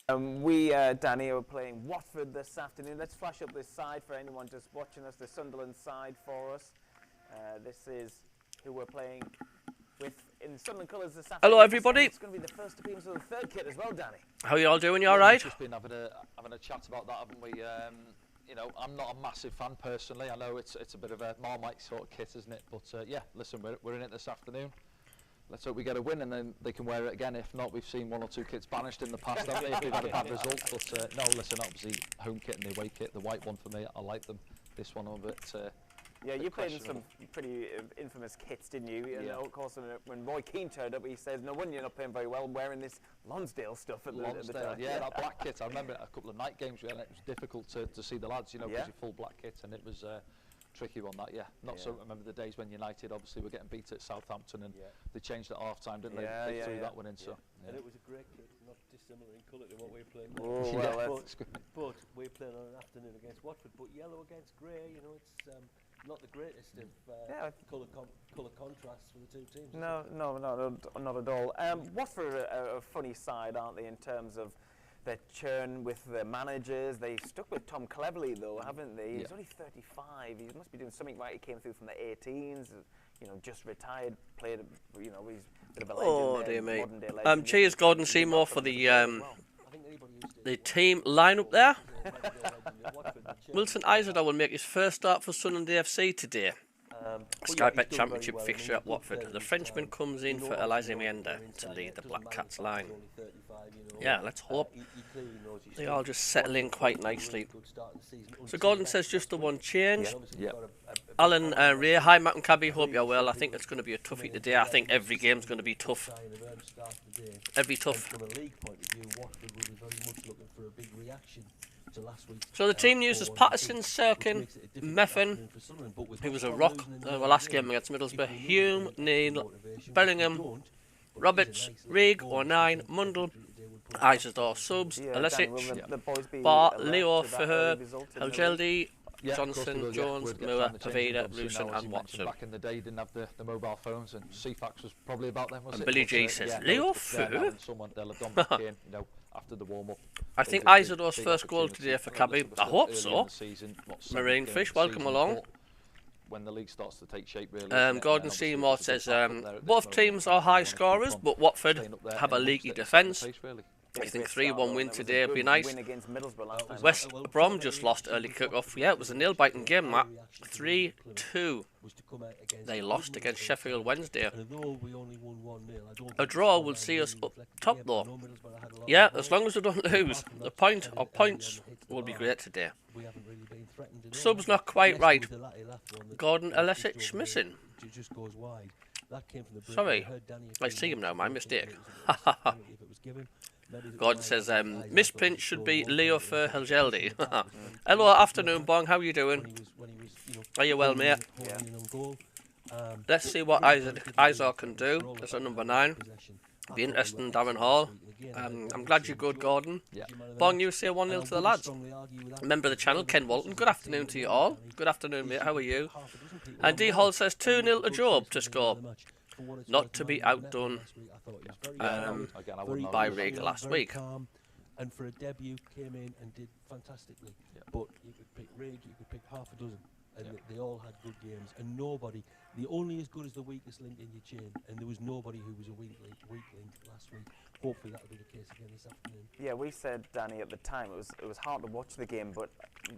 Danny, are playing Watford this afternoon. Let's flash up this side for anyone just watching us, the Sunderland side for us. This is who we're playing with in Sunderland colours this afternoon. Hello, everybody. It's going to be the first appearance of the third kit as well, Danny. How are you all doing? You all right? We've just been having a chat about that, haven't we? You know, I'm not a massive fan personally. I know it's a bit of a Marmite sort of kit, isn't it? But yeah, listen, we're in it this afternoon. Let's hope we get a win and then they can wear it again. If not, we've seen one or two kits banished in the past, haven't we, if we've had a bad result. But no, listen, obviously, home kit and the away kit, the white one for me, I like them. This one a bit yeah, you played in some pretty infamous kits, didn't you? Yeah. And of course, when Roy Keane turned up, he says, no wonder you're not playing very well wearing this Lonsdale stuff at the time. Yeah, that black kit. I remember a couple of night games where it was difficult to see the lads, you know, because you're full black kit, and it was tricky on that, Not so. Remember the days when United obviously were getting beat at Southampton and they changed at half time, didn't they? They threw that one in. So. And it was a great kit, not dissimilar in colour to what we're playing. Oh, well, but we're playing on an afternoon against Watford, but yellow against grey. You know, it's not the greatest of colour contrasts for the two teams. No, not at all. Watford are a funny side, aren't they, in terms of their churn with their managers. They stuck with Tom Cleverley, though, haven't they? He's only 35. He must be doing something right. He came through from the 18s, you know, just retired, played, you know, he's a bit of a legend. Oh, dear me. Cheers, Gordon Seymour, for the team lineup there. Wilson Isidore will make his first start for Sunderland AFC today. Sky Bet Championship fixture at Watford. The Frenchman comes in for Eliza Mienda to lead the Black Cats line. Yeah, let's hope they all just settle in quite nicely. So Gordon says just the one change. Alan Ray, hi Matt and Cabby, hope you're well. I think it's going to be a toughie today. I think every game's going to be tough. From a league point of view, Watford will be very much looking for a big reaction. So the team uses Patterson, Serkin, Meffin, who was a rock the last game against Middlesbrough, Hume, Neal, Bellingham, Roberts, Rigg, O'Nine, Mundle, Isidore, Subs, Alesic, Bar, Leo, Faher, Elgeldi, Johnson, Jones, Moore, Pavida, Rusin and Watson. Back in the day, didn't have the mobile phones, and CFAX was probably about them, was and it? Billy G says, Leo Faher? Someone they'll have done back in, you know, after the warm-up. I think Isidore's first goal today for Cabby. I hope so. Marine Fish, welcome along. When the league starts to take shape, really. Gordon Seymour says both teams are high scorers, but Watford have a leaky defence. I think 3-1 win today would be nice. West Brom just lost early kick-off. Yeah, it was a nail-biting game, Matt. 3-2. They lost against Sheffield Wednesday. A draw will see us up top, though. Yeah, as long as we don't lose. The point or points will be great today. Sub's not quite right. Gordon Alesic missing. Sorry, I see him now, my mistake. God says, misprint should be Leo for Helgeldi. Hello, afternoon, Bong, how are you doing? Are you well, mate? Let's see what Isaac can do. That's at number 9. Be interesting, Darren Hall. I'm glad you're good, Gordon. Bong, you say 1-0 to the lads. Member of the channel, Ken Walton. Good afternoon to you all. Good afternoon, mate. How are you? And D Hall says 2-0 to Job to score. Not to be outdone by Rigg last week. And for a debut, came in and did fantastically. But you could pick Rigg, you could pick half a dozen, and they all had good games. And nobody, the only as good as the weakest link in your chain, and there was nobody who was a weak link last week. Hopefully that'll be the case again this afternoon. Yeah, we said, Danny, at the time it was hard to watch the game, but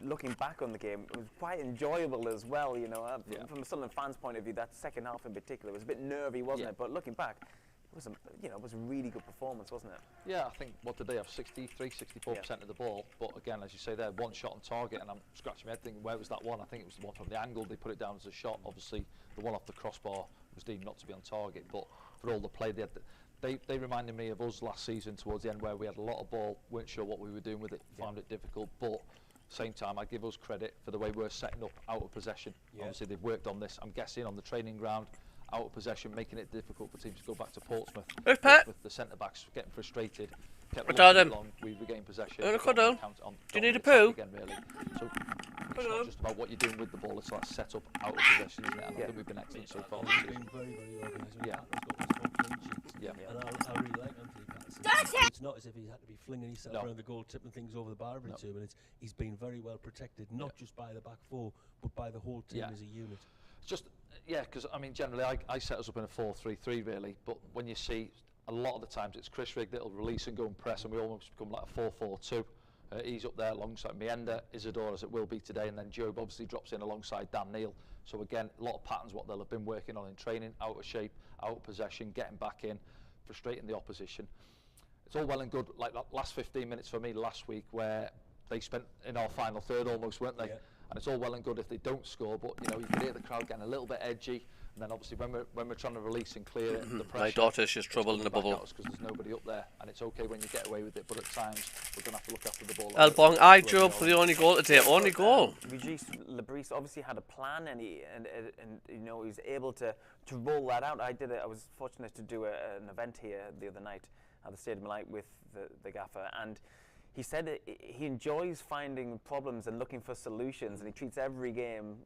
looking back on the game, it was quite enjoyable as well. You know, from a Sunderland fans' point of view, that second half in particular was a bit nervy, wasn't it? But looking back, it was it was a really good performance, wasn't it? Yeah, I think what did they have? 64% of the ball. But again, as you say, there one shot on target, and I'm scratching my head thinking, where was that one? I think it was the one from the angle. They put it down as a shot. Obviously, the one off the crossbar was deemed not to be on target. But for all the play they had. They reminded me of us last season towards the end, where we had a lot of ball, weren't sure what we were doing with it, found it difficult, but same time I give us credit for the way we're setting up out of possession. Obviously they've worked on this, I'm guessing, on the training ground, out of possession, making it difficult for teams to go back to Portsmouth. With the centre backs getting frustrated, kept long, we regained possession. Do you need a poo? Again, really. So it's not just about what you're doing with the ball, it's like set up out of possession, isn't it? And I think we've been excellent so far. We've been very, very organised. Yeah. And I really like Anthony Patterson. It's not as if he's had to be flinging himself around the goal, tipping things over the bar every 2 minutes. He's been very well protected, not just by the back four, but by the whole team as a unit. It's just, because I mean, generally I set us up in a 4-3-3 really, but when you see a lot of the times it's Chris Rigg that'll release and go and press, and we almost become like a 4-4-2. He's up there alongside Mienda, Isidore, as it will be today, and then Job obviously drops in alongside Dan Neil. So again, a lot of patterns what they'll have been working on in training, out of shape, out of possession, getting back in, frustrating the opposition. It's all well and good, like that last 15 minutes for me last week, where they spent in our final third almost, weren't they? Yeah. And it's all well and good if they don't score, but you know, you can hear the crowd getting a little bit edgy. And then obviously when we're trying to release and clear the pressure, my daughter's just trouble in the bubble because there's nobody up there, and it's okay when you get away with it, but at times we're going to have to look after the ball. Elbong, I Job for the only goal today. Only goal. Regis Lebris obviously had a plan, and he you know, he was able to roll that out. I was fortunate to do an event here the other night at the Stadium Light with the gaffer, and he said he enjoys finding problems and looking for solutions, and he treats every game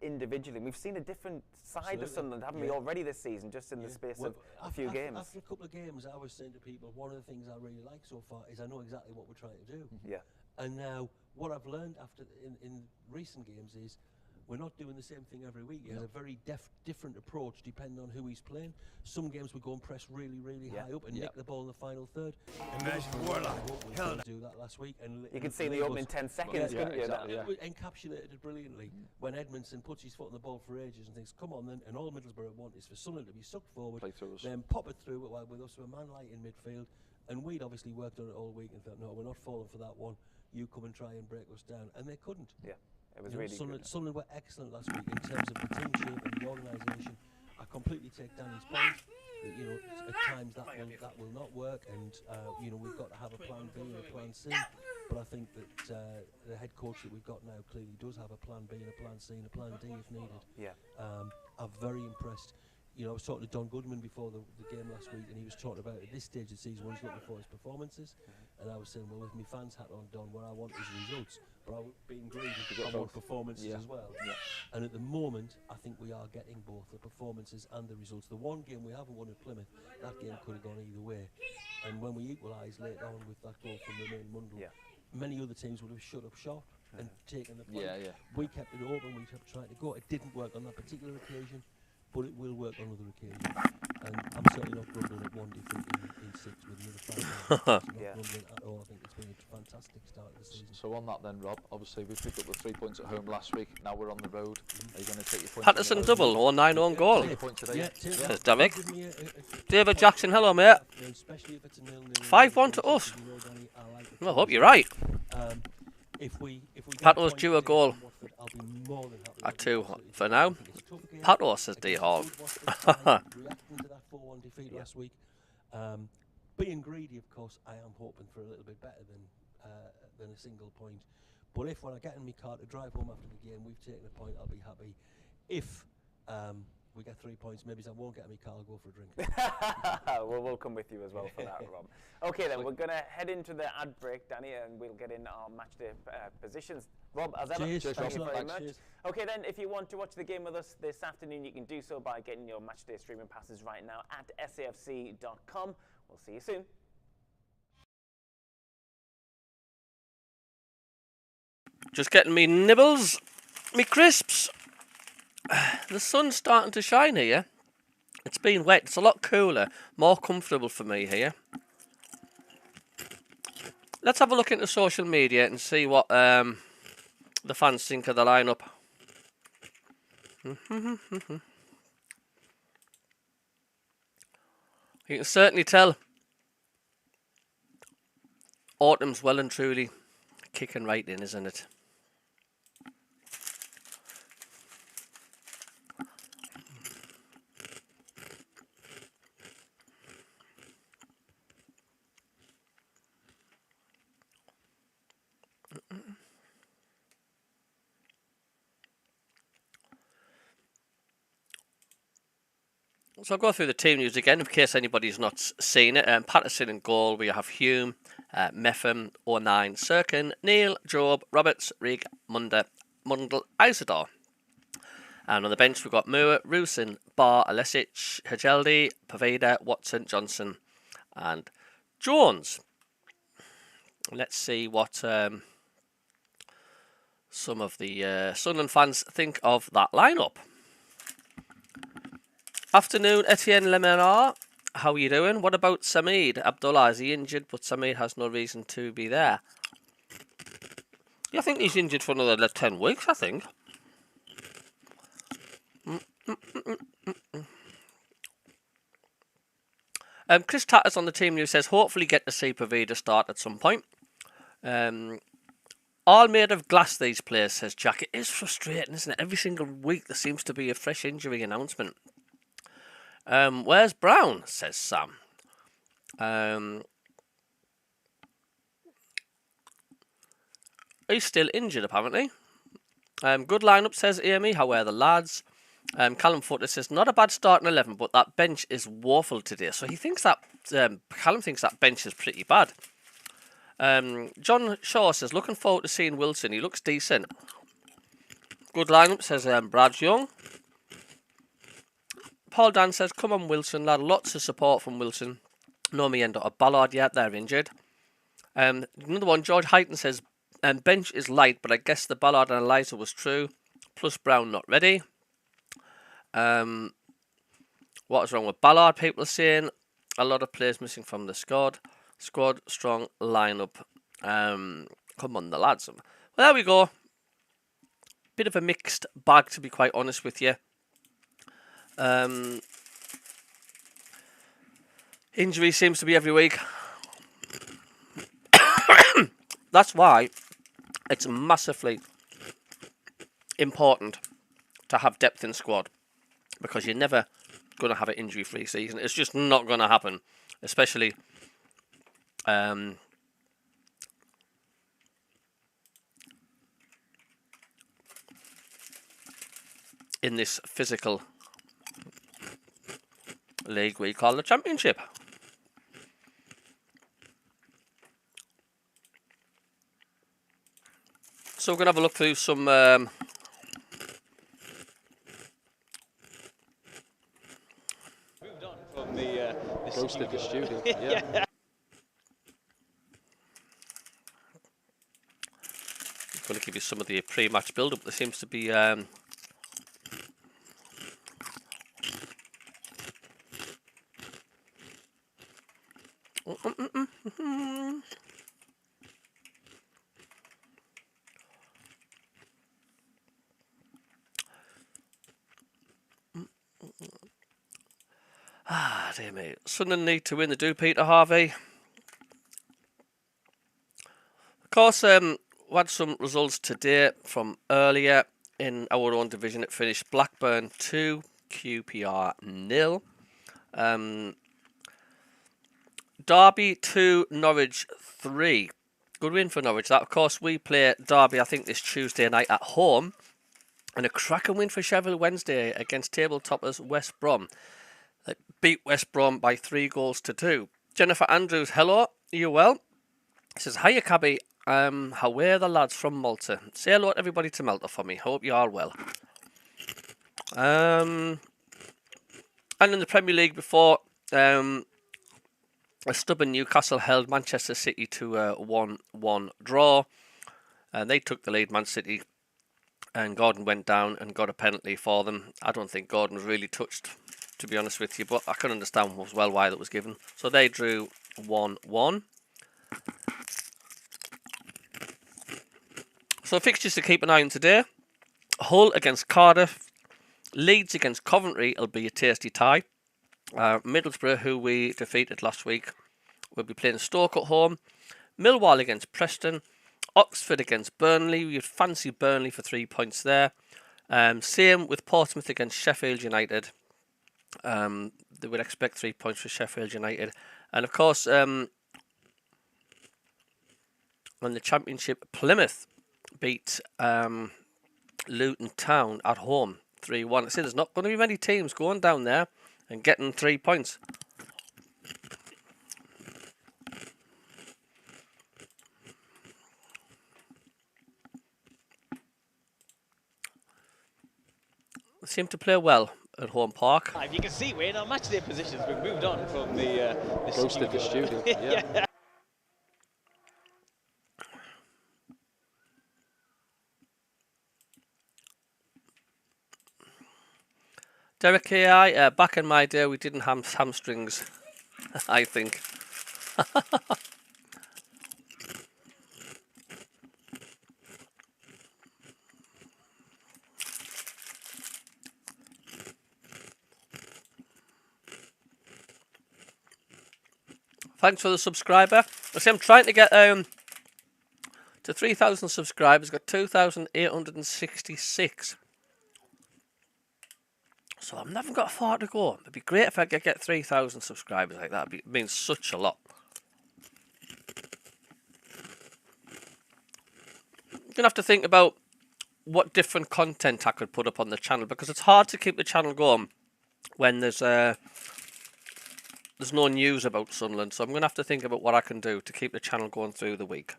individually. We've seen a different side of Sunderland, haven't we, already this season, just in the space of a few games. After a couple of games, I was saying to people, one of the things I really like so far is I know exactly what we're trying to do. Yeah. And now, what I've learned after in recent games is we're not doing the same thing every week. He has a very different approach depending on who he's playing. Some games we go and press really, really high up and nick the ball in the final third. Warlock held do that last week. And you can see in the opening 10 seconds, couldn't you? Exactly, it encapsulated it brilliantly when Edmondson puts his foot on the ball for ages and thinks, come on then, and all Middlesbrough want is for Sunderland to be sucked forward, then pop it through with us with a man light in midfield. And we'd obviously worked on it all week and thought, no, we're not falling for that one. You come and try and break us down. And they couldn't. Yeah. It was really good. Sunderland were excellent last week in terms of the team shape and the organisation. I completely take Danny's point that, you know, at times that will not work, and you know, we've got to have a plan B and a plan C. But I think that the head coach that we've got now clearly does have a plan B and a plan C and a plan D if needed. Yeah. I'm very impressed. You know, I was talking to Don Goodman before the game last week, and he was talking about at this stage of the season what he's looking for his performances. And I was saying, well, with my fans hat on, Don, what I want is results. But I being greedy, I want performances as well. Yeah. And at the moment, I think we are getting both the performances and the results. The one game we haven't won at Plymouth, that game could have gone either way. And when we equalised later on with that goal from Romain Mundle, many other teams would have shut up shop and taken the point. We kept it open, we kept trying to go. It didn't work on that particular occasion, but it will work on other occasions. And I'm certainly not grumbling at one defeat in 6 with the other 5. Not grumbling at all. I think it's been a fantastic start of the season. So on that then, Rob, obviously we picked up the 3 points at home last week. Now we're on the road. Are you going to take your points? Patterson double or 9 on goal. Today, Says David. David Jackson, hello mate. 5-1 to us. Well, I hope you're right. Pato's due a goal at 2 for now. Pato, says D Hall. Reacting to that 4-1 defeat last week, being greedy, of course, I am hoping for a little bit better than a single point. But if when I get in my car to drive home after the game, we've taken a point, I'll be happy. If we get 3 points, maybe I won't get in my car, I'll go for a drink. Well, we'll come with you as well for that, Rob. Okay, then we're going to head into the ad break, Danny, and we'll get in our matchday positions. Rob, as ever, thank you very much. Okay, then, if you want to watch the game with us this afternoon, you can do so by getting your matchday streaming passes right now at safc.com. We'll see you soon. Just getting me nibbles, me crisps. The sun's starting to shine here. It's been wet. It's a lot cooler, more comfortable for me here. Let's have a look into social media and see what the fans think of the lineup. You can certainly tell autumn's well and truly kicking right in, isn't it? So I'll go through the team news again in case anybody's not seen it. Patterson in goal, we have Hume, Meffem, O'Nien, Sirkin, Neil, Job, Roberts, Rigg, Mundle, Isidore. And on the bench we've got Moore, Rusin, Barr, Alesic, Hajeldi, Paveda, Watson, Johnson and Jones. Let's see what some of the Sunderland fans think of that lineup. Afternoon, Etienne Lemonard. How are you doing? What about Sameed? Abdullah, is he injured? But Sameed has no reason to be there. Yeah, I think he's injured for another 10 weeks, I think. Chris Tatter's on the team who says, hopefully get to see Pavida start at some point. All made of glass, these players, says Jack. It is frustrating, isn't it? Every single week there seems to be a fresh injury announcement. Where's Brown, says Sam. He's still injured, apparently. Good lineup, says Amy. How are the lads? Callum Footer says, not a bad start in 11, but that bench is woeful today. So he thinks that, Callum thinks that bench is pretty bad. John Shaw says, looking forward to seeing Wilson. He looks decent. Good lineup, says Brad Young. Paul Dan says, come on, Wilson, lad. Lots of support from Wilson. No me end up a Ballard yet. They're injured. Another one, George Heighton says, bench is light, but I guess the Ballard and Eliza was true. Plus Brown not ready. What is wrong with Ballard? People are saying a lot of players missing from the squad. Squad strong lineup. Come on, the lads. Well, there we go. Bit of a mixed bag, to be quite honest with you. Injury seems to be every week. That's why it's massively important to have depth in squad, because you're never going to have an injury-free season. It's just not going to happen, especially in this physical league we call the Championship. So we're going to have a look through some from the studio. Yeah. I'm going to give you some of the pre-match build-up. There seems to be dear me. Sunderland need to win, they do, Peter Harvey. Of course, we had some results today from earlier in our own division. It finished Blackburn 2, QPR 0. Derby 2, Norwich 3. Good win for Norwich. That, of course, we play Derby, I think, this Tuesday night at home. And a cracking win for Sheffield Wednesday against table toppers West Brom. They beat West Brom by 3-2. Jennifer Andrews, hello. Are you well? Says, hiya, Cabby. How are the lads from Malta? Say hello to everybody to Malta for me. Hope you are well. And in the Premier League before, a stubborn Newcastle held Manchester City to a 1-1 draw. And they took the lead, Man City. And Gordon went down and got a penalty for them. I don't think Gordon was really touched, to be honest with you, but I can understand as well why that was given. So they drew 1-1. So fixtures to keep an eye on today. Hull against Cardiff. Leeds against Coventry will be a tasty tie. Middlesbrough, who we defeated last week, will be playing Stoke at home. Millwall against Preston. Oxford against Burnley. You'd fancy Burnley for 3 points there. Same with Portsmouth against Sheffield United. They would expect 3 points for Sheffield United. And of course, on the Championship, Plymouth beat Luton Town at home 3-1. I say there's not going to be many teams going down there and getting 3 points. They seem to play well. at home park. You can see we're in our match day positions. We've moved on from the close to the studio. Yeah. Derek AI, back in my day we didn't have hamstrings, I think. Thanks for the subscriber. I see I'm trying to get to 3,000 subscribers. Got 2,866. So I haven't got far to go. It'd be great if I could get 3,000 subscribers like that. It means such a lot. I'm gonna have to think about what different content I could put up on the channel, because it's hard to keep the channel going when there's no news about Sunderland. So I'm gonna have to think about what I can do to keep the channel going through the week.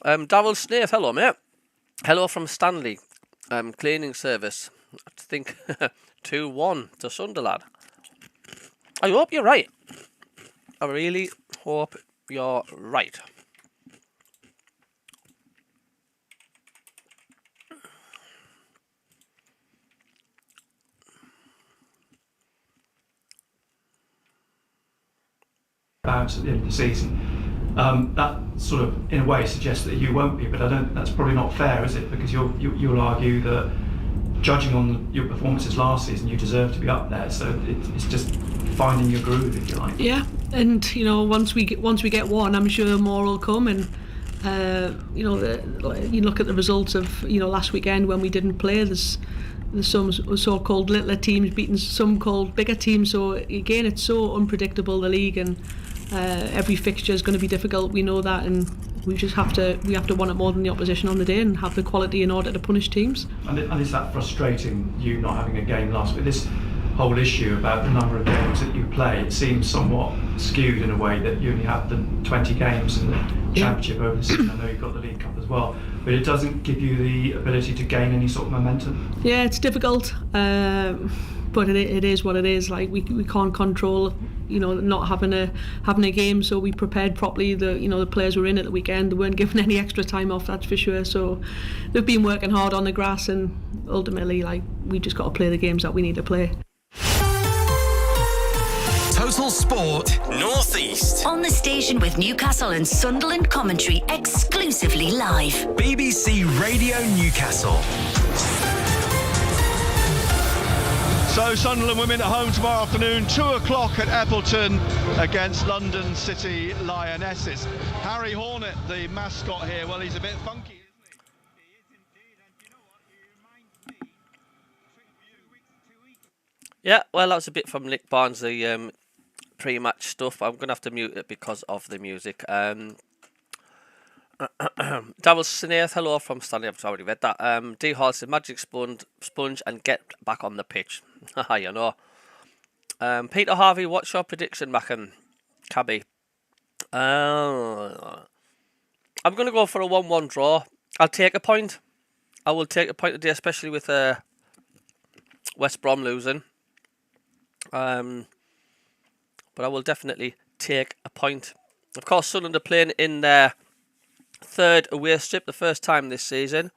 Darryl Snaith, hello mate. Hello from Stanley, cleaning service. I think 2-1 to Sunderland. I hope you're right. I really hope you're right. About at the end of the season. That sort of, in a way, suggests that you won't be, but I don't. That's probably not fair, is it? Because you'll argue that, judging on your performances last season, you deserve to be up there. So it's just finding your groove, if you like. Yeah, and you know, once we get one, I'm sure more will come. And you know, you look at the results of last weekend when we didn't play. There's some so-called littler teams beating some called bigger teams. So again, it's so unpredictable, the league, and every fixture is going to be difficult. We know that, and we have to want it more than the opposition on the day, and have the quality in order to punish teams. And is that frustrating, you not having a game last week? This whole issue about the number of games that you play, it seems somewhat skewed in a way that you only have the 20 games in the Championship over the season. I know you've got the League Cup as well, but it doesn't give you the ability to gain any sort of momentum. Yeah, it's difficult, but it is what it is. Like we can't control not having a game, so we prepared properly. The players were in at the weekend, they weren't given any extra time off, that's for sure. So they've been working hard on the grass, and ultimately we just got to play the games that we need to play. Total Sport North East. On the station with Newcastle and Sunderland commentary exclusively live. BBC Radio Newcastle. So Sunderland women at home tomorrow afternoon, 2 o'clock at Eppleton against London City Lionesses. Harry Hornet, the mascot here, well, he's a bit funky, isn't he? He is indeed, and you know what, he reminds me, I think 2 weeks. Yeah, well, that was a bit from Nick Barnes, the pre-match stuff. I'm going to have to mute it because of the music. Darryl Snaith, hello from Stanley. I've already read that. D. Hall said, magic sponge and get back on the pitch. You know. Peter Harvey, what's your prediction, MACKEM? CABBIE. I'm going to go for a 1-1 draw. I'll take a point. I will take a point today, especially with West Brom losing. But I will definitely take a point. Of course, Sunderland are playing in their third away strip, the first time this season.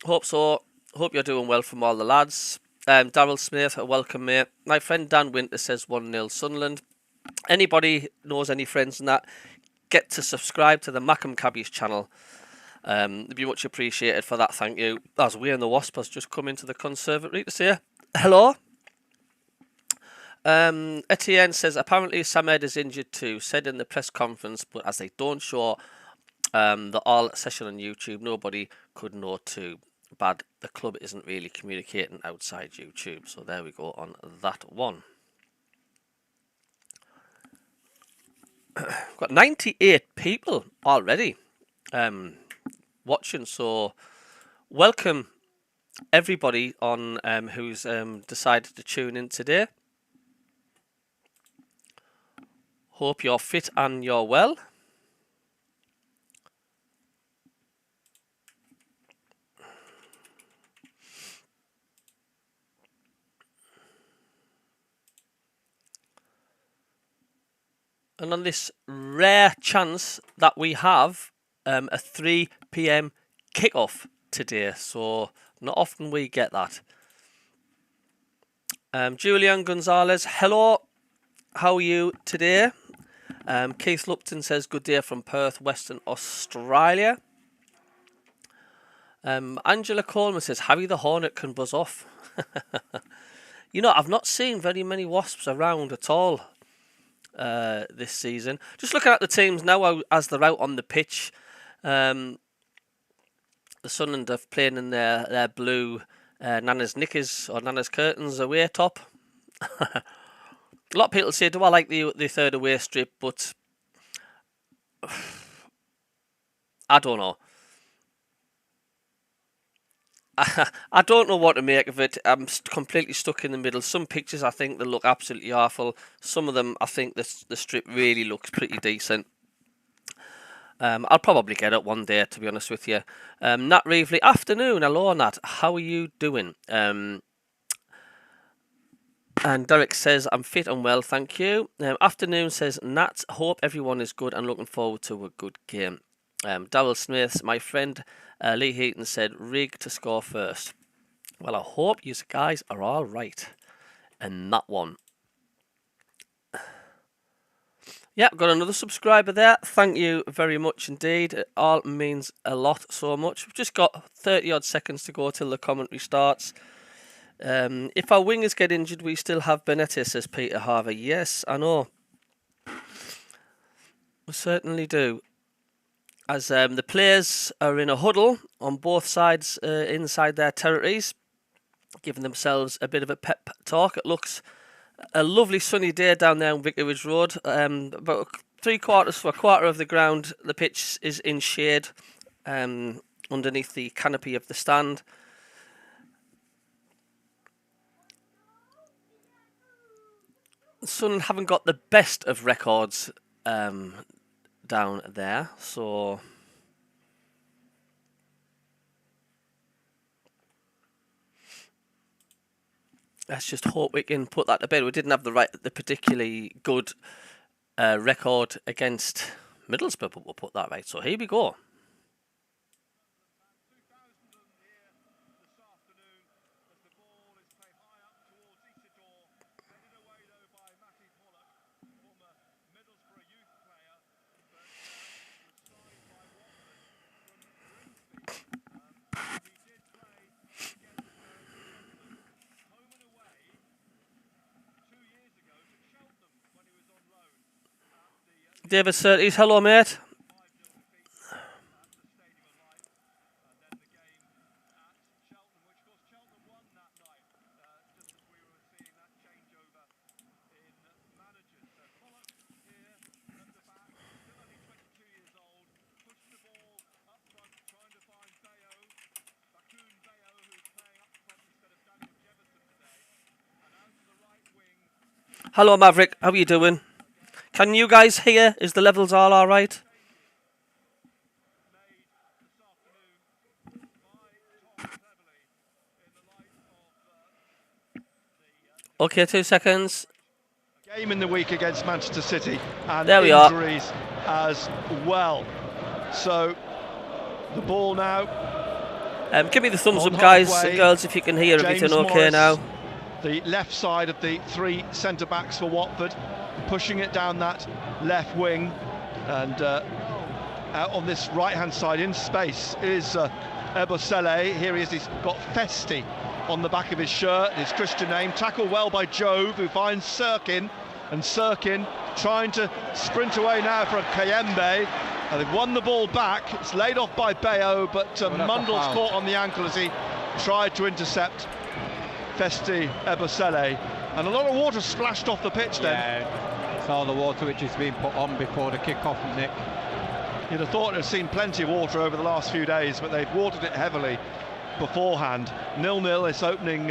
Hope so. Hope you're doing well from all the lads. Darryl Smith, welcome mate. My friend Dan Winter says 1-0 Sunderland. Anybody knows any friends in that, get to subscribe to the MACKEM CABBIE's channel. It'd be much appreciated for that, thank you. As we and the Wasp has just come into the conservatory to say hello. Etienne says, apparently Samed is injured too, said in the press conference, but as they don't show the all session on YouTube, nobody could know too bad. The club isn't really communicating outside YouTube. So there we go on that one. Got 98 people already watching, so welcome everybody on who's decided to tune in today. Hope you're fit and you're well. And on this rare chance that we have a 3 p.m. kickoff today, so not often we get that. Julian Gonzalez, hello, how are you today? Keith Lupton says good day from Perth, Western Australia. Angela Coleman says Harry the Hornet can buzz off. You know, I've not seen very many Wasps around at all this season. Just looking at the teams now as they're out on the pitch. The Sunderland have playing in their blue Nana's knickers or Nana's curtains away top. A lot of people say, do I like the third away strip? But I don't know. I don't know what to make of it. I'm completely stuck in the middle. Some pictures I think they look absolutely awful. Some of them I think the strip really looks pretty decent. I'll probably get it one day, to be honest with you. Nat Reevely, afternoon. Hello, Nat. How are you doing? And Derek says, I'm fit and well, thank you. Afternoon says, Nat, hope everyone is good and looking forward to a good game. Darryl Smith, my friend Lee Heaton said, Rig to score first. Well, I hope you guys are all right in that one. Yeah, got another subscriber there. Thank you very much indeed. It all means a lot, so much. We've just got 30 odd seconds to go till the commentary starts. If our wingers get injured, we still have Benitez, says Peter Harvey. Yes, I know. We certainly do. As the players are in a huddle on both sides inside their territories, giving themselves a bit of a pep talk. It looks a lovely sunny day down there on Vicarage Road. About a quarter of the ground, the pitch is in shade underneath the canopy of the stand. Sun haven't got the best of records down there, so let's just hope we can put that to bed. We didn't have the particularly good record against Middlesbrough, but we'll put that right. So here we go. David Surtees, hello mate. Hello Maverick, how are you doing? Can you guys hear? Is the levels all alright? Okay, 2 seconds. Game in the week against Manchester City and there we injuries as well. So the ball now. Give me the thumbs up, guys and girls, if you can hear everything okay now. The left side of the three centre-backs for Watford, pushing it down that left wing, and out on this right-hand side in space is Ebosele. Here he is, he's got Festi on the back of his shirt, his Christian name. Tackled well by Jove, who finds Sirkin, and Sirkin trying to sprint away now for a Kayembe. They've won the ball back, it's laid off by Bayo, but Mundell's caught on the ankle as he tried to intercept Festi Ebosele, and a lot of water splashed off the pitch then. Yeah, it's all the water which is being put on before the kick-off, Nick. You'd have thought they'd seen plenty of water over the last few days, but they've watered it heavily beforehand. 0-0, it's opening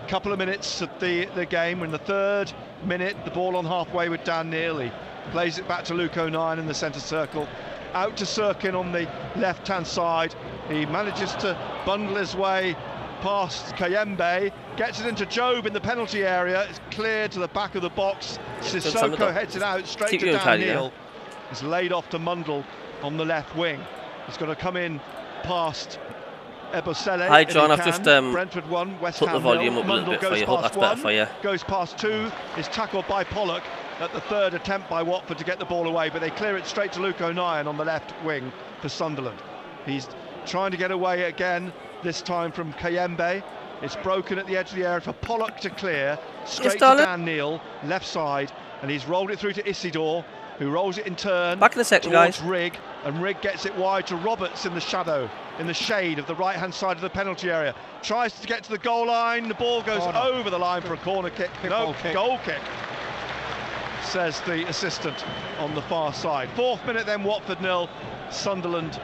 couple of minutes of the game. We're in the third minute, the ball on halfway with Dan Neely. Plays it back to Luke O'Nien in the centre circle. Out to Sirkin on the left-hand side. He manages to bundle his way past Kayembe, gets it into Job in the penalty area. It's cleared to the back of the box. Sissoko heads it out straight to Dan Neil. It's laid off to Mundle on the left wing. He's got to come in past Ebosele. Hi John, I've just Brentford 1, West Ham put the volume 0. up a little bit for you. Hope That's better for you. Goes past 2, is tackled by Pollock at the third attempt by Watford to get the ball away, but they clear it straight to Luke O'Nien on the left wing for Sunderland. He's trying to get away again, this time from Kayembe. It's broken at the edge of the area for Pollock to clear, straight to Dan Neil, left side, and he's rolled it through to Isidore, who rolls it in turn back in a second, towards guys. Rigg, and Rigg gets it wide to Roberts in the shadow, in the shade of the right-hand side of the penalty area. Tries to get to the goal line, the ball goes over the line for a corner kick. Goal kick, says the assistant on the far side. 4th minute then, Watford 0, Sunderland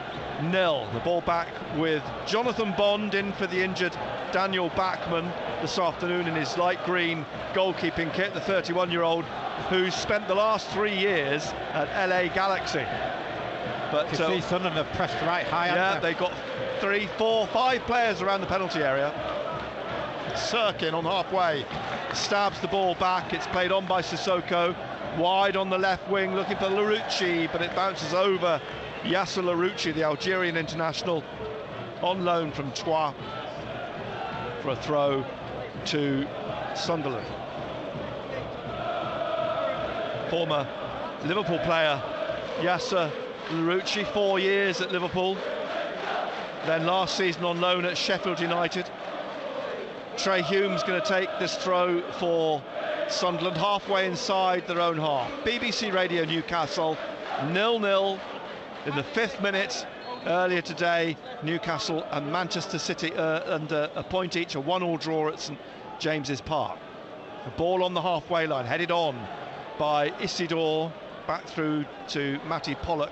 0. The ball back with Jonathan Bond in for the injured Daniel Bachmann this afternoon in his light green goalkeeping kit, the 31-year-old who's spent the last 3 years at LA Galaxy. But you see Sunderland have pressed right high. Yeah, they've got 3, 4, 5 players around the penalty area. Sirkin on halfway stabs the ball back. It's played on by Sissoko, wide on the left wing, looking for Larouci, but it bounces over Yasser Larouci, the Algerian international, on loan from Troyes, for a throw to Sunderland. Former Liverpool player Yasser Larouci, 4 years at Liverpool, then last season on loan at Sheffield United. Trey Hume's going to take this throw for Sunderland, halfway inside their own half. BBC Radio Newcastle 0-0 in the 5th minute. Earlier today, Newcastle and Manchester City under a point each, a 1-1 draw at St James's Park. The ball on the halfway line, headed on by Isidore, back through to Matty Pollock,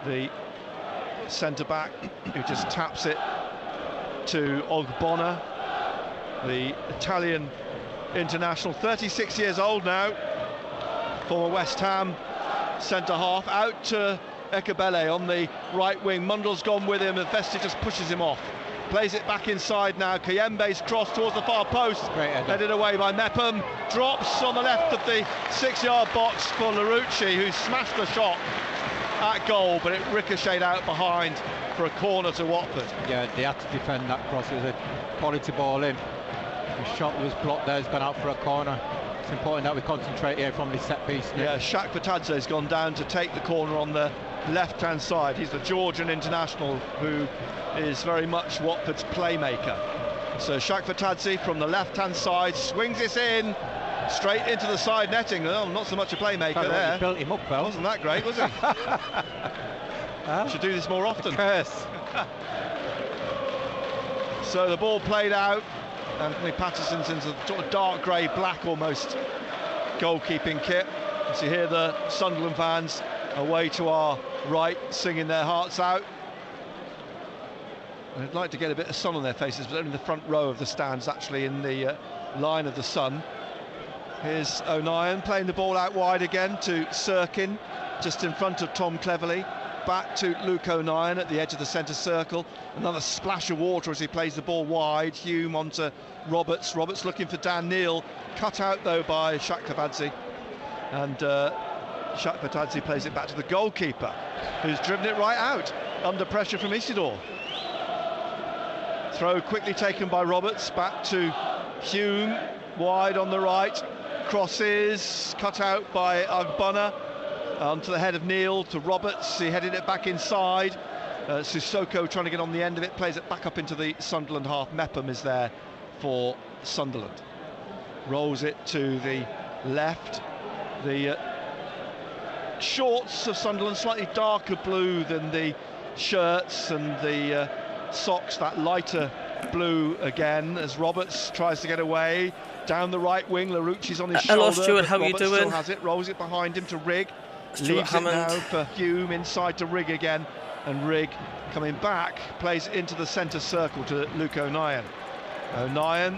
the centre-back, who just taps it to Ogbonna, the Italian international, 36 years old now, former West Ham centre-half, out to Ekebele on the right wing. Mundle's gone with him and Vesti just pushes him off. Plays it back inside now. Kayembe's cross towards the far post, headed away by MACKEM. Drops on the left of the 6-yard box for Larouci, who smashed the shot at goal, but it ricocheted out behind for a corner to Watford. Yeah, they had to defend that cross. It was a quality ball in. The shot was blocked there, it's gone out for a corner. It's important that we concentrate here from the set piece. Yeah, Shaq Fatadze has gone down to take the corner on the left-hand side. He's the Georgian international who is very much Watford's playmaker. So Shaq Fatadze from the left-hand side swings this in straight into the side netting. Well, not so much a playmaker there. Built him up well. Wasn't that great, was he? Should do this more often. Curse. So the ball played out. Anthony Patterson's in a sort of dark grey, black almost goalkeeping kit. As you hear the Sunderland fans away to our right singing their hearts out. I'd like to get a bit of sun on their faces, but only the front row of the stands actually in the line of the sun. Here's O'Nien playing the ball out wide again to Sirkin, just in front of Tom Cleverley. Back to Luke O'Nien at the edge of the centre circle. Another splash of water as he plays the ball wide. Hume onto Roberts. Roberts looking for Dan Neil. Cut out though by Shaq Fatadze. And Shaq Fatadze plays it back to the goalkeeper, who's driven it right out under pressure from Isidore. Throw quickly taken by Roberts. Back to Hume, wide on the right. Crosses cut out by Ogbonna. Onto the head of Neil to Roberts. He headed it back inside. Sissoko trying to get on the end of it, plays it back up into the Sunderland half. MACKEM is there for Sunderland. Rolls it to the left. The shorts of Sunderland slightly darker blue than the shirts, and the socks that lighter blue again, as Roberts tries to get away down the right wing. Larouci's on his shoulder. Hello Stuart, how are you doing? Still has it, rolls it behind him to Rigg. Stuart Leaves Hammond. it now for Hume, inside to Rigg again, and Rigg coming back, plays it into the centre circle to Luke O'Nien. O'Nien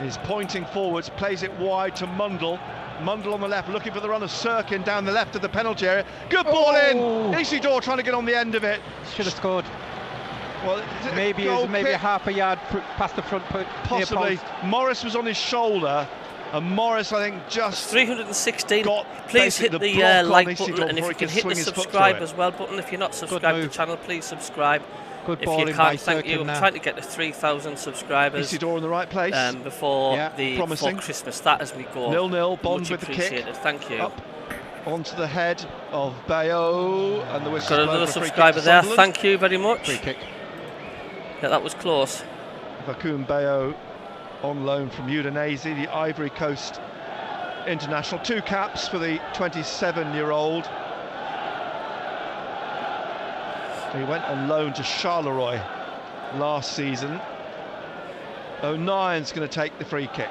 is pointing forwards, plays it wide to Mundle. Mundle on the left, looking for the run of Sirkin down the left of the penalty area. Good ball in! Isidore trying to get on the end of it. Should have scored. Well, maybe half a yard past the front post. Possibly. Morris was on his shoulder, and Morris, I think, just 316. Please hit the like button, and if you can hit the subscribe as well button. If you're not subscribed to the channel, please subscribe. Good if you can't, thank you. I'm trying to get to 3,000 subscribars. Isidore in the right place. Before Christmas. That as we go. 0-0. Bond with the kick. Thank you. Up onto the head of Bayo, and the whistle. Got another subscriber there. Thank you very much. Free kick. Yeah, that was close. Vakoum Bayo on loan from Udinese, the Ivory Coast international. 2 caps for the 27-year-old. He went on loan to Charleroi last season. O'Nien's going to take the free kick.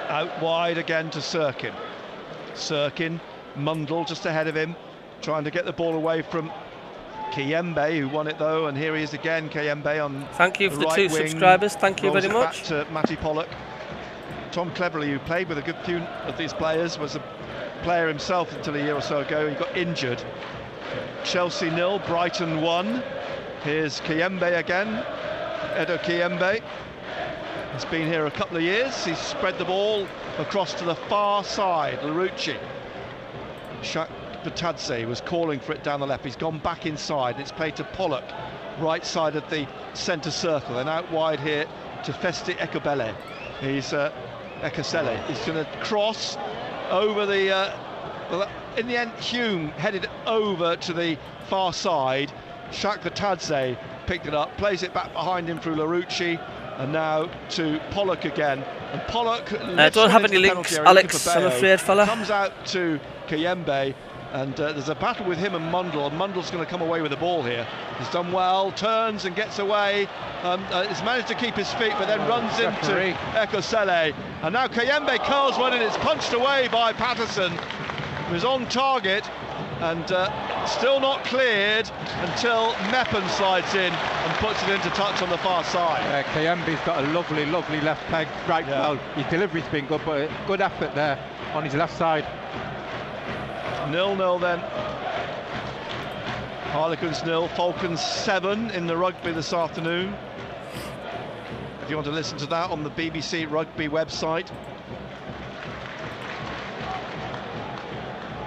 Out wide again to Sirkin. Sirkin, Mundle just ahead of him, trying to get the ball away from Kiyembe, who won it though, and here he is again, Kiyembe on Thank you for the right 2 wing. subscribers, thank you very much. Back to Matty Pollock. Tom Cleverley, who played with a good few of these players, was a player himself until a year or so ago. He got injured. Chelsea 0, Brighton 1. Here's Kiyembe again, Edo Kiyembe. He's been here a couple of years. He's spread the ball across to the far side. Larouci. Shaq Batadze was calling for it down the left. He's gone back inside. It's played to Pollock, right side of the centre circle. And out wide here to Festi Ekobele. He's Ekosele. He's going to cross over the... well, in the end, Hume headed over to the far side. Shaq Batadze picked it up, plays it back behind him through Larouci. And now to Pollock again. And Pollock... don't have any links, Alex, I'm afraid, fella. Comes out to Kiyembe, and there's a battle with him and Mundle, and Mundle's going to come away with the ball here. He's done well, turns and gets away. He's managed to keep his feet, but then runs into Ekosele. And now Kiyembe curls one, and it's punched away by Patterson, who's on target, and still not cleared until Meppen slides in and puts it into touch on the far side. Kiyembe's got a lovely left peg, right well. His delivery's been good, but a good effort there on his left side. 0-0 then. Harlequins 0, Falcons 7 in the rugby this afternoon. If you want to listen to that on the BBC Rugby website.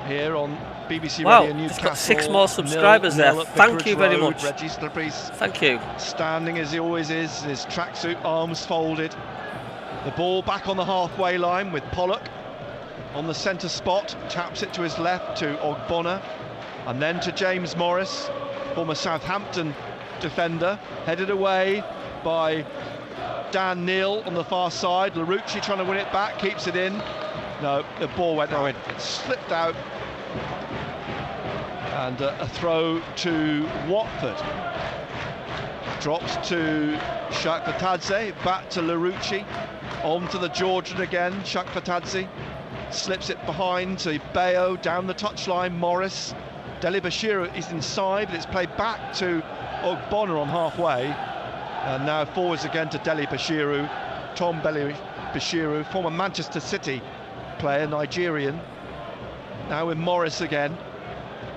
Here on BBC Radio Newcastle. He's got 6 more subscribers there. Thank you very much. Thank you. Standing as he always is, his tracksuit arms folded. The ball back on the halfway line with Pollock on the centre spot, taps it to his left to Ogbonna, and then to James Morris, former Southampton defender, headed away by Dan Neal on the far side. Larouci trying to win it back, keeps it in. No, the ball went out, it slipped out, and a throw to Watford. Drops to Shaq Batadze, back to Larouci, on to the Georgian again, Shaq Batadze. Slips it behind to Bayo, down the touchline, Morris. Deli Bashiru is inside, but it's played back to Ogbonna on halfway. And now forwards again to Deli Bashiru. Tom Deli Bashiru, former Manchester City player, Nigerian. Now with Morris again.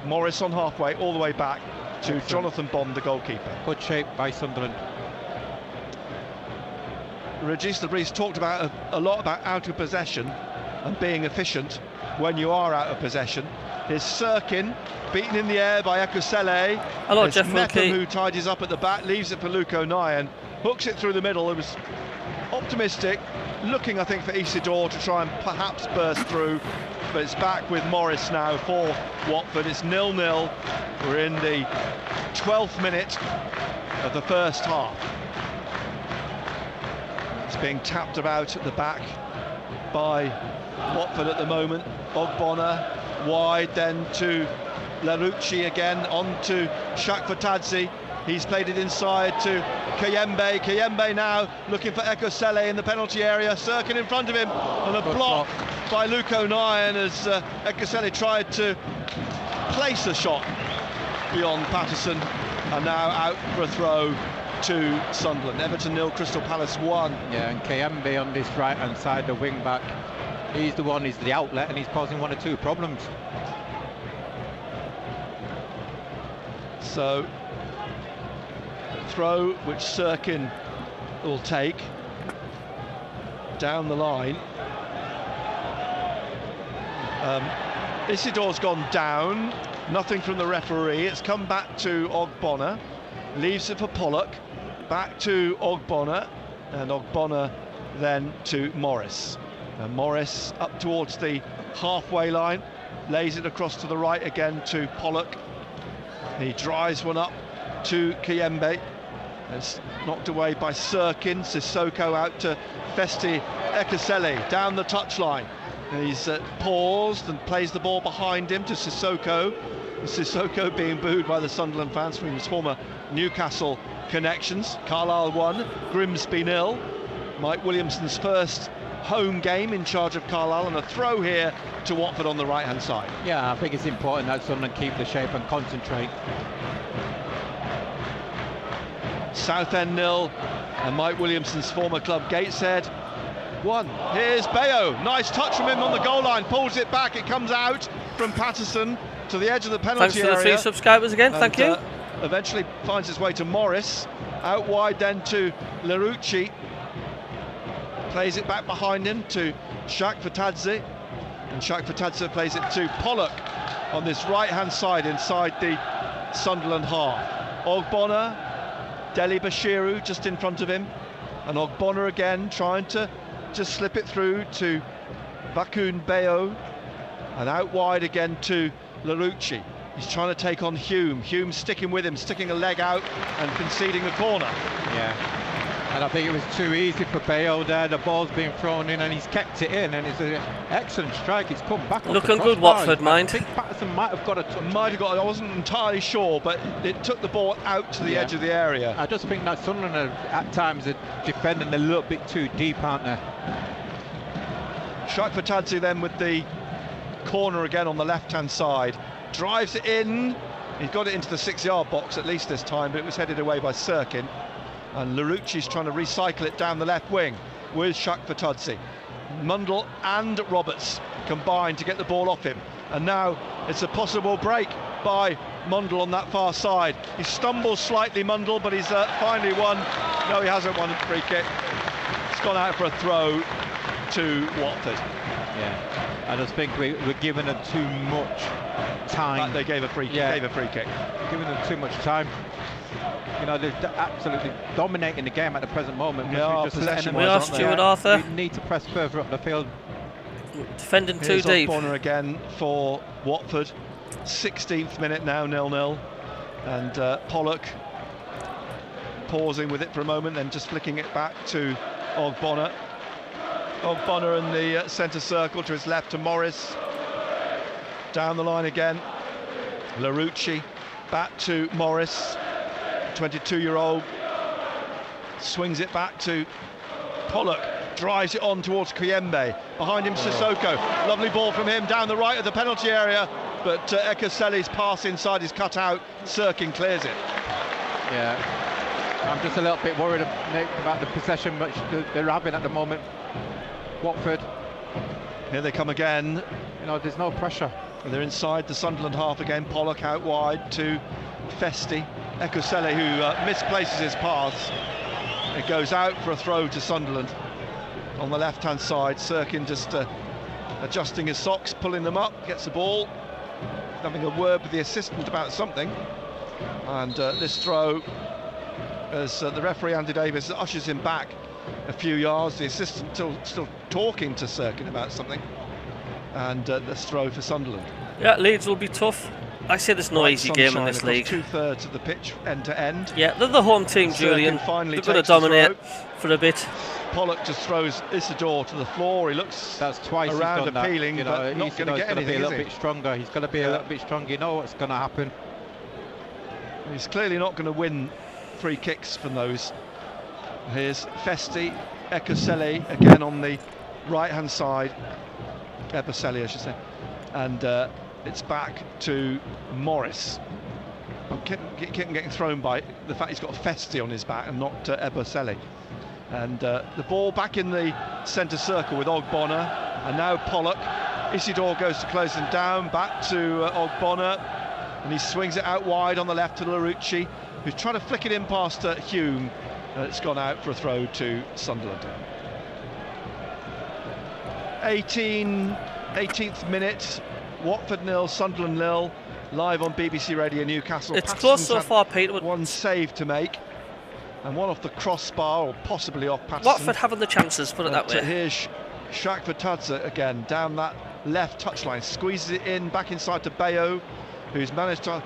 Morris on halfway, all the way back to Jonathan Bond, the goalkeeper. Good shape by Sunderland. Regis Lebris talked about a lot about out of possession and being efficient when you are out of possession. Here's Sirkin, beaten in the air by Ekosele. Hello, Jeff Meppen, who tidies up at the back, leaves it for Luke O'Nien, hooks it through the middle. It was optimistic, looking, I think, for Isidore to try and perhaps burst through, but it's back with Morris now for Watford. It's 0-0. We're in the 12th minute of the first half. It's being tapped about at the back by Watford at the moment. Ogbonna wide, then to Larouci again, on to Shaq Batadze. He's played it inside to Kiyembe. Kiyembe now looking for Ekosele in the penalty area. Sirkin in front of him, and a block by Luke O'Nien as Ekosele tried to place a shot beyond Patterson, and now out for a throw to Sunderland. Everton 0, Crystal Palace 1. Yeah, and Kiyembe on this right hand side, the wing back, he's the one, he's the outlet, and he's causing 1 or 2 problems. So, throw which Sirkin will take down the line. Isidore's gone down, nothing from the referee. It's come back to Ogbonna, leaves it for Pollock, back to Ogbonna, and Ogbonna then to Morris. And Morris up towards the halfway line, lays it across to the right again to Pollock. He drives one up to Kiembe. It's knocked away by Sirkin. Sissoko out to Festi Ekesele down the touchline. He's paused and plays the ball behind him to Sissoko. Sissoko being booed by the Sunderland fans from his former Newcastle connections. Carlisle 1, Grimsby 0. Mike Williamson's first home game in charge of Carlisle, and a throw here to Watford on the right hand side. Yeah, I think it's important that Sunderland keep the shape and concentrate. Southend 0 and Mike Williamson's former club Gateshead 1. Here's Bayo, nice touch from him on the goal line, pulls it back, it comes out from Patterson to the edge of the penalty area. Thanks for the 3 subscribers again, thank you. Eventually finds its way to Morris, out wide then to Lerucci, plays it back behind him to Shaq Fatadze, and Shaq Fatadze plays it to Pollock on this right hand side inside the Sunderland half. Ogbonna, Deli Bashiru just in front of him, and Ogbonna again trying to just slip it through to Bakun Bayo, and out wide again to Lerucci. He's trying to take on Hume. Hume sticking with him, sticking a leg out and conceding the corner. Yeah, and I think it was too easy for Bayo there. The ball's been thrown in and he's kept it in, and it's an excellent strike. It's come back. Looking good, Watford, mind. I think Patterson might have got a touch. Might have got. I wasn't entirely sure, but it took the ball out to the edge of the area. I just think that Sunderland at times are defending a little bit too deep, aren't they? Shaq Fatadze then with the corner again on the left-hand side. Drives it in. He's got it into the 6-yard box at least this time, but it was headed away by Sirkin. And Lerucci's trying to recycle it down the left wing with Shaq Fatadze. Mundle and Roberts combined to get the ball off him. And now it's a possible break by Mundle on that far side. He stumbles slightly, Mundle, but he's finally won. No, he hasn't won a free kick. It's gone out for a throw to Watford. Yeah, I just think we're giving them too much time. They gave a free kick. Yeah. Gave a free kick. Giving them too much time. You know, they're absolutely dominating the game at the present moment. We are Stuart Arthur. We need to press further up the field. Defending too deep. Corner again for Watford. 16th minute now, 0-0, and Pollock pausing with it for a moment, then just flicking it back to Ogbonna. Ogbonna in the centre circle, to his left to Morris. Down the line again, Lerucci back to Morris. 22-year-old swings it back to Pollock, drives it on towards Kiembe. Behind him, Sissoko. Lovely ball from him down the right of the penalty area, but Ekesele's pass inside is cut out. Sirkin clears it. Yeah, I'm just a little bit worried about the possession which they're having at the moment. Watford. Here they come again. You know, there's no pressure. They're inside the Sunderland half again. Pollock out wide to Festi. Ekesele, who misplaces his pass. It goes out for a throw to Sunderland on the left-hand side. Sirkin just adjusting his socks, pulling them up, gets the ball, having a word with the assistant about something. And this throw, as the referee Andy Davis ushers him back a few yards, the assistant still talking to Sirkin about something. And this throw for Sunderland. Yeah, Leeds will be tough. I say there's no easy game in this league. 2/3 of the pitch end to end. Yeah, they're the home team, Julian. They're going to dominate for a bit. Pollock just throws Isidore to the floor. He looks that's twice around he's done appealing, that. but not going to get anything. Be a little bit stronger. He's got to be a little bit stronger. You know what's going to happen. He's clearly not going to win free kicks from those. Here's Festi, Ekesele again on the right-hand side. Ebosele, I should say. And it's back to Morris. Getting thrown by the fact he's got Festi on his back and not Ebosele. And the ball back in the centre circle with Ogbonna, and now Pollock. Isidore goes to close them down, back to Ogbonna. and he swings it out wide on the left to Larouci, who's trying to flick it in past Hume, and it's gone out for a throw to Sunderland. 18th minute, Watford 0, Sunderland 0, live on BBC Radio Newcastle. It's close so far, Peter. One save to make, and one off the crossbar, or possibly off Patterson. Watford having the chances, put it that way. Here's Shakvatadze again, down that left touchline, squeezes it in, back inside to Bayo, who's managed to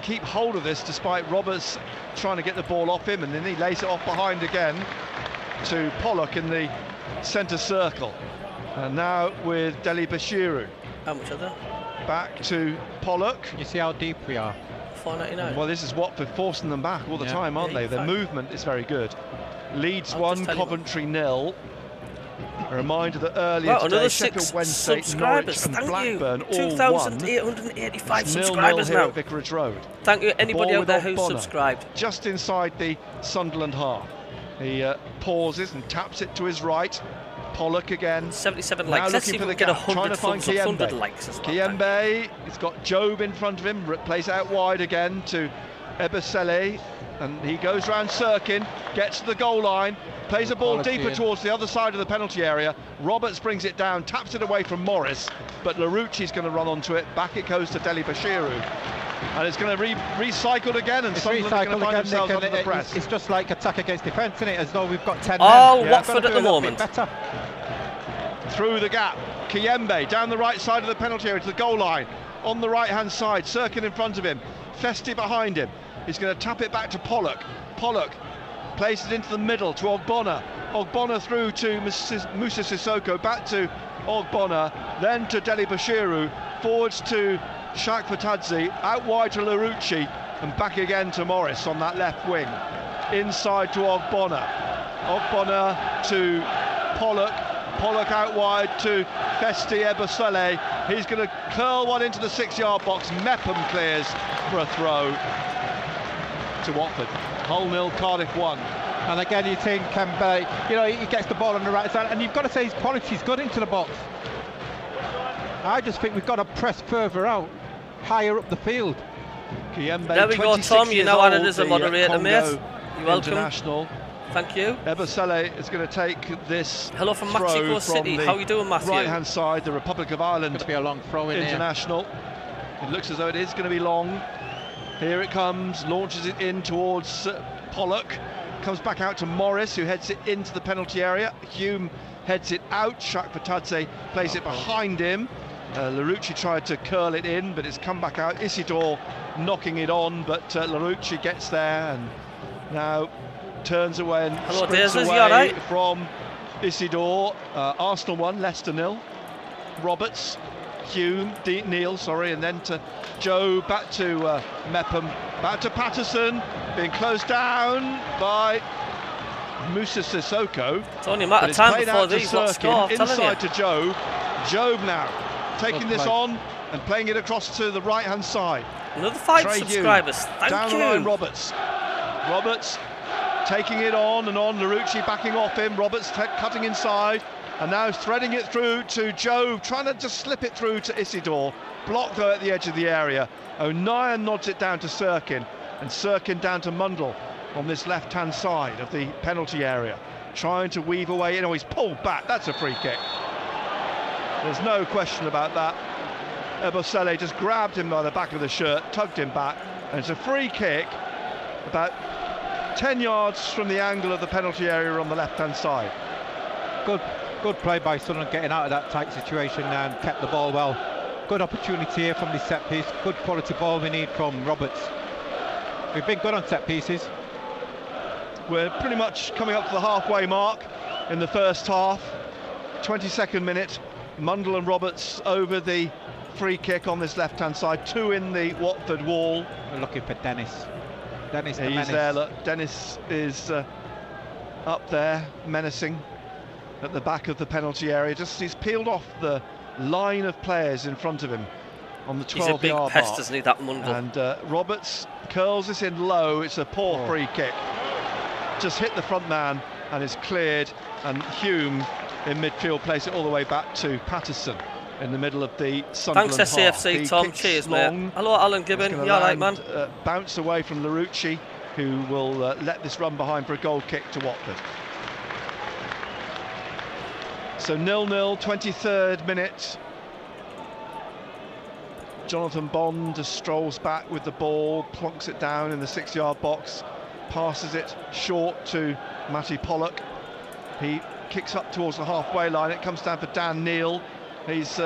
keep hold of this despite Roberts trying to get the ball off him, and then he lays it off behind again to Pollock in the centre circle. And now with Deli Bashiru. How much are there? Back to Pollock. You see how deep we are? 4.99. Well, this is Watford forcing them back all the time, aren't they? Their movement is very good. Leeds 1, Coventry 0. A reminder that earlier today, another Sheffield 6 Wednesday, subscribers. Norwich and Thank Blackburn you. all 2,885 subscribers here now. at Vicarage Road. Thank you, anybody out there who's Ogbonna, subscribed. Just inside the Sunderland half. He pauses and taps it to his right. Pollock again. 77 now likes. Let's see looking if for we the get gap, 100 trying to find thumbs up, 100 Kiembe. likes as well. Kiembe, he's got Job in front of him, plays out wide again to Ebosele, and he goes round Sirkin, gets to the goal line, plays a ball deeper towards the other side of the penalty area. Roberts brings it down, taps it away from Morris, but Larouci's going to run onto it. Back it goes to Deli Bashiru, and it's going to recycled again, and Sunderland are going to find themselves under the press. It's just like attack against defence, isn't it? As though we've got 10 all men. Watford at the moment. Better. Through the gap, Kiembe down the right side of the penalty area to the goal line. On the right hand side, Sirkin in front of him, Festi behind him. He's going to tap it back to Pollock. Pollock plays it into the middle to Ogbonna. Ogbonna through to Musa Sissoko, back to Ogbonna, then to Deli Bashiru, forwards to Shakvatadze, out wide to Larouci, and back again to Morris on that left wing. Inside to Ogbonna. Ogbonna to Pollock. Pollock out wide to Festi Ebosele. He's going to curl one into the 6-yard box. Mepham clears for a throw to Watford. Hull 0, Cardiff 1. And again, you think he gets the ball on the right side, and you've got to say his quality's good into the box. I just think we've got to press further out, higher up the field. Kiembe, there we go, Tom. You know what it is, a moderator, mate. You're welcome. International. Thank you. Ebosele is going to take this. Hello from Mexico City. How are you doing, Matthew? Right-hand side, the Republic of Ireland. It's going to be a long throw in international. Here. It looks as though it is going to be long. Here it comes. Launches it in towards Pollock. Comes back out to Morris, who heads it into the penalty area. Hume heads it out. Shakvatadze plays it behind him. Larouci tried to curl it in, but it's come back out. Isidore knocking it on, but Larouci gets there and now turns away and sprints away from Isidore. Arsenal 1, Leicester 0. Roberts, Hume, Neil, and then to Joe, back to Mepham, back to Patterson, being closed down by Musa Sissoko. It's only a matter of time before these lot score. Inside to Joe. Job now taking this on and playing it across to the right-hand side. Another 5 subscribers. Thank down you. The line, Roberts taking it on and on. Larouci backing off him. Roberts cutting inside and now threading it through to Job, trying to just slip it through to Isidore. Blocked though at the edge of the area. O'Neill nods it down to Sirkin, and Sirkin down to Mundle on this left-hand side of the penalty area, trying to weave away. He's pulled back. That's a free kick. There's no question about that. Ebosele just grabbed him by the back of the shirt, tugged him back, and it's a free kick about 10 yards from the angle of the penalty area on the left-hand side. Good play by Sunderland, getting out of that tight situation and kept the ball well. Good opportunity here from the set piece. Good quality ball we need from Roberts. We've been good on set pieces. We're pretty much coming up to the halfway mark in the first half. 22nd minute. Mundle and Roberts over the free kick on this left-hand side. 2 in the Watford wall. We're looking for Dennis. Dennis the He's there. Look, Dennis is up there, menacing at the back of the penalty area. He's peeled off the line of players in front of him on the 12-yard mark. He's a big pest, isn't he, that Mundle? And Roberts curls this in low. It's a poor free kick. Just hit the front man and is cleared. And Hume in midfield plays it all the way back to Patterson. in the middle of the Sunderland Thanks SCFC, Tom. Cheers, mate. Hello, Alan Gibbon. You all right, man? Bounce away from Larouci, who will let this run behind for a goal kick to Watford. So 0-0, 23rd minute. Jonathan Bond just strolls back with the ball, plonks it down in the 6-yard box, passes it short to Matty Pollock. He kicks up towards the halfway line. It comes down for Dan Neal. He's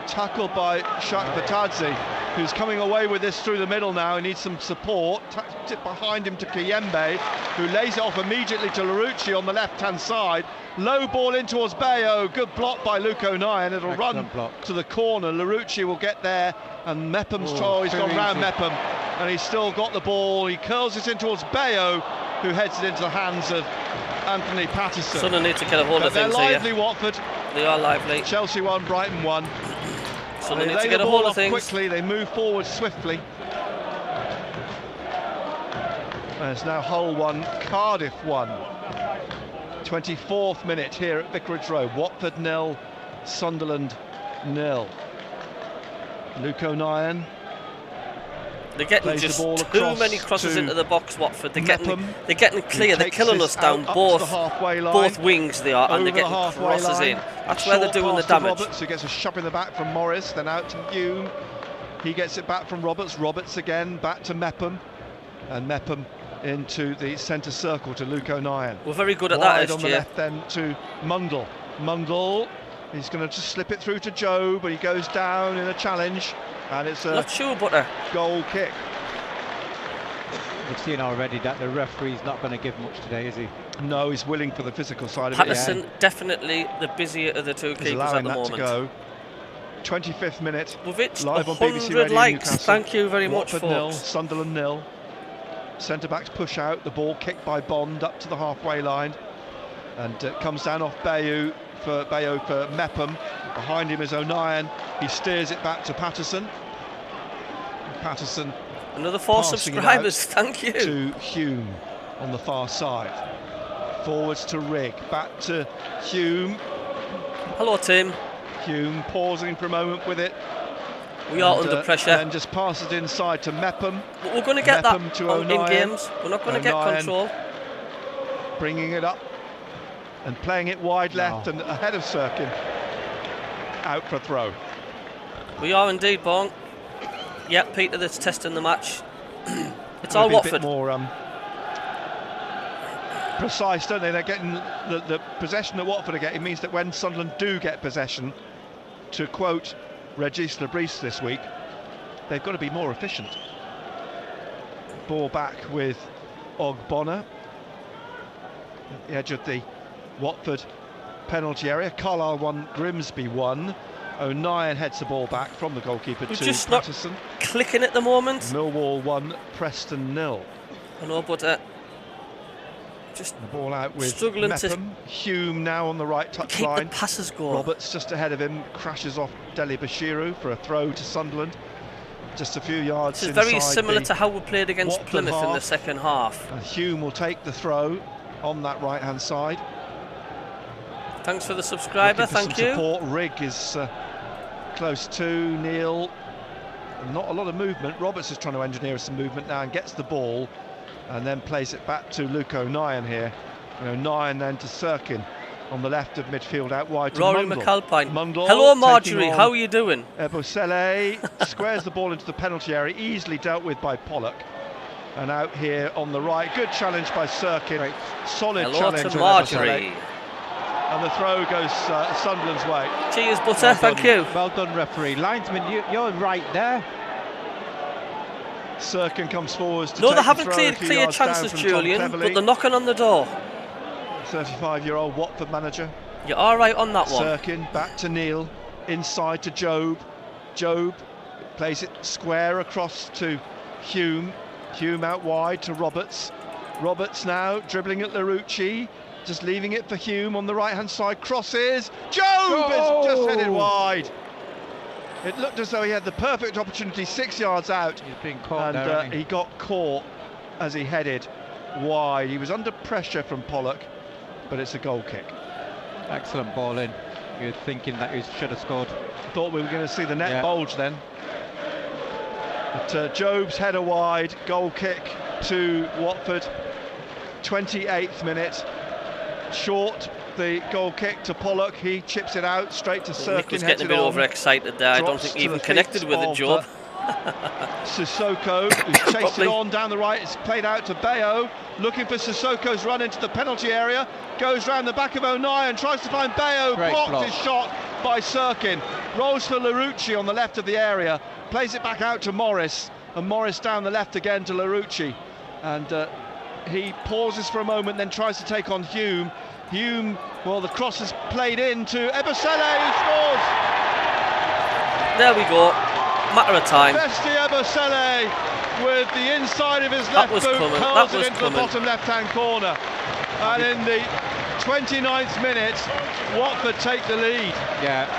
tackled by Shaq Batadze, who's coming away with this through the middle now. He needs some support. Tapped it behind him to Kiyembe, who lays it off immediately to Larouci on the left-hand side. Low ball in towards Bayo. Good block by Luke O'Nien. It'll run to the corner. Larouci will get there, and Meppem's he's gone round Meppem, and he's still got the ball. He curls it in towards Bayo, who heads it into the hands of Anthony Patterson. Sunderland need to get a hold of things here. They're lively, Watford. They are lively. Chelsea won, Brighton won. Sunderland need to get a hold of things quickly. They move forward swiftly. There's now Hull 1, Cardiff 1. 24th minute here at Vicarage Road. Watford 0, Sunderland 0. Luke O'Nien. They're getting just too many crosses into the box, Watford. They're getting clear. They're killing us down both wings. They are, and they're getting crosses in. That's where they're doing the damage. Roberts, who gets a shove in the back from Morris, then out to Hume. He gets it back from Roberts. Roberts again back to Meppem, and Meppem into the centre circle to Luke O'Nien. We're very good at Wide that, on the left then to Mundle. Mundle, he's going to just slip it through to Joe, but he goes down in a challenge. And it's a goal kick. We've seen already that the referee's not going to give much today, is he? No, he's willing for the physical side of Patterson, it. definitely the busier of the two keepers at the moment. To go. 25th minute. We've hit live on BBC 100 Radio likes. Newcastle. Thank you very much, Watford folks. 0, Sunderland 0. Centre backs push out. The ball kicked by Bond up to the halfway line, and comes down off Bayo for Meppem. Behind him is O'Nien. He steers it back to Patterson. Patterson. Another 4 subscribers. Thank you. To Hume on the far side. Forwards to Rigg. Back to Hume. Hello, Tim. Hume pausing for a moment with it. We are under pressure. And just passes it inside to Meppem. We're going to get Meppem that in games. We're not going to get control. Bringing it up and playing it wide left and ahead of Sirkin. Out for a throw. We are indeed, Bong. Yep, Peter, that's testing the match. It's all Watford. A bit more precise, don't they? They're getting the possession that Watford are getting means that when Sunderland do get possession, to quote Regis Lebris this week, they've got to be more efficient. Ball back with Ogbonna at the edge of the Watford penalty area. Carlisle 1, Grimsby 1. O'Nien heads the ball back from the goalkeeper to just Patterson. Not clicking at the moment. Millwall 1, Preston 0. I know, but just the ball out with struggling Meppem. Hume now on the right touch line. The passes go. Roberts just ahead of him, crashes off Deli Bashiru for a throw to Sunderland. Just a few yards inside. It's very similar to how we played against Watford Plymouth in the second half. And Hume will take the throw on that right hand side. Thanks for the subscriber. Thank you. Support. Rigg is close to Neil. Not a lot of movement. Roberts is trying to engineer some movement now and gets the ball and then plays it back to Luke O'Nien here. And O'Nien then to Sirkin on the left of midfield, out wide to Rory Mundle. McAlpine. Mundle. Hello, Marjorie. How are you doing? Ebosele squares the ball into the penalty area, easily dealt with by Pollock. And out here on the right, good challenge by Sirkin. Right. Solid challenge to Marjorie. And the throw goes Sunderland's way. Cheers, Butter. Thank you. Well done, referee. Linesman, you're right there. Sirkin comes forwards to no, take they haven't the throw clear chances, Julian, but they're knocking on the door. 35-year-old Watford manager. You're all right on that one. Sirkin back to Neil, inside to Job. Job plays it square across to Hume. Hume out wide to Roberts. Roberts now dribbling at Larouci, just leaving it for Hume on the right-hand side. Crosses. Job is just headed wide. It looked as though he had the perfect opportunity 6 yards out. He's been caught and there, he got caught as he headed wide. He was under pressure from Pollock, but it's a goal kick. Excellent ball in. You're thinking that he should have scored. Thought we were going to see the net bulge then. But Job's header wide, goal kick to Watford. 28th minute. Short, the goal kick to Pollock. He chips it out straight to Sirkin. Nick was getting a bit overexcited there. I don't think he even connected with it, Job. Sissoko, who's chased it on down the right. It's played out to Bayo, looking for Sissoko's run into the penalty area. Goes round the back of O'Neill, tries to find Bayo. Blocked his shot by Sirkin. Rolls for Larouci on the left of the area. Plays it back out to Morris, and Morris down the left again to Larouci. And he pauses for a moment, then tries to take on Hume. Hume, well, the cross is played in to Ebosele, who scores! There we go. Matter of time. Besti Ebosele with the inside of his left boot, curls it into the bottom left-hand corner. And in the 29th minute, Watford take the lead. Yeah,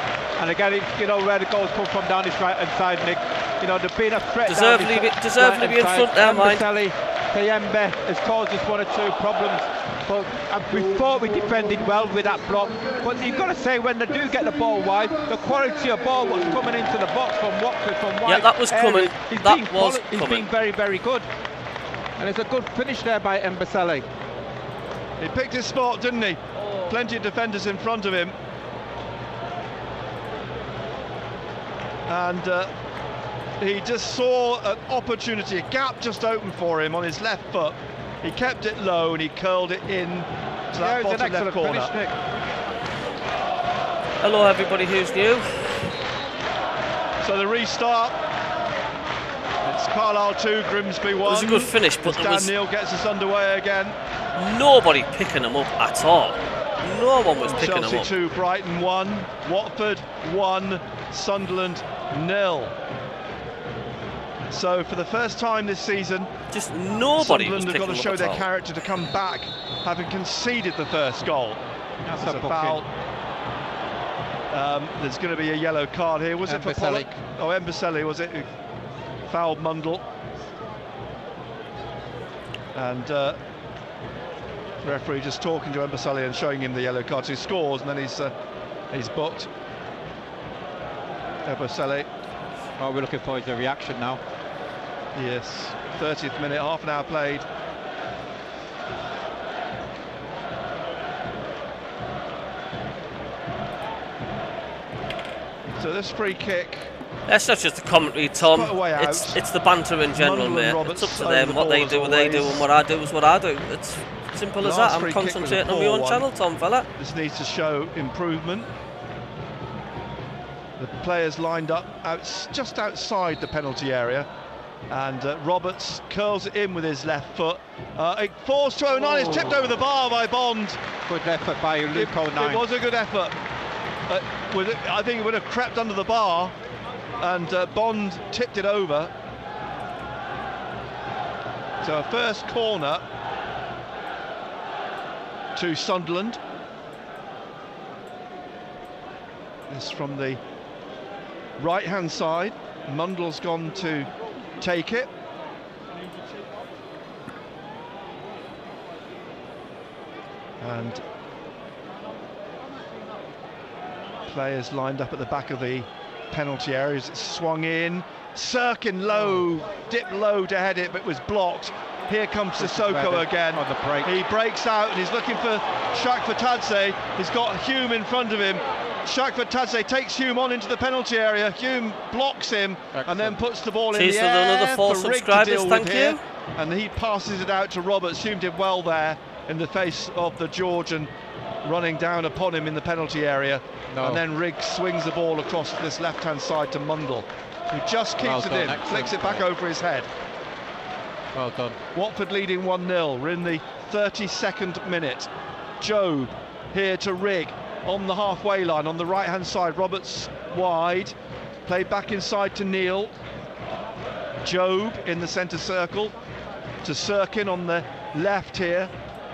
and again, you know where the goals come from down this right-hand side, Nick. You know, there's been a threat. Deservedly be in front there, mind. Kayembe has caused us 1 or 2 problems, but we thought we defended well with that block. But you've got to say, when they do get the ball wide, the quality of ball what's coming into the box from Watford, from wide. Yeah, that was coming. He's been very, very good. And it's a good finish there by Mbasele. He picked his spot, didn't he? Plenty of defenders in front of him. And he just saw an opportunity, a gap just opened for him on his left foot. He kept it low and he curled it in to that bottom left corner. Finish, hello everybody who's new. So the restart. It's Carlisle 2, Grimsby 1. It was a good finish, but Dan Neil gets us underway again. Nobody picking them up at all. No one was picking Chelsea them up. 2, Brighton 1, Watford 1, Sunderland 0. So for the first time this season, just nobody Sunderland have got to show their character to come back, having conceded the first goal. That's a foul. There's going to be a yellow card here. Was it for Pollock? Oh, Mbasele, was it? Who fouled Mundle. And referee just talking to Mbasele and showing him the yellow card. So he scores, and then he's booked. Mbasele. Oh, we're looking forward to the reaction now. Yes, 30th minute, half an hour played. So this free kick. That's not just the commentary, Tom. It's the banter in general, mate. It's up to them. What they do, and what I do is what I do. It's simple as that. I'm concentrating on my own channel, Tom fella. This needs to show improvement. The players lined up just outside the penalty area, and Roberts curls it in with his left foot. It falls to O'Neill. It's tipped over the bar by Bond. Good effort by Luke O'Neill. It was a good effort. I think it would have crept under the bar, and Bond tipped it over. So a first corner to Sunderland. This from the right-hand side. Mundle's gone to take it. And players lined up at the back of the penalty areas. It's swung in. Sirkin low, dipped low to head it, but was blocked. Here comes Sissoko again. On the break. He breaks out and he's looking for Shakfatadze. He's got Hume in front of him. Shakfatadze takes Hume on into the penalty area. Hume blocks him. Excellent. And then puts the ball in the air. Another 4 subscribers, thank you. And he passes it out to Roberts. Hume did well there in the face of the Georgian running down upon him in the penalty area. And then Riggs swings the ball across this left-hand side to Mundle, who just keeps it in, flicks it back over his head. Well done. Watford leading 1-0. We're in the 32nd minute. Job here to Rigg on the halfway line on the right-hand side. Roberts wide, played back inside to Neil. Job in the centre circle to Sirkin on the left here,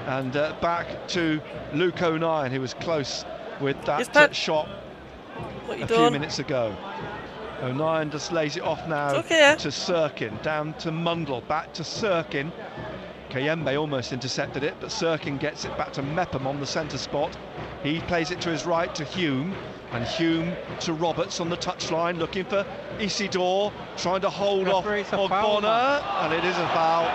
and back to Luke O'Neill, who was close with that shot a few minutes ago. O'Neill just lays it off now to Sirkin, down to Mundle, back to Sirkin. Kayembe almost intercepted it, but Sirkin gets it back to MACKEM on the centre spot. He plays it to his right to Hume, and Hume to Roberts on the touchline, looking for Isidore, trying to hold off Ogbonna, and it is a foul.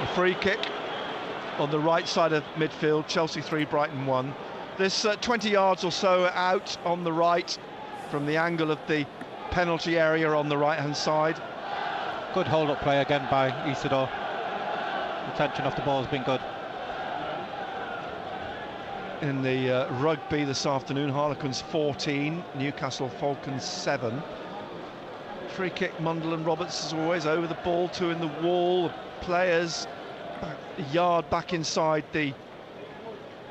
A free kick on the right side of midfield, Chelsea 3, Brighton 1. This 20 yards or so out on the right from the angle of the penalty area on the right-hand side. Good hold-up play again by Isidore. Retention off the ball has been good. In the rugby this afternoon, Harlequins 14, Newcastle Falcons 7. Free kick, Mundle and Roberts as always, over the ball, 2 in the wall. The players a yard back inside the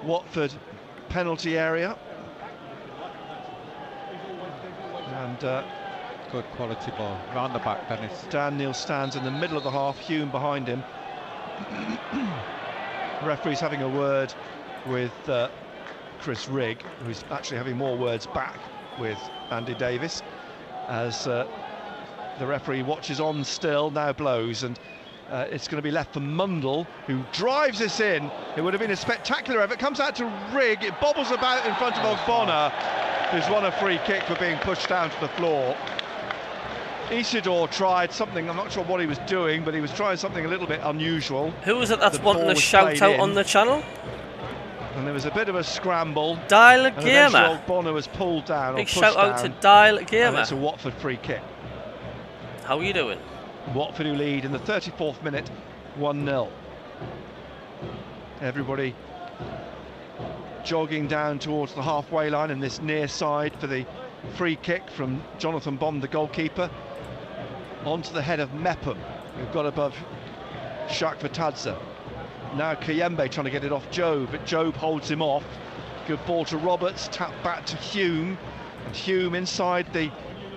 Watford penalty area. And good quality ball, round the back, Dennis. Dan Neil stands in the middle of the half, Hume behind him. Referee's having a word with Chris Rigg, who's actually having more words back with Andy Davis, as the referee watches on still, now blows, and it's going to be left for Mundle, who drives this in. It would have been a spectacular effort. Comes out to Rigg, it bobbles about in front of Ogbonna, who's won a free kick for being pushed down to the floor. Isidore tried something, I'm not sure what he was doing, but he was trying something a little bit unusual. Who was it that's wanting a shout out on the channel? And there was a bit of a scramble. Dial Gamer. Ogbonna was pulled down. Big shout out to Dial Gamer. And it's a Watford free kick. How are you doing? Watford who lead in the 34th minute, 1-0. Everybody jogging down towards the halfway line in this near side for the free kick from Jonathan Bond, the goalkeeper. Onto the head of MACKEM, who got above Shakvatadze. Now Kayembe trying to get it off Jobe, but Jobe holds him off. Good ball to Roberts, tap back to Hume, and Hume inside the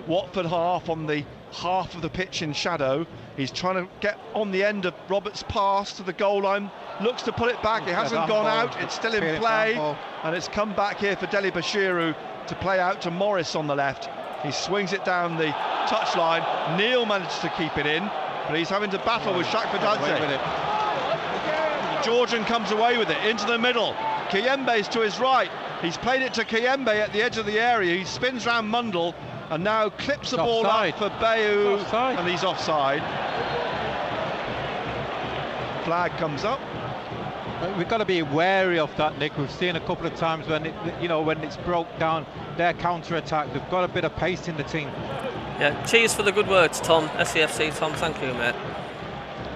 Watford half, on the half of the pitch in shadow. He's trying to get on the end of Roberts' pass to the goal line, looks to pull it back, it hasn't gone out, it's still in play, and it's come back here for Deli Bashiru to play out to Morris on the left. He swings it down the touchline. Neil manages to keep it in, but he's having to battle with Shakvatadze. Georgian comes away with it into the middle. Kayembe's to his right. He's played it to Kayembe at the edge of the area. He spins round Mundle and now clips the ball up for Bayu, and he's offside. Flag comes up. We've got to be wary of that, Nick. We've seen a couple of times when when it's broke down, their counter-attack. They've got a bit of pace in the team. Yeah, cheers for the good words, Tom. SCFC, Tom, thank you, mate.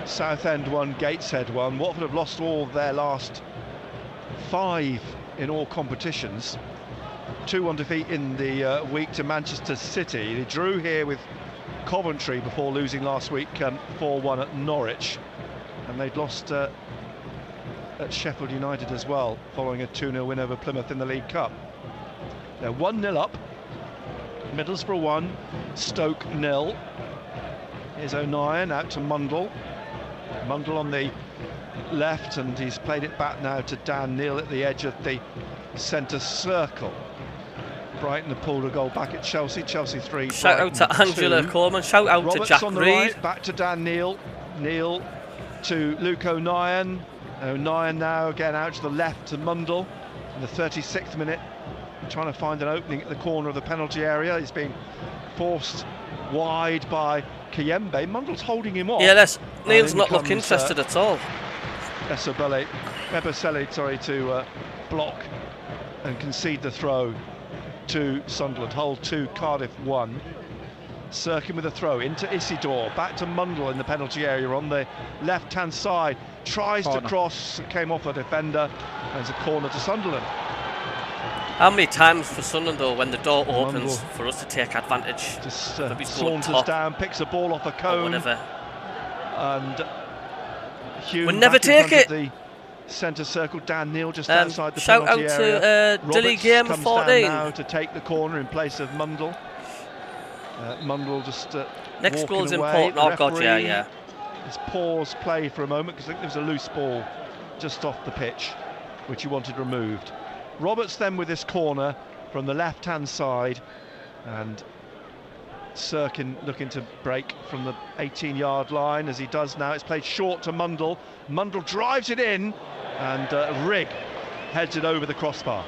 Southend 1, Gateshead 1. Watford have lost all their last 5 in all competitions. 2-1 defeat in the week to Manchester City. They drew here with Coventry before losing last week 4-1 at Norwich, and they'd lost at Sheffield United as well, following a 2-0 win over Plymouth in the League Cup. They're 1-0 up. Middlesbrough 1, Stoke 0. Here's O'Nien out to Mundle. Mundle on the left, and he's played it back now to Dan Neil at the edge of the centre circle. Brighton have pulled a goal back at Chelsea. Chelsea 3. Shout out to Angela Coleman. Shout out Roberts to Jack on the Reed. right, back to Dan Neil. Neil to Luke O'Nien. O'Nien now again out to the left to Mundle in the 36th minute, trying to find an opening at the corner of the penalty area. He's being forced wide by Kayembe. Mundle's holding him off. Yeah, Neil's not looking interested at all. Ebosele, to block and concede the throw to Sunderland. Hull 2, Cardiff 1. Cirkin with a throw into Isidore, back to Mundle in the penalty area on the left-hand side. Tries to cross, came off a defender, and it's a corner to Sunderland. How many times for Sunderland, though, when the door opens for us to take advantage? Just saunters down, picks a ball off a cone, and Hume we'll never take it. The centre circle, Dan Neil just outside the shout penalty area. Shout out to Dilly Gamer 14 now to take the corner in place of Mundle. Mundle just next goal's away. important. Oh God, yeah. Let's pause play for a moment, because I think there was a loose ball just off the pitch which he wanted removed. Roberts then with this corner from the left-hand side, and Sirkin looking to break from the 18-yard line, as he does now. It's played short to Mundle. Mundle drives it in, and Rigg heads it over the crossbar.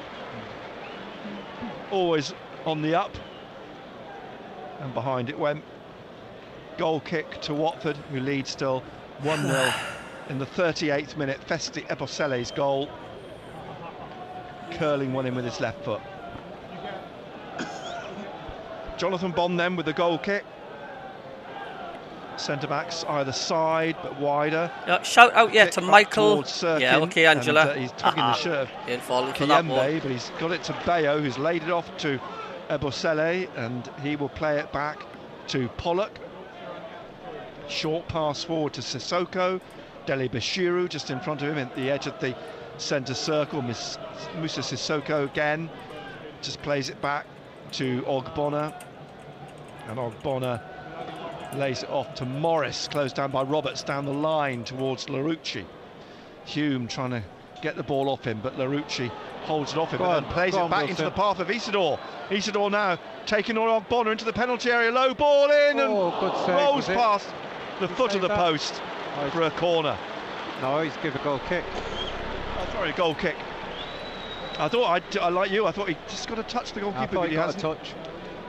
Always on the up, and behind it went. Goal kick to Watford, who lead still 1-0 in the 38th minute. Festi Ebosele's goal, curling one in with his left foot. Jonathan Bond then with the goal kick. Centre-backs either side, but wider. Shout out, to Michael. Sirkin, okay, Angela. And, he's tugging the shirt of Kiyembe, but he's got it to Bayo, who's laid it off to Ebosele, and he will play it back to Pollock. Short pass forward to Sissoko. Dele Bashiru just in front of him at the edge of the centre circle. Musa Sissoko again just plays it back to Ogbonna, and Ogbonna lays it off to Morris, closed down by Roberts down the line towards Larouci. Hume trying to get the ball off him, but Larouci holds it off him and plays it back into the path of Isidore. Isidore now taking on Ogbonna into the penalty area, low ball in, and rolls past the foot of the post for a corner. No, he's given a goal kick. Oh, sorry, goal kick. I thought, I like you, I thought he just got to touch the goalkeeper, but he hasn't. A touch.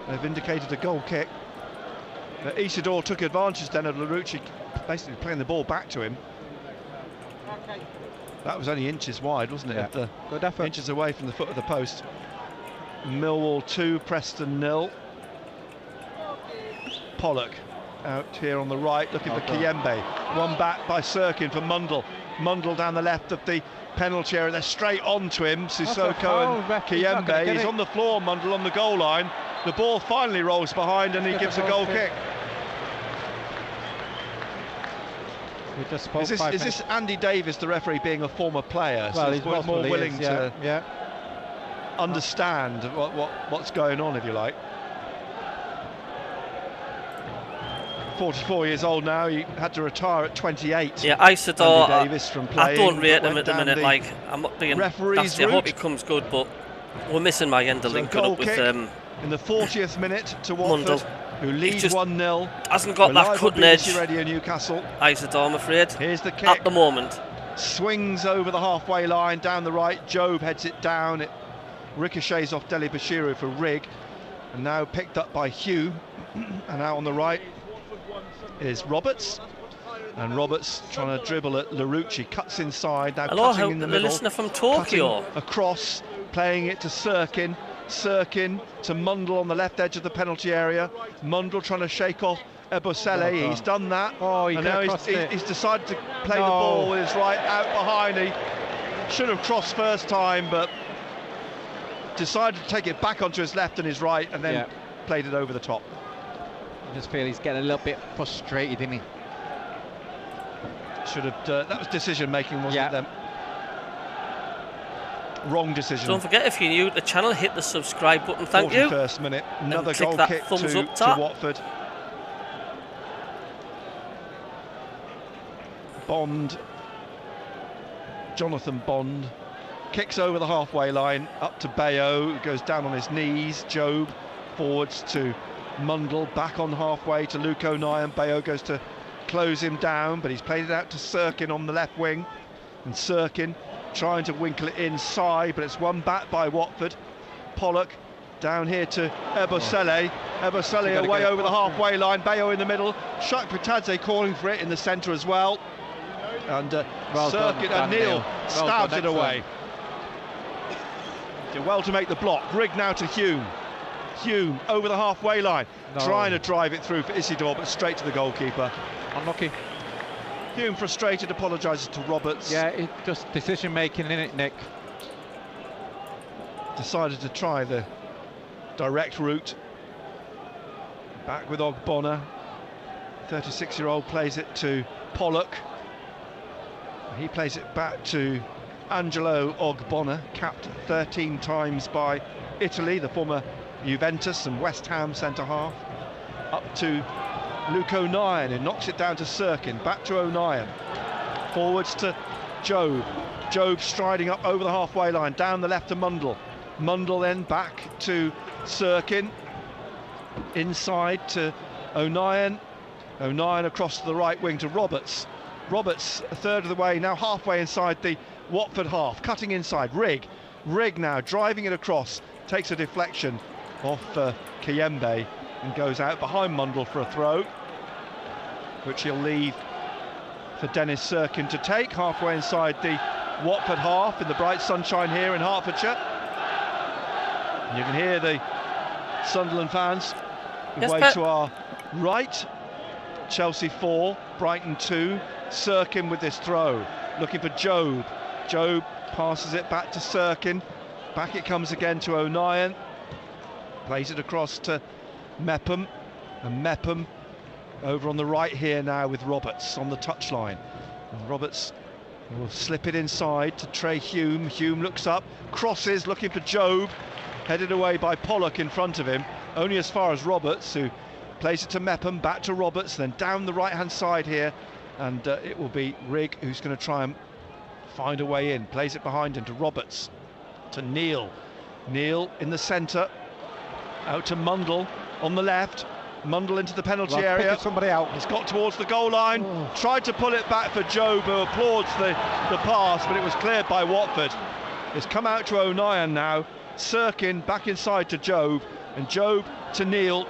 They've indicated a goal kick. Isidore took advantage then of Larouci basically playing the ball back to him. That was only inches wide, wasn't it? Yeah. Good effort. Inches away from the foot of the post. Millwall 2, Preston 0. Pollock out here on the right, looking for Kiyembe. One back by Sirkin for Mundle. Mundle down the left of the penalty area. They're straight onto him. Sissoko and Kiyembe. He's on the floor, Mundle on the goal line. The ball finally rolls behind, and he gives a goal kick. Is this Andy Davis, the referee, being a former player? Well, so he's more willing to understand what's going on, if you like. 44 years old now. He had to retire at 28. Yeah, Isidore, Andy Davis from playing. I don't rate him at the minute. Like, I'm not being nasty. I hope he comes good, but we're missing my end of linking up with in the 40th minute to Watford, who leads 1-0. Hasn't got that cutting edge. Radio Newcastle. Isidore, I'm afraid. Here's the kick. At the moment. Swings over the halfway line, down the right. Job heads it down. It ricochets off Dele Bashiru for Rigg. And now picked up by Hugh. And now on the right is Roberts. And Roberts trying to dribble at Larouci. Cuts inside, now cutting in the middle. Listener from Tokyo. Across, playing it to Sirkin. Sirkin to Mundle on the left edge of the penalty area. Mundle trying to shake off Ebosele. He's done that. And now he's decided to play the ball with his right out behind. He should have crossed first time, but decided to take it back onto his left and his right, and then played it over the top. I just feel he's getting a little bit frustrated, isn't he? Should have. That was decision making, wasn't it? Then wrong decision. Don't forget, if you're new to the channel, hit the subscribe button. Thank you. 41st minute, another goal kick to Watford. Bond, Jonathan Bond, kicks over the halfway line, up to Bayo, goes down on his knees. Job forwards to Mundle, back on halfway to Luke O'Nien. Bayo goes to close him down, but he's played it out to Sirkin on the left wing, and Sirkin trying to winkle it inside, but it's won back by Watford. Pollock down here to Ebosele. Ebosele away over the halfway line. Bayo in the middle. Shak Pitadze calling for it in the centre as well. And Sirkin and Neil stabs it away. Did well to make the block. Rigg now to Hume. Hume over the halfway line, trying to drive it through for Isidore, but straight to the goalkeeper. Unlucky. Hume frustrated, apologises to Roberts. Yeah, it's just decision making, isn't it, Nick? Decided to try the direct route. Back with Ogbonna. 36-year-old plays it to Pollock. He plays it back to Angelo Ogbonna, capped 13 times by Italy, the former Juventus and West Ham centre-half. Up to Luke O'Nien, who knocks it down to Sirkin. Back to O'Nien. Forwards to Job. Job striding up over the halfway line, down the left to Mundle. Mundle then back to Sirkin. inside to O'Nien. O'Nien across to the right wing to Roberts. Roberts a third of the way, now halfway inside the Watford half, cutting inside. Rigg now driving it across, takes a deflection off Kayembe and goes out behind Mundle for a throw, which he'll leave for Dennis Serkin to take, halfway inside the Watford half in the bright sunshine here in Hertfordshire. And you can hear the Sunderland fans away to our right. Chelsea 4, Brighton 2. Serkin with this throw, looking for Job. Job passes it back to Serkin. Back it comes again to O'Nien. Plays it across to Mepham. And Mepham over on the right here now with Roberts on the touchline. And Roberts will slip it inside to Trey Hume. Hume looks up, crosses, looking for Job. Headed away by Pollock in front of him. Only as far as Roberts, who plays it to Mepham, back to Roberts, then down the right-hand side here. And it will be Rigg who's going to try and find a way in. Plays it behind him to Roberts, to Neil. Neil in the centre, out to Mundle on the left. Mundle into the penalty area. Somebody out. He's got towards the goal line. Tried to pull it back for Job, who applauds the pass, but it was cleared by Watford. It's come out to O'Nien now. Serkin back inside to Job, and Job to Neil.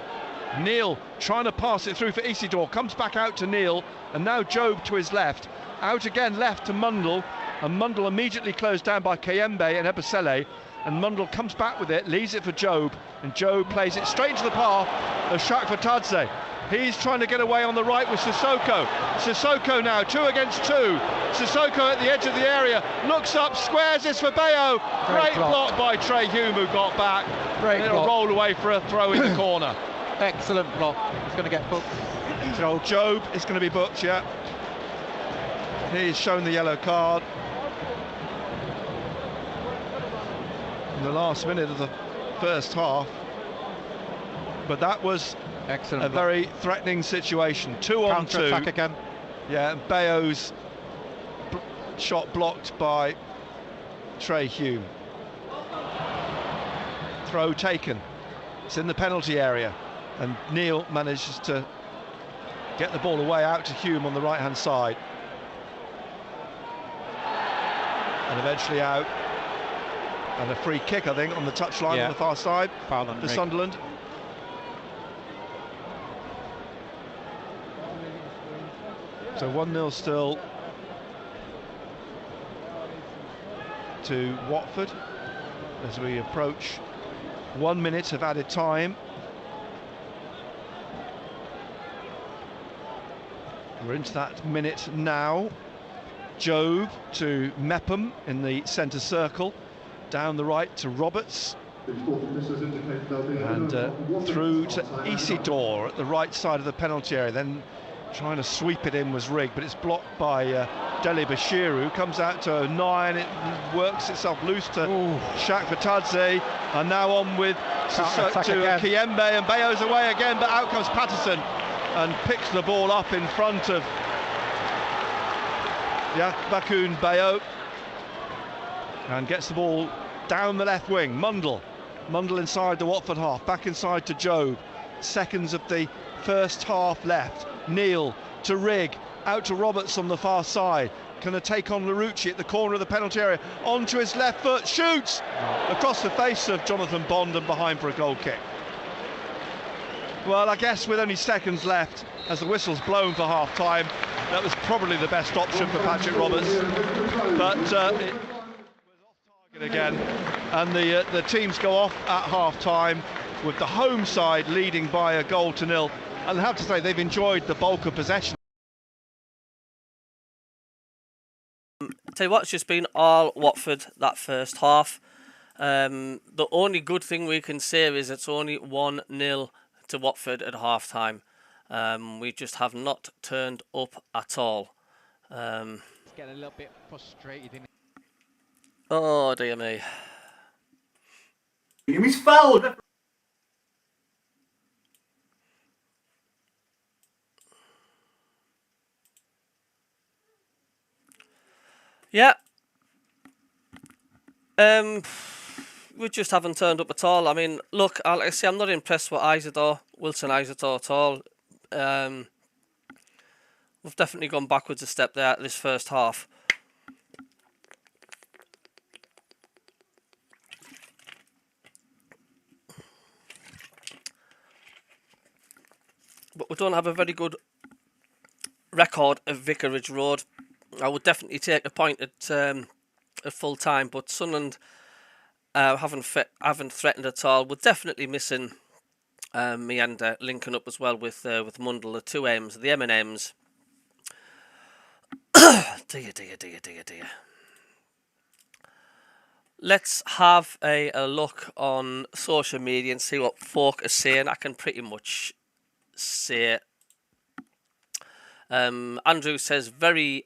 Neil trying to pass it through for Isidore, comes back out to Neil, and now Job to his left. Out again left to Mundle, and Mundle immediately closed down by Kayembe and Ebosele, and Mundle comes back with it, leaves it for Job, and Job plays it straight into the path of Shakvatadze. He's trying to get away on the right with Sissoko. Sissoko now, 2 against 2. Sissoko at the edge of the area, looks up, squares this for Bayo. Great block by Trey Hume, who got back. It'll roll away for a throw in the corner. Excellent block. It's going to get booked. So Job is going to be booked, yeah. He's shown the yellow card in the last minute of the first half. But that was a very threatening situation. 2 on 2. Counter-attack again. Yeah, and Bayo's shot blocked by Trey Hume. Throw taken. It's in the penalty area, and Neil manages to get the ball away out to Hume on the right-hand side. And eventually out. And a free kick, I think, on the touchline on the far side for Sunderland. So 1-0 still to Watford as we approach 1 minute of added time. We're into that minute now. Job to Mepham in the centre circle. Down the right to Roberts. And through to Isidore at the right side of the penalty area. Then trying to sweep it in was Rigg, but it's blocked by Deli Bashiru. Comes out to O'Nien, it works itself loose to Shakvatadze, and now on with to Kayembe, and Bayo's away again, but out comes Patterson and picks the ball up in front of Bakun Bayo and gets the ball down the left wing. Mundle inside the Watford half, back inside to Job. Seconds of the first half left. Neil to Rigg, out to Roberts on the far side. Going to take on Larucci at the corner of the penalty area. Onto his left foot, shoots across the face of Jonathan Bond and behind for a goal kick. Well, I guess with only seconds left, as the whistle's blown for half time, that was probably the best option for Patrick Roberts. But it was off target again, and the teams go off at half time with the home side leading by a goal to nil. And I have to say, they've enjoyed the bulk of possession. Tell you what, it's just been all Watford that first half. The only good thing we can say is it's only 1-0 to Watford at half time. We just have not turned up at all. It's getting a little bit frustrated. Oh dear me. He's fouled. Yeah. we just haven't turned up at all. I mean, look, like I say, I'm not impressed with Wilson Isidore at all. We've definitely gone backwards a step there this first half. But we don't have a very good record of Vicarage Road. I would definitely take a point at full time, but Sunderland haven't threatened at all. We're definitely missing Meander linking up as well with Mundell, the two M's, the M&M's. dear. Let's have a look on social media and see what folk are saying. I can pretty much say Andrew says very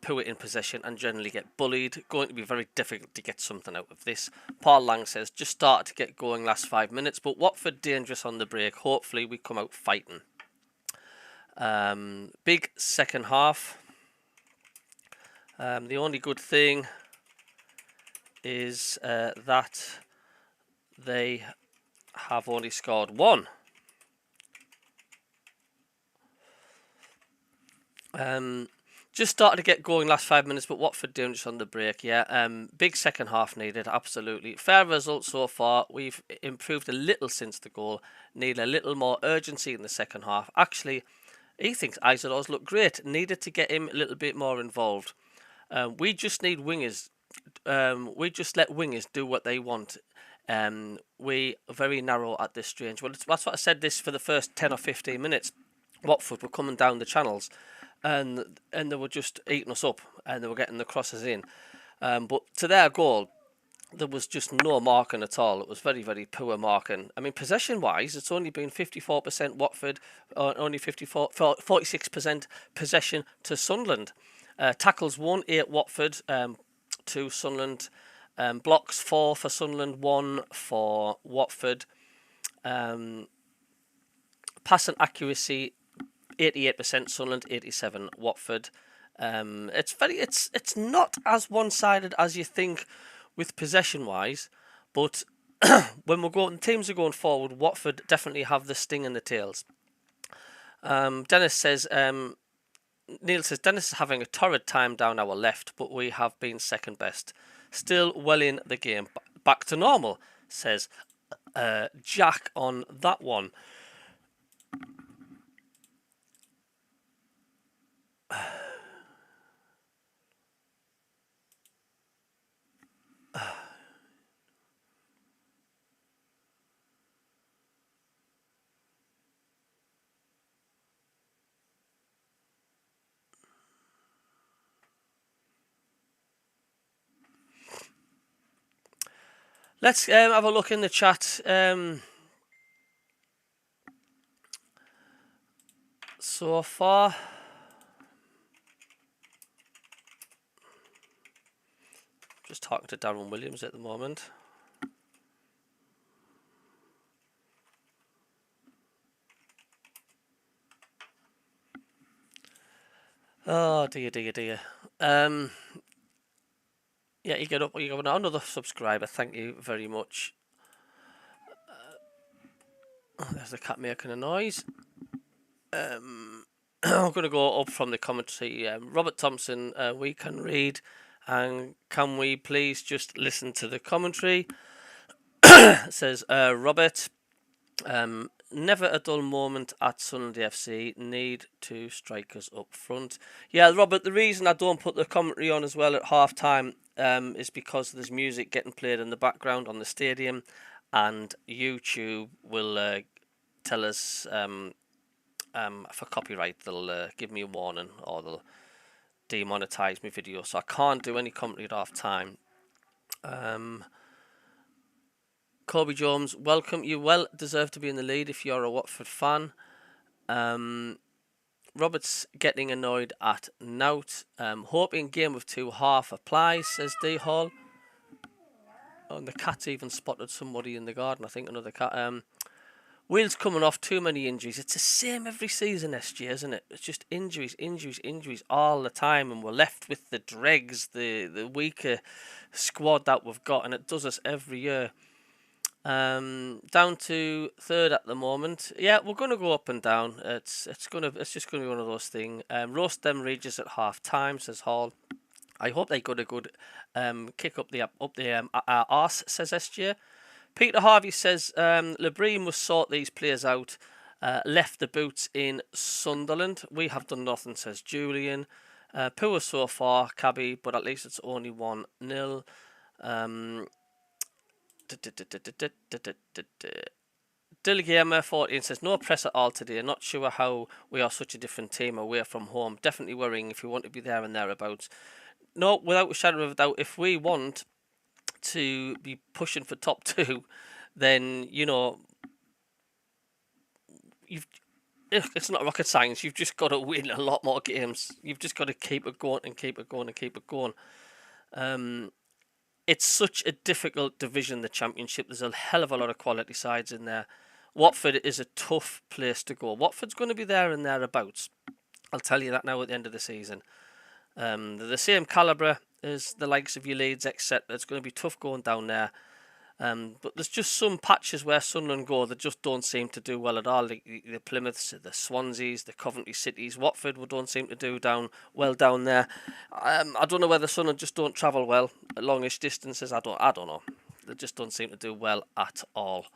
poor in possession and generally get bullied. Going to be very difficult to get something out of this. Paul Lang says just started to get going last 5 minutes, but Watford dangerous on the break. Hopefully we come out fighting. Big second half. The only good thing is that they have only scored one. Just started to get going last 5 minutes, but Watford doing just on the break. Yeah, big second half needed, absolutely. Fair result so far. We've improved a little since the goal. Need a little more urgency in the second half. Actually, he thinks Isadore's look great. Needed to get him a little bit more involved. We just need wingers. We just let wingers do what they want. We are very narrow at this stage. Well, that's what I said this for the first 10 or 15 minutes. Watford were coming down the channels. And they were just eating us up, and they were getting the crosses in. But to their goal, there was just no marking at all. It was very, very poor marking. I mean, possession-wise, it's only been 54% Watford, only 46% possession to Sunderland. Tackles 1, 8 Watford, 2 Sunderland. Blocks 4 for Sunderland, 1 for Watford. Passing accuracy 88% Sunderland, 87 Watford. It's not as one-sided as you think with possession-wise, but when teams are going forward, Watford definitely have the sting in the tails. Dennis says, Neil says Dennis is having a torrid time down our left, but we have been second best. Still well in the game. Back to normal, says Jack on that one. Let's have a look in the chat. So far, just talking to Darren Williams at the moment. Oh dear. Yeah, you got another subscriber. Thank you very much. There's the cat making a noise. I'm going to go up from the commentary. Robert Thompson, we can read, and can we please just listen to the commentary? Says Robert, never a dull moment at Sunderland FC. Need two strikers up front. Yeah, Robert, the reason I don't put the commentary on as well at half time is because there's music getting played in the background on the stadium, and YouTube will tell us for copyright. They'll give me a warning, or they'll demonetize my video, so I can't do any commentary at half time. Corby Jones, welcome. You well deserve to be in the lead if you're a Watford fan. Robert's getting annoyed at Nout. Hoping game of two half applies, says D Hall. And the cat's even spotted somebody in the garden. I think another cat. Wheels coming off, too many injuries. It's the same every season, SG, isn't it? It's just injuries all the time, and we're left with the dregs, the weaker squad that we've got, and it does us every year. Down to third at the moment. Yeah, we're going to go up and down. It's just going to be one of those things. Roast them Regis at half time, says Hall. I hope they got a good kick up the arse, says SJ. Peter Harvey says Lebree must sort these players out. Left the boots in Sunderland. We have done nothing, says Julian. Poor so far, Cabbie, but at least it's only 1-0. Dilligamer 14 says no press at all today. Not sure how we are such a different team away from home. Definitely worrying if we want to be there and thereabouts. No, without a shadow of a doubt, if we want to be pushing for top 2, then it's not rocket science. You've just got to win a lot more games. You've just got to keep it going and keep it going and keep it going. It's such a difficult division, the Championship. There's a hell of a lot of quality sides in there. Watford is a tough place to go. Watford's going to be there and thereabouts. I'll tell you that now at the end of the season. They're the same calibre as the likes of your Leeds, etc. It's going to be tough going down there. But there's just some patches where Sunderland go that just don't seem to do well at all. The Plymouths, the Swanseas, the Coventry Cities, Watford don't seem to do well down there. I don't know whether Sunderland just don't travel well at longish distances. I don't know. They just don't seem to do well at all.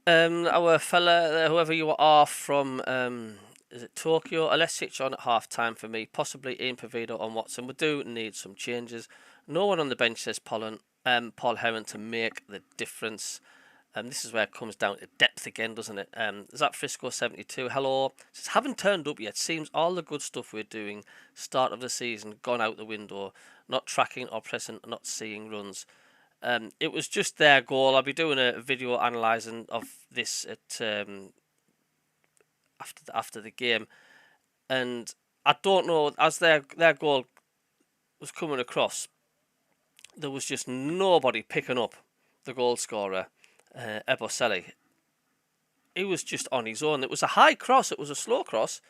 Our fella, whoever you are from, is it Tokyo? Alessic on at half time for me. Possibly Ian Pavido on Watson. We do need some changes. No one on the bench, says Paul Heron, to make the difference. This is where it comes down to depth again, doesn't it? Is that Frisco 72? Hello. Says, haven't turned up yet. Seems all the good stuff we're doing, start of the season, gone out the window. Not tracking or pressing, not seeing runs. It was just their goal. I'll be doing a video analysing of this at after the game, and I don't know, as their goal was coming across, there was just nobody picking up the goal scorer, Eboselli. He was just on his own. It was a high cross. It was a slow cross,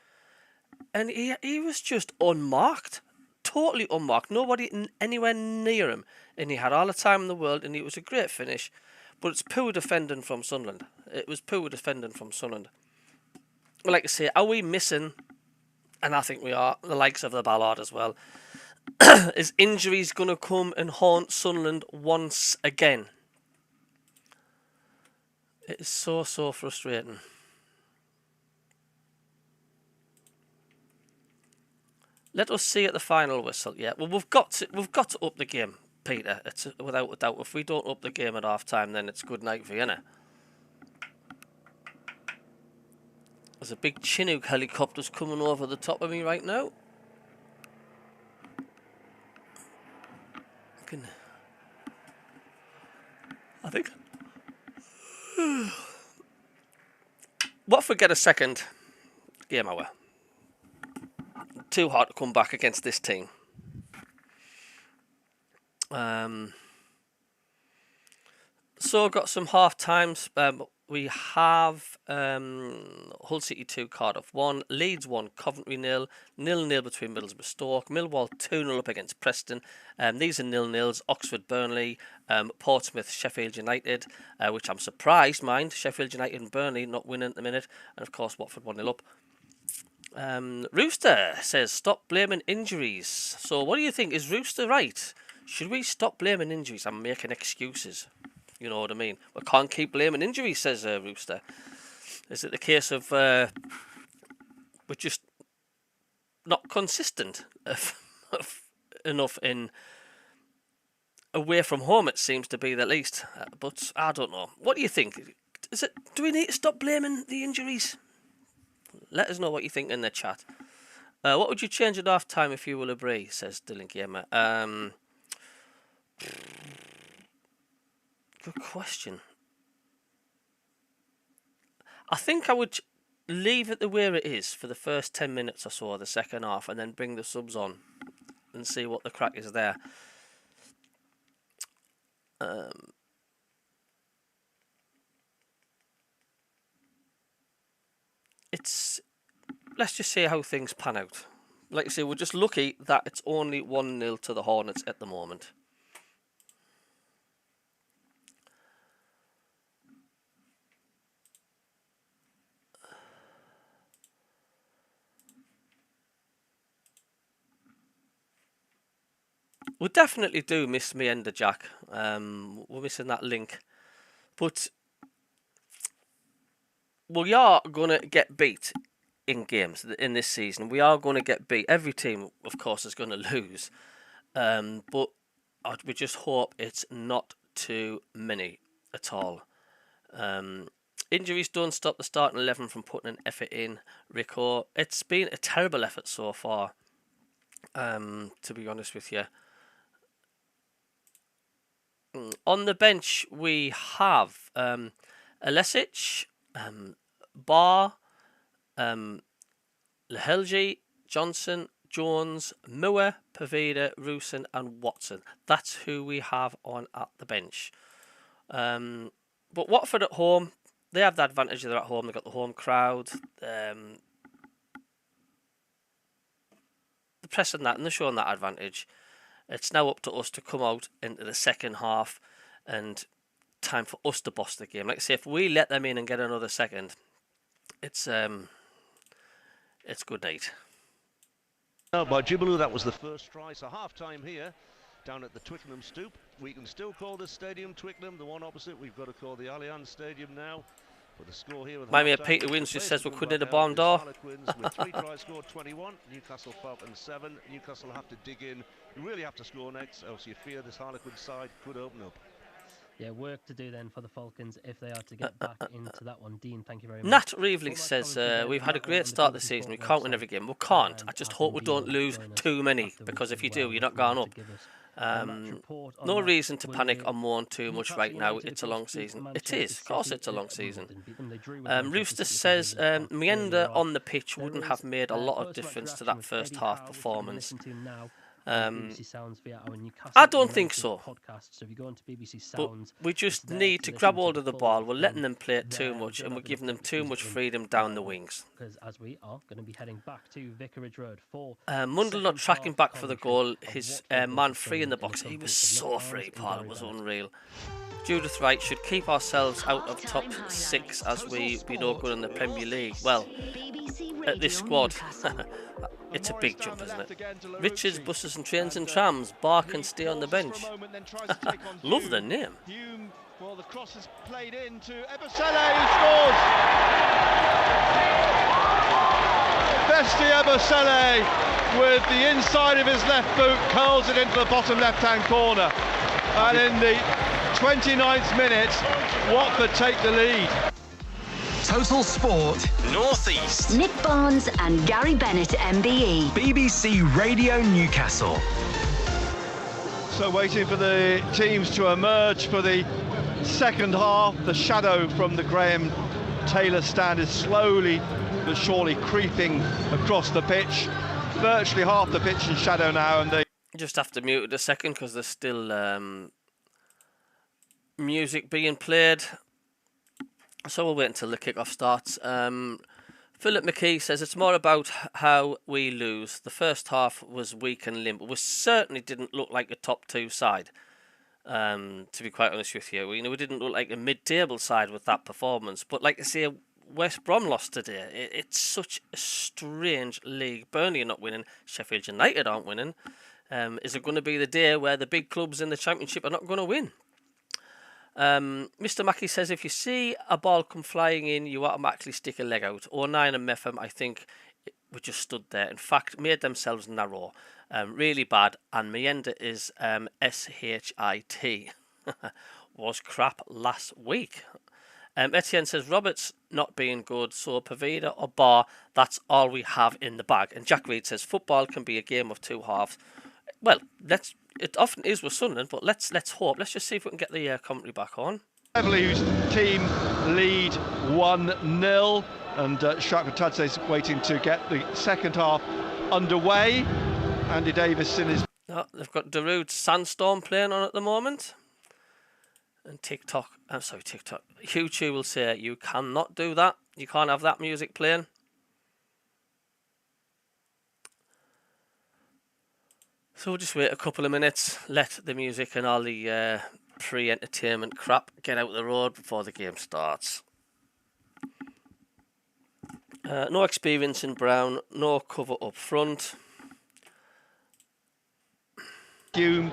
and he was just unmarked. Totally unmarked, nobody anywhere near him, and he had all the time in the world, and it was a great finish. But it's poor defending from Sunderland. It was poor defending from Sunderland. Like I say, are we missing? And I think we are. The likes of the Ballard as well. Is injuries going to come and haunt Sunderland once again? It is so frustrating. Let us see at the final whistle. Yeah, well, we've got to up the game, Peter. It's without a doubt. If we don't up the game at half time, then it's good night for Vienna. There's a big Chinook helicopter's coming over the top of me right now. I think. Watford get a second game hour. Too hard to come back against this team. So got some half times. We have Hull City 2, Cardiff 1, Leeds 1, Coventry 0, 0-0 between Middlesbrough Stoke, Millwall 2-0 up against Preston. These are 0-0s. Oxford Burnley, Portsmouth Sheffield United, which I'm surprised, mind. Sheffield United and Burnley not winning at the minute, and of course Watford 1-0 up. Rooster says stop blaming injuries. So what do you think? Is Rooster right? Should we stop blaming injuries and making excuses? You know what I mean? We can't keep blaming injuries, says Rooster. Is it the case of we're just not consistent enough in away from home? It seems to be the least, but I don't know. What do you think? Do we need to stop blaming the injuries? Let us know what you think in the chat. What would you change at half time if you were Lebree, says Dylan Gamer. Good question. I think I would leave it the way it is for the first 10 minutes or so of the second half, and then bring the subs on and see what the crack is there. Let's just see how things pan out. Like I say, we're just lucky that it's only 1-0 to the Hornets at the moment. We definitely do miss Meander, Jack. We're missing that link. But we are going to get beat in games in this season. We are going to get beat. Every team, of course, is going to lose. But we just hope it's not too many at all. Injuries don't stop the starting 11 from putting an effort in. Rico, it's been a terrible effort so far, to be honest with you. On the bench, we have Alesic, Barr, Lehelji, Johnson, Jones, Muir, Pavida, Rusin and Watson. That's who we have on at the bench. But Watford at home, they have the advantage that they're at home. They've got the home crowd. They're pressing that and they're showing that advantage. It's now up to us to come out into the second half and time for us to boss the game. Like I say, if we let them in and get another second, it's good night. By Jibaloo, that was the first try. So half-time here, down at the Twickenham Stoop. We can still call this stadium Twickenham. The one opposite, we've got to call the Allianz Stadium now. But the score here with my mate Peter Wins just says we're couldn't hit a barn door. With 3 tries scored, 21. Newcastle Falcons 7. Newcastle have to dig in. You really have to score next, else you fear this Harlequin side could open up. Yeah, work to do then for the Falcons if they are to get back into that one. Dean, thank you very much. Nat Reevling says, we've had a great start this season. We can't win every game. We can't. I just hope we don't lose too many, because if you do, you're not going up. No reason to panic or mourn too much right now. It's a long season. It is. Of course it's a long season. Rooster says, Meander on the pitch wouldn't have made a lot of difference to that first half performance. I don't think so. But we just need to grab hold of the ball. We're letting them play it too much, and we're giving them too much freedom down the wings. As we are going to be heading back to Vicarage Road for Mundell not tracking back for the goal. His man free in the box. He was so free, Paul. It was unreal. Judith Wright should keep ourselves out of top 6 as we be no good in the Premier League. Well, at this squad, it's a big jump, isn't it? Richards, buses and trains and trams. Barr can stay on the bench. Love the name. Well, the cross is played into Ebosele, who scores! Besti Ebosele, with the inside of his left boot, curls it into the bottom left-hand corner. And in the 29th minute, Watford take the lead. Total Sport North East. Nick Barnes and Gary Bennett, MBE. BBC Radio Newcastle. So waiting for the teams to emerge for the second half. The shadow from the Graham Taylor stand is slowly but surely creeping across the pitch. Virtually half the pitch in shadow now, and they just have to mute it a second because there's still music being played. So we'll wait until the kickoff starts. Philip McKee says it's more about how we lose. The first half was weak and limp. We certainly didn't look like a top 2 side. To be quite honest with you, we didn't look like a mid-table side with that performance. But like I say, West Brom lost today. It's such a strange league. Burnley are not winning. Sheffield United aren't winning. Is it going to be the day where the big clubs in the Championship are not going to win? Mr. Mackey says if you see a ball come flying in, you automatically stick a leg out. 09 and Meffam, I think, we just stood there. In fact, made themselves narrow. Really bad. And Meander is SHIT. Was crap last week. Etienne says Roberts not being good, so Pavida or Barr, that's all we have in the bag. And Jack Reed says football can be a game of 2 halves. Well, it often is with Sunderland, but let's hope. Let's just see if we can get the commentary back on. Whose team lead 1-0, and Stratford Tadse's waiting to get the second half underway. Andy Davis in his... Oh, they've got Darude Sandstorm playing on at the moment. And TikTok, YouTube will say you cannot do that. You can't have that music playing. So we'll just wait a couple of minutes, let the music and all the pre-entertainment crap get out the road before the game starts. No experience in Brown, no cover up front. Hume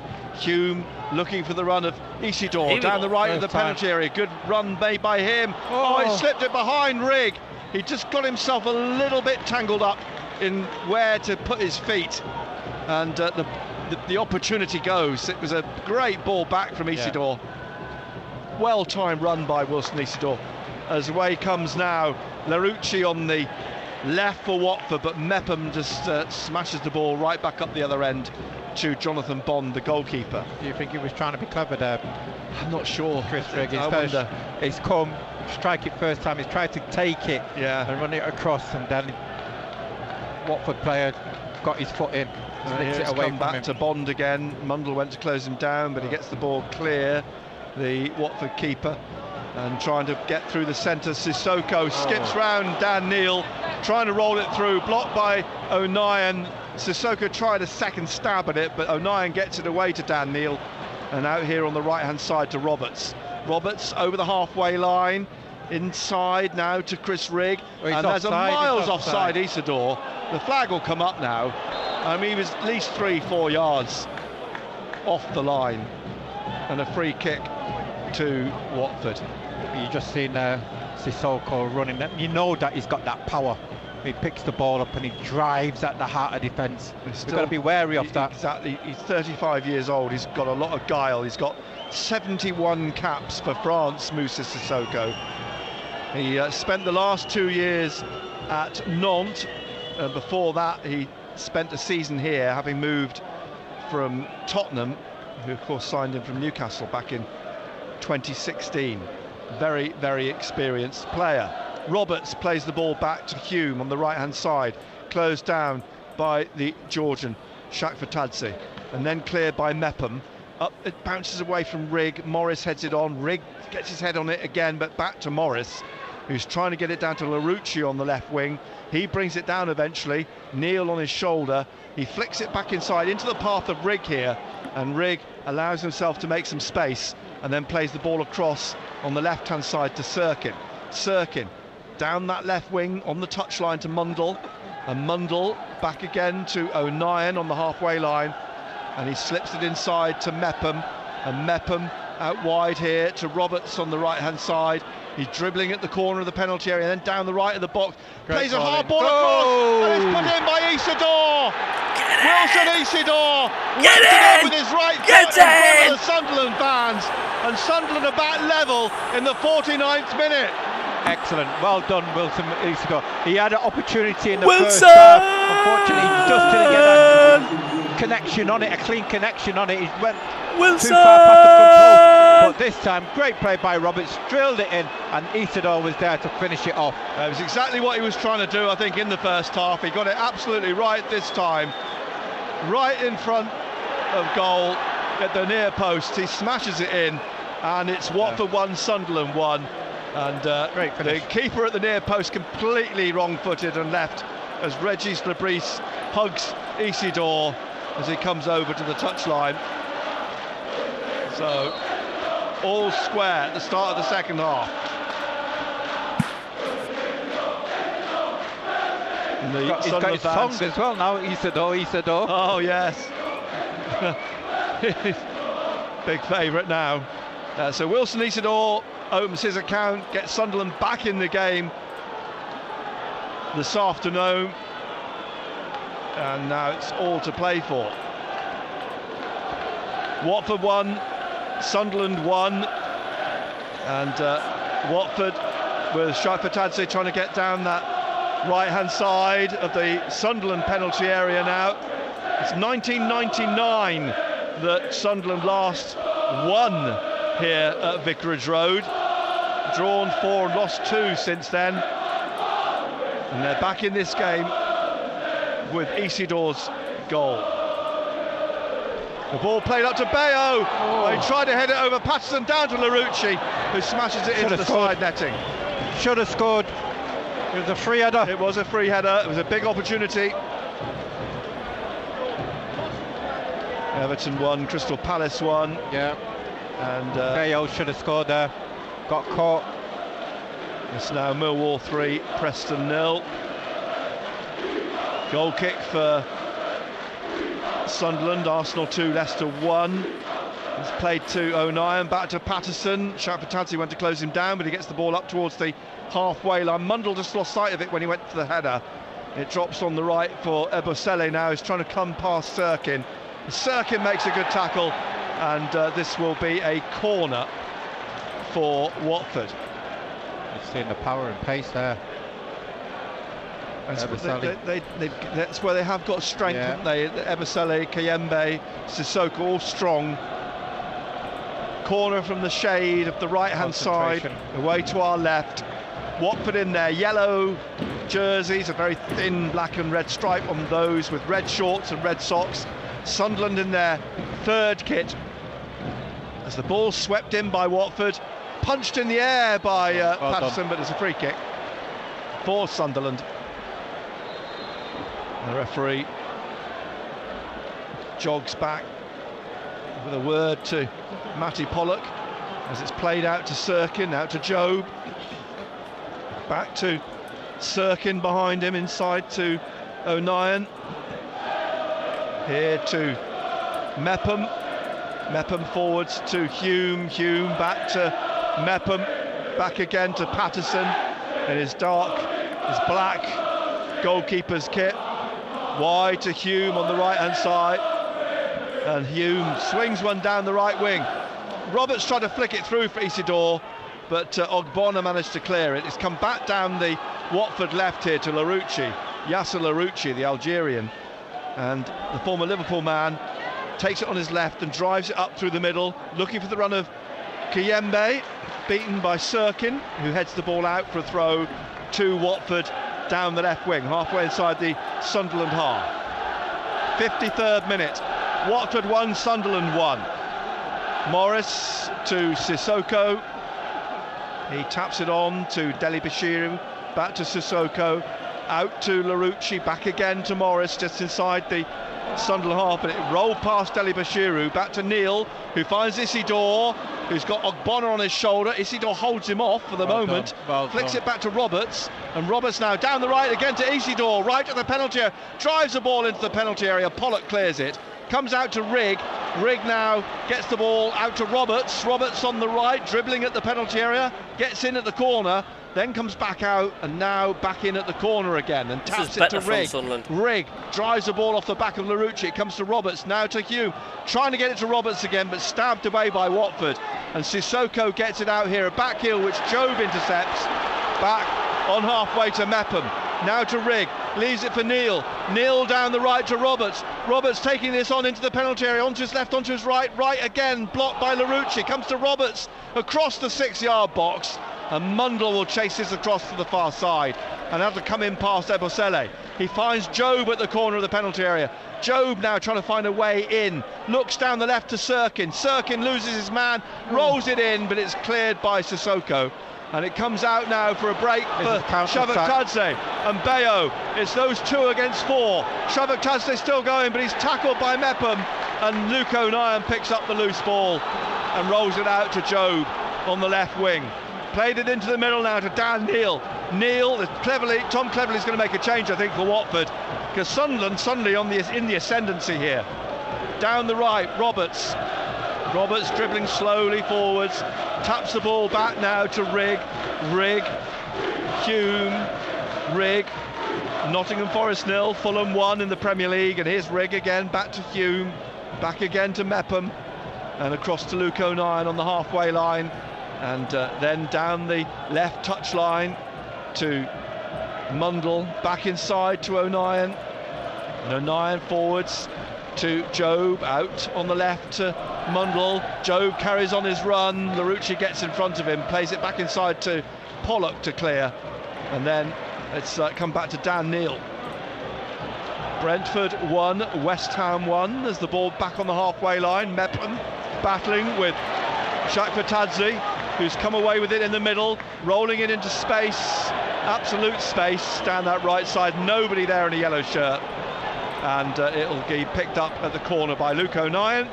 looking for the run of Isidore down the right of the penalty area. Good run made by him. Oh, he slipped it behind Rigg. He just got himself a little bit tangled up in where to put his feet. And the opportunity goes. It was a great ball back from Isidore. Well-timed run by Wilson Isidore. As away comes now Larucci on the left for Watford, but Mepham just smashes the ball right back up the other end to Jonathan Bond, the goalkeeper. Do you think he was trying to be clever there? I'm not sure. Chris Rigg, he's come, strike it first time, he's tried to take it and run it across, and then Watford player got his foot in. Here it's come back to Bond again. Mundle went to close him down, but he gets the ball clear, the Watford keeper, and trying to get through the centre. Sissoko skips round Dan Neil, trying to roll it through, blocked by O'Nien. Sissoko tried a second stab at it, but O'Nien gets it away to Dan Neil, and out here on the right hand side to Roberts. Roberts over the halfway line, inside now to Chris Rigg, and there's a miles offside Isidore. The flag will come up now. He was at least 3-4 yards off the line, and a free kick to Watford. You just seen Sissoko running. You know that he's got that power. He picks the ball up and he drives at the heart of defence. We've got to be wary of that. Exactly. He's 35 years old. He's got a lot of guile. He's got 71 caps for France, Moussa Sissoko. He spent the last 2 years at Nantes. Before that, he spent a season here, having moved from Tottenham, who of course signed him from Newcastle back in 2016. Very, very experienced player. Roberts plays the ball back to Hume on the right-hand side, closed down by the Georgian, Shakfatadze, and then cleared by Mepham. Up, it bounces away from Rigg. Morris heads it on. Rigg gets his head on it again, but back to Morris, who's trying to get it down to Larucci on the left wing. He brings it down eventually. Neil on his shoulder. He flicks it back inside into the path of Rigg here, and Rigg allows himself to make some space and then plays the ball across on the left-hand side to Sirkin. Sirkin down that left wing on the touchline to Mundle, and Mundle back again to O'Nien on the halfway line, and he slips it inside to Mepham, and Mepham out wide here to Roberts on the right-hand side. He's dribbling at the corner of the penalty area, and then down the right of the box. Plays a hard ball across, and it's put in by Isidore. Wilson Isidore went it in with his right foot in front of the Sunderland fans, and Sunderland are back level in the 49th minute. Excellent, well done, Wilson Isidore. He had an opportunity in the first half. Unfortunately, he just didn't get that connection on it, a clean connection on it. He went too far past the front post. But this time, great play by Roberts, drilled it in, and Isidore was there to finish it off. It was exactly what he was trying to do, I think, in the first half. He got it absolutely right this time. Right in front of goal at the near post. He smashes it in, and it's Watford 1, Sunderland 1. And the keeper at the near post completely wrong-footed and left as Regis Lebris hugs Isidore as he comes over to the touchline. So all square at the start of the second half. He's got his song as well now, Isidore. Oh yes. Big favourite now. So Wilson Isidore opens his account, gets Sunderland back in the game this afternoon, and now it's all to play for. Watford 1, Sunderland 1, and Watford with Shakfatadze trying to get down that right-hand side of the Sunderland penalty area now. It's 1999 that Sunderland last won here at Vicarage Road. Drawn 4 and lost 2 since then. And they're back in this game with Isidor's goal. The ball played up to Bayo. He tried to head it over Patterson, down to Larouci, who smashes it into the side netting. Should have scored. It was a free header. It was a free header. It was a big opportunity. Everton won, Crystal Palace won. Yeah. And Bayo should have scored there. Got caught. It's now Millwall 3, Preston 0. Goal kick for Sunderland, Arsenal 2, Leicester 1. It's played to O'Nien, back to Patterson. Shapatadze went to close him down, but he gets the ball up towards the halfway line. Mundle just lost sight of it when he went for the header. It drops on the right for Ebosele now. He's trying to come past Sirkin. Sirkin makes a good tackle, and this will be a corner for Watford. You've seen the power and pace there. That's where they have got strength, haven't they? Ebosele, Kayembe, Sissoko, all strong. Corner from the shade of the right-hand side, away to our left. Watford in their yellow jerseys, a very thin black and red stripe on those with red shorts and red socks. Sunderland in their third kit. As the ball swept in by Watford, punched in the air by Patterson, but it's a free kick for Sunderland. The referee jogs back with a word to Matty Pollock as it's played out to Sirkin, out to Job, back to Sirkin behind him, inside to O'Nien, here to Mepham, Mepham forwards to Hume, Hume back to Mepham, back again to Patterson. It is dark, it's black, goalkeeper's kit. Wide to Hume on the right-hand side, and Hume swings one down the right wing. Roberts tried to flick it through for Isidore, but Ogbonna managed to clear it. It's come back down the Watford left here to Larouci, Yasser Larouci, the Algerian, and the former Liverpool man takes it on his left and drives it up through the middle, looking for the run of Kayembe, beaten by Sirkin, who heads the ball out for a throw to Watford down the left wing, halfway inside the Sunderland half. 53rd minute, Watford 1, Sunderland 1. Morris to Sissoko, he taps it on to Deli Bashiru, back to Sissoko, out to Larouci, back again to Morris, just inside the Sunderland half, but it rolled past Deli Bashiru, back to Neil, who finds Isidore, who's got Ogbonna on his shoulder. Isidore holds him off for the moment, flicks it back to Roberts, and Roberts now down the right again to Isidore, right at the penalty area, drives the ball into the penalty area, Pollock clears it, comes out to Rigg, Rigg now gets the ball out to Roberts, Roberts on the right, dribbling at the penalty area, gets in at the corner, then comes back out, and now back in at the corner again, and taps it to Rigg. Rigg drives the ball off the back of Larouci, it comes to Roberts, now to Hume, trying to get it to Roberts again, but stabbed away by Watford, and Sissoko gets it out here, a back heel which Job intercepts, back on halfway to Mepham, now to Rigg, leaves it for Neil, Neil down the right to Roberts, Roberts taking this on into the penalty area, onto his left, onto his right, right again, blocked by Larouci, comes to Roberts, across the 6-yard box, and Mundle will chase this across to the far side and have to come in past Ebosele. He finds Job at the corner of the penalty area. Job now trying to find a way in, looks down the left to Sirkin. Sirkin loses his man, rolls it in, but it's cleared by Sissoko. And it comes out now for a break for Shapatadze and Bayo. It's those 2 against 4. Shapatadze still going, but he's tackled by Mepham, and Luke O'Nien picks up the loose ball and rolls it out to Job on the left wing. Played it into the middle now to Dan Neil. Neil, Tom Cleverley's going to make a change, I think, for Watford, because Sunderland suddenly in the ascendancy here. Down the right, Roberts. Roberts dribbling slowly forwards, taps the ball back now to Rigg. Rigg, Hume, Rigg. Nottingham Forest 0, Fulham 1 in the Premier League, and here's Rigg again, back to Hume, back again to Mepham, and across to Luke O'Nien on the halfway line. And then down the left touch line to Mundle, back inside to O'Nien, and O'Nien forwards, to Job, out on the left to Mundle. Job carries on his run, Larouci gets in front of him, plays it back inside to Pollock to clear, and then it's come back to Dan Neal. Brentford 1, West Ham 1, as the ball back on the halfway line. Mepham battling with Shakvatadze, who's come away with it in the middle, rolling it into space, absolute space down that right side, nobody there in a yellow shirt, and it'll be picked up at the corner by Luke O'Nien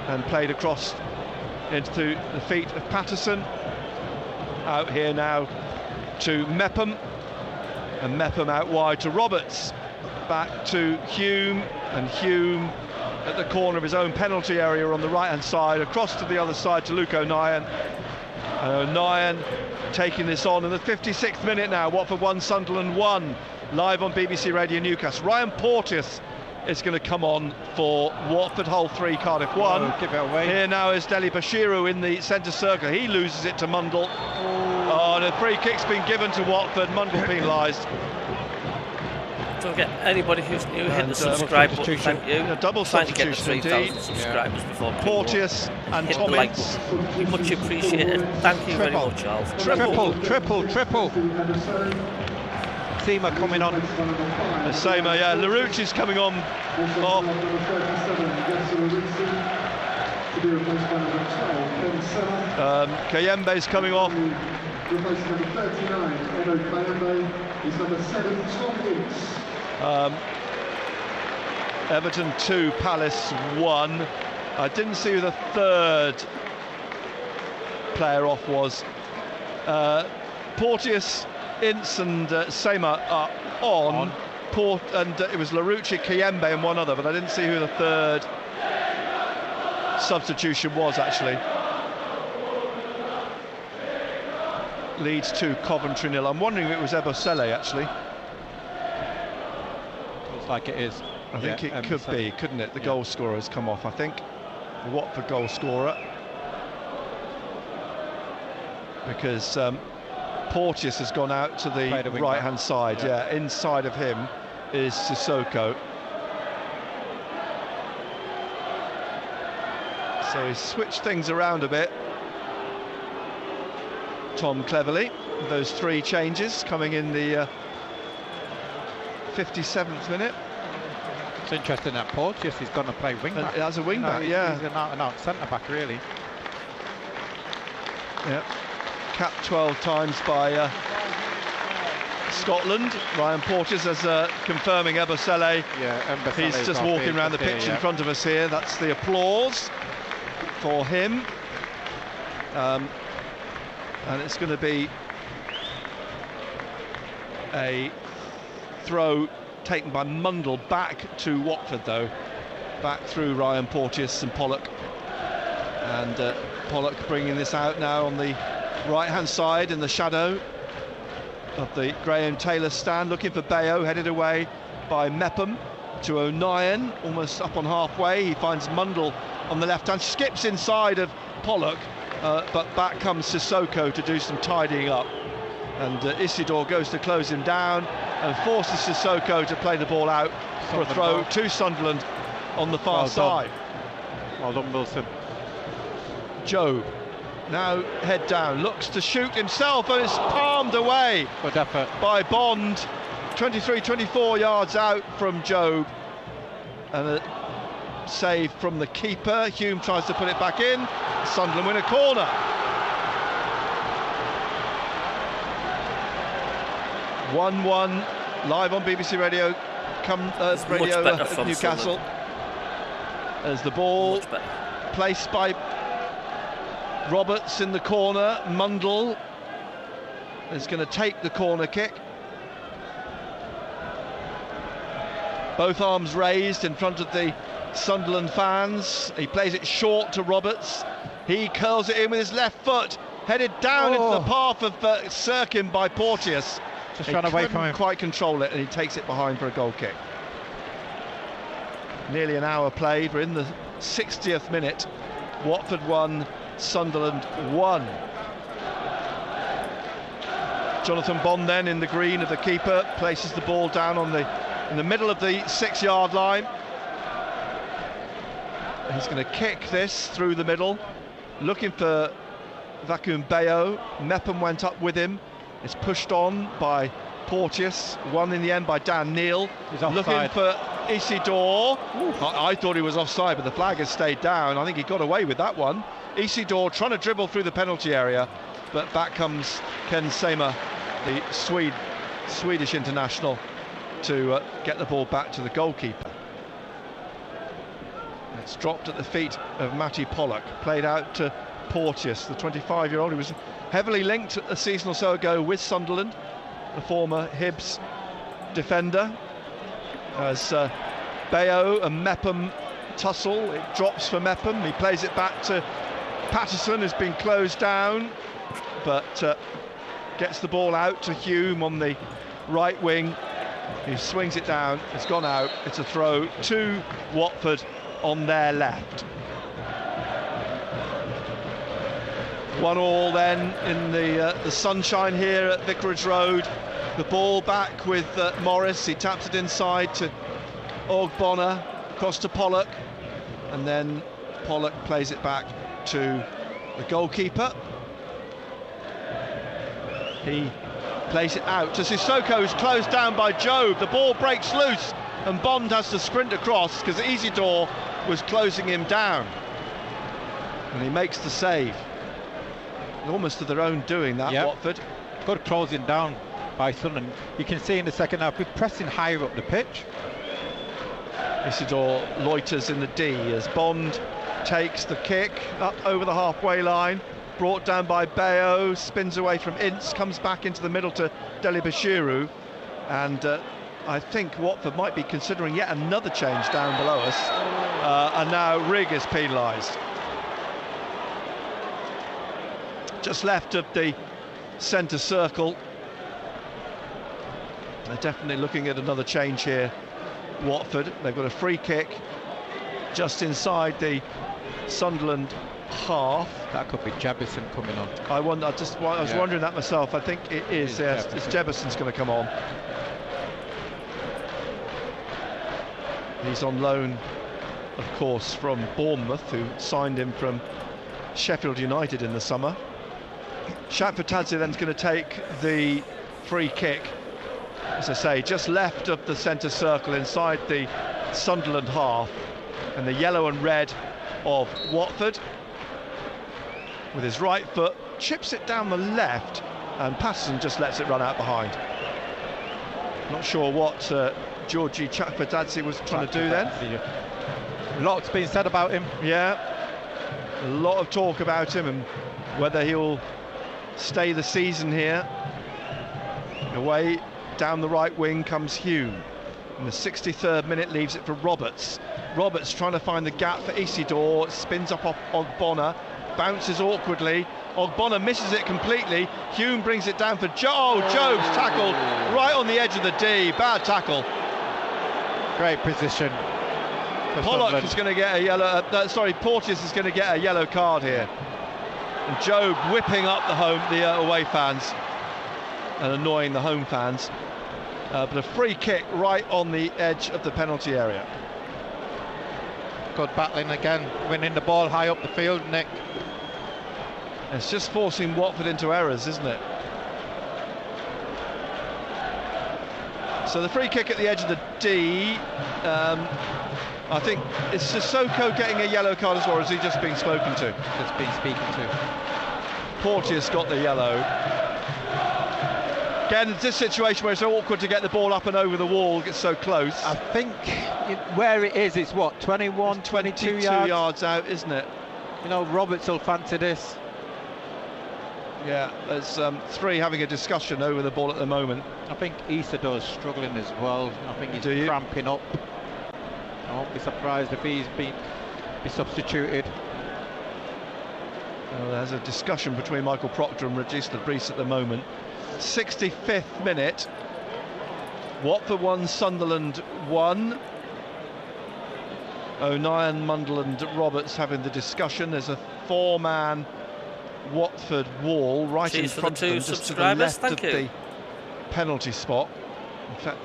and played across into the feet of Patterson. Out here now to Mepham, and Mepham out wide to Roberts. Back to Hume, and Hume at the corner of his own penalty area on the right hand side, across to the other side to Luke O'Nien, and O'Nien taking this on in the 56th minute now. Watford 1, Sunderland 1, live on BBC Radio Newcastle. Ryan Porteous is going to come on for Watford, Hull 3, Cardiff 1. Give it away. Here now is Deli Bashiru in the centre circle. He loses it to Mundle. Oh, and a free kick's been given to Watford. Mundle penalised. Don't forget, anybody who hit the subscribe button, thank you. A double trying to get the substitution 3,000 subscribers before Porteous and hit the like Tommins. button. We much appreciated. Thank you very much, Charles. Triple. Seema coming on. Seema, yeah. Larouci's coming on. Kayembe's coming off. Everton 2, Palace 1. I didn't see who the third player off was. Porteous, Ince and Seema are on. It was Larouci, Kayembe and one other, but I didn't see who the third substitution was actually. Leeds 2, Coventry 0. I'm wondering if it was Ebosele actually. Looks like it is. I think it could be, couldn't it? The goal scorer has come off, I think. The Watford goal scorer. Because Porteous has gone out to the right-hand side. Yeah, inside of him is Sissoko. So he's switched things around a bit. Tom cleverly. Those 3 changes coming in the 57th minute. It's interesting that Porteous is going to play wing back. As a wing back, yeah. He's an out centre back, really. Yeah. Capped 12 times by Scotland. Ryan Porteous as confirming Ebosele. Yeah, he's just walking around the pitch in front of us here. That's the applause for him. And it's going to be a throw taken by Mundle back to Watford, though. Back through Ryan Porteous and Pollock. And Pollock bringing this out now on the right-hand side in the shadow of the Graham Taylor stand, looking for Bayo, headed away by Mepham to O'Nien, almost up on halfway. He finds Mundle on the left hand, skips inside of Pollock, but back comes Sissoko to do some tidying up, and Isidore goes to close him down and forces Sissoko to play the ball out for a throw to Sunderland on the far side. Well done, Wilson. Job now head down, looks to shoot himself, and it's palmed away by Bond. 23-24 yards out from Job, and a save from the keeper. Hume tries to put it back in. Sunderland win a corner. 1-1 live on BBC Radio Newcastle, as the ball placed by Roberts in the corner. Mundle is going to take the corner kick. Both arms raised in front of the Sunderland fans. He plays it short to Roberts. He curls it in with his left foot, headed down into the path of Sirkin by Porteous. Just ran away from him. Quite control it, and he takes it behind for a goal kick. Nearly an hour played. We're in the 60th minute. Watford 1, Sunderland 1. Jonathan Bond then in the green of the keeper places the ball down on in the middle of the 6-yard line. He's going to kick this through the middle, looking for Vacuum Bayo. MACKEM went up with him. It's pushed on by Porteous, won in the end by Dan Neal. He's looking offside. for Isidore. I thought he was offside, but the flag has stayed down. I think he got away with that one. Isidore trying to dribble through the penalty area, but back comes Ken Sema, the Swedish international, to get the ball back to the goalkeeper. It's dropped at the feet of Matty Pollock, played out to Porteous, the 25-year-old who was heavily linked a season or so ago with Sunderland, the former Hibs defender. As Bayo and MACKEM tussle, it drops for MACKEM. He plays it back to Patterson, who's been closed down, but gets the ball out to Hume on the right wing. He swings it down, it's gone out, it's a throw to Watford on their left. 1-1 then in the sunshine here at Vicarage Road. The ball back with Morris. He taps it inside to Ogbonna, across to Pollock, and then Pollock plays it back to the goalkeeper. He plays it out to Sissoko, who's closed down by Job. The ball breaks loose and Bond has to sprint across because Isidore was closing him down, and he makes the save. Almost of their own doing that, yep. Watford. Good closing down by Sunderland. You can see in the second half, we're pressing higher up the pitch. Isidore loiters in the D as Bond takes the kick up over the halfway line, brought down by Bayo, spins away from Ince, comes back into the middle to Deli Bashiru, and I think Watford might be considering yet another change down below us, and now Rigg is penalised. Just left of the centre circle. They're definitely looking at another change here, Watford. They've got a free kick just inside the Sunderland half. That could be Jebison coming on. I was wondering that myself. I think it is. Yes, it's Jebison's going to come on. He's on loan, of course, from Bournemouth, who signed him from Sheffield United in the summer. Shakfatadze then's going to take the free kick, as I say, just left of the centre circle inside the Sunderland half, and the yellow and red of Watford. With his right foot, chips it down the left, and Patterson just lets it run out behind. Not sure what Georgi Shakfatadze was trying to do then. A lot's been said about him. Yeah, a lot of talk about him and whether he'll stay the season here. Away down the right wing comes Hume. In the 63rd minute, leaves it for Roberts. Roberts trying to find the gap for Isidore, spins up off Ogbonna, bounces awkwardly. Ogbonna misses it completely. Hume brings it down for Job's tackled right on the edge of the D. Bad tackle. Great position. Pollock is going to get a yellow. Porteous is going to get a yellow card here. And Job whipping up the away fans and annoying the home fans. But a free kick right on the edge of the penalty area. Good battling again, winning the ball high up the field, Nick. It's just forcing Watford into errors, isn't it? So the free kick at the edge of the D. I think it's Sissoko getting a yellow card as well, or is he just being spoken to? Just been speaking to. Porteous got the yellow. Again, it's this situation where it's so awkward to get the ball up and over the wall, gets so close. I think where it is, it's what, 21, 22 yards out, isn't it? You know, Roberts will fancy this. Yeah, there's three having a discussion over the ball at the moment. I think Isidore's struggling as well. I think he's cramping up. I won't be surprised if he's be substituted. Well, there's a discussion between Michael Proctor and Regis Lebris at the moment. 65th minute. Watford 1, Sunderland 1. O'Nien, Mundle and Roberts having the discussion. There's a four-man Watford wall right in front of them, just to the left of the penalty spot. In fact,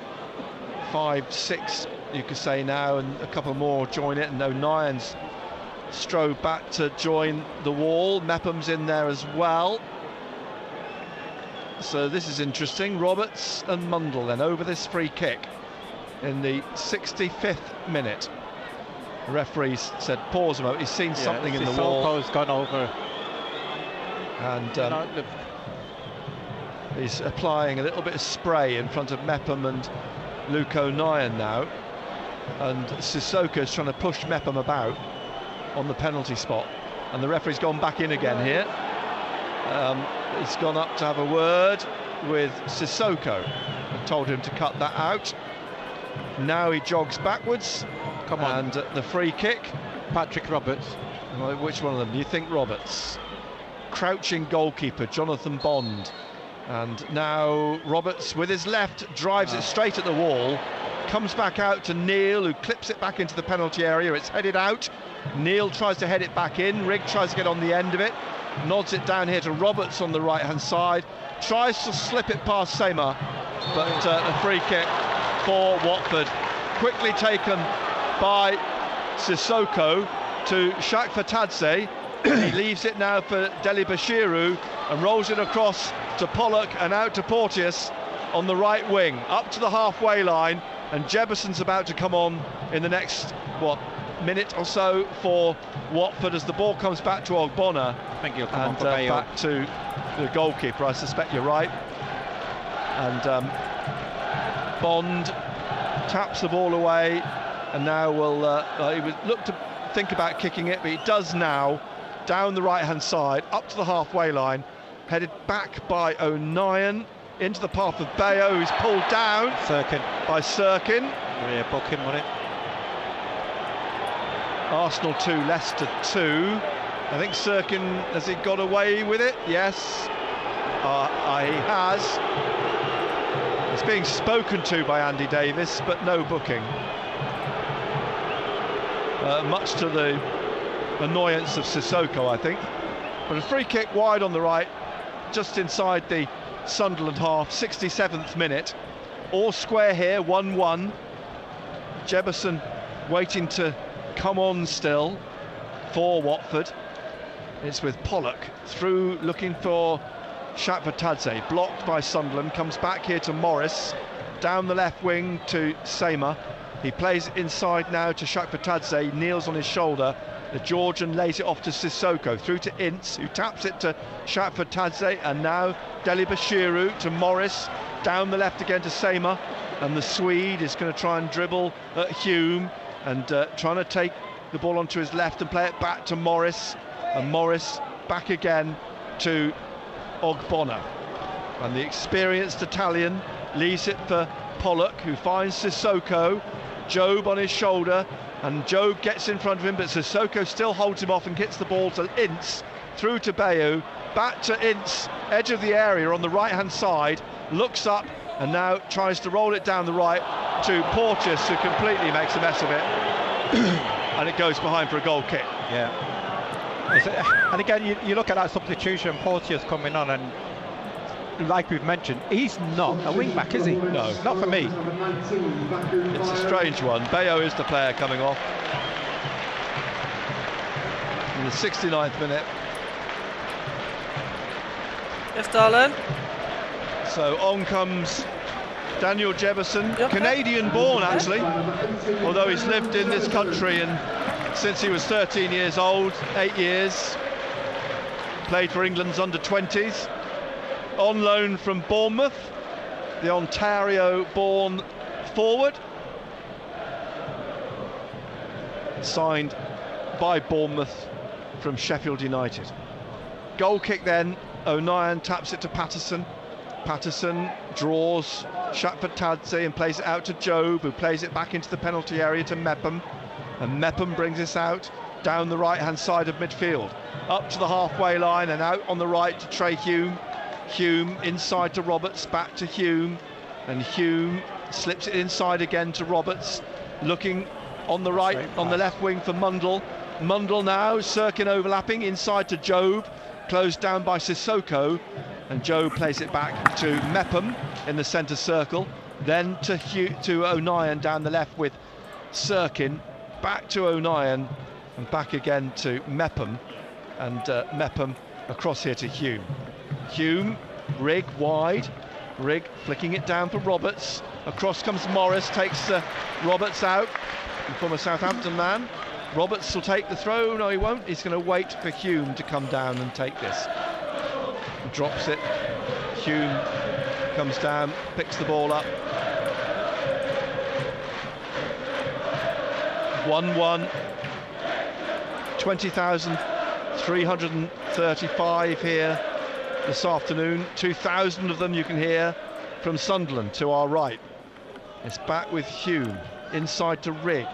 5, 6 you could say now, and a couple more join it, and O'Nien's Strode back to join the wall. Meppem's in there as well. So this is interesting. Roberts and Mundle then over this free kick in the 65th minute. The referee said pause a moment. He's seen something in the wall. Sissoko's gone over. And he's applying a little bit of spray in front of Meppem and Luke O'Nien now. And Sissoko's trying to push Meppem about on the penalty spot. And the referee's gone back in again here. He's gone up to have a word with Sissoko and told him to cut that out. Now he jogs backwards. Come on. And the free kick. Patrick Roberts. Which one of them? You think Roberts? Crouching goalkeeper Jonathan Bond. And now Roberts with his left drives it straight at the wall. Comes back out to Neil, who clips it back into the penalty area. It's headed out. Neil tries to head it back in. Rigg tries to get on the end of it. Nods it down here to Roberts on the right-hand side. Tries to slip it past Seymour, but a free kick for Watford. Quickly taken by Sissoko to Shakfatadze. He leaves it now for Deli Bashiru and rolls it across to Pollock and out to Porteous on the right wing, up to the halfway line, and Jebuson's about to come on in the next, minute or so for Watford as the ball comes back to Ogbonna. I think he'll come and on for back to the goalkeeper. I suspect you're right. And Bond taps the ball away, and now he would look to think about kicking it, but he does now. Down the right-hand side, up to the halfway line, headed back by O'Nien into the path of Bayo, who's pulled down by Sirkin. Rear booking on it. Arsenal 2, Leicester 2. I think Sirkin, has he got away with it? Yes, he has. It's being spoken to by Andy Davis, but no booking. Much to the annoyance of Sissoko, I think. But a free kick wide on the right, just inside the Sunderland half, 67th minute. All square here, 1-1. Jebuson waiting to come on still for Watford. It's with Pollock through, looking for Shakfatadze, blocked by Sunderland, comes back here to Morris, down the left wing to Seymour. He plays inside now to Shakfatadze, kneels on his shoulder. The Georgian lays it off to Sissoko, through to Ince, who taps it to Shakfatadze, and now Deli Bashiru to Morris, down the left again to Seymour, and the Swede is going to try and dribble at Hume, and trying to take the ball onto his left and play it back to Morris, and Morris back again to Ogbonna, and the experienced Italian leaves it for Pollock, who finds Sissoko, Job on his shoulder, and Job gets in front of him, but Sissoko still holds him off and gets the ball to Ince, through to Bayo, back to Ince, edge of the area on the right-hand side, looks up and now tries to roll it down the right to Porteous, who completely makes a mess of it, and it goes behind for a goal kick. Yeah. And again, you look at that substitution, Porteous coming on, and like we've mentioned, he's not a wing-back, is he? No. Not for me. It's a strange one. Bayo is the player coming off. In the 69th minute. Yes, darling. So on comes Daniel Jebuson, Canadian-born actually, although he's lived in this country and since he was 13 years old, 8 years. Played for England's under-20s. On loan from Bournemouth, the Ontario-born forward, signed by Bournemouth from Sheffield United. Goal kick then, O'Nien taps it to Patterson. Patterson draws Shakfatadze and plays it out to Job, who plays it back into the penalty area to Meppem, and Meppem brings this out down the right-hand side of midfield, up to the halfway line and out on the right to Trey Hume. Hume inside to Roberts, back to Hume, and Hume slips it inside again to Roberts, looking on the right, on the left wing for Mundle. Mundle now, Sirkin overlapping, inside to Job, closed down by Sissoko, and Job plays it back to Meppem in the centre circle, then to O'Nien down the left with Sirkin, back to O'Nien, And back again to MACKEM, and MACKEM across here to Hume. Hume, Rigg wide, Rigg flicking it down for Roberts. Across comes Morris, takes Roberts out, the former Southampton man. Roberts will take the throw. No, he won't. He's going to wait for Hume to come down and take this. Drops it. Hume comes down, picks the ball up. 1-1. 20,335 here this afternoon. 2,000 of them you can hear from Sunderland to our right. It's back with Hume, inside to Rigg.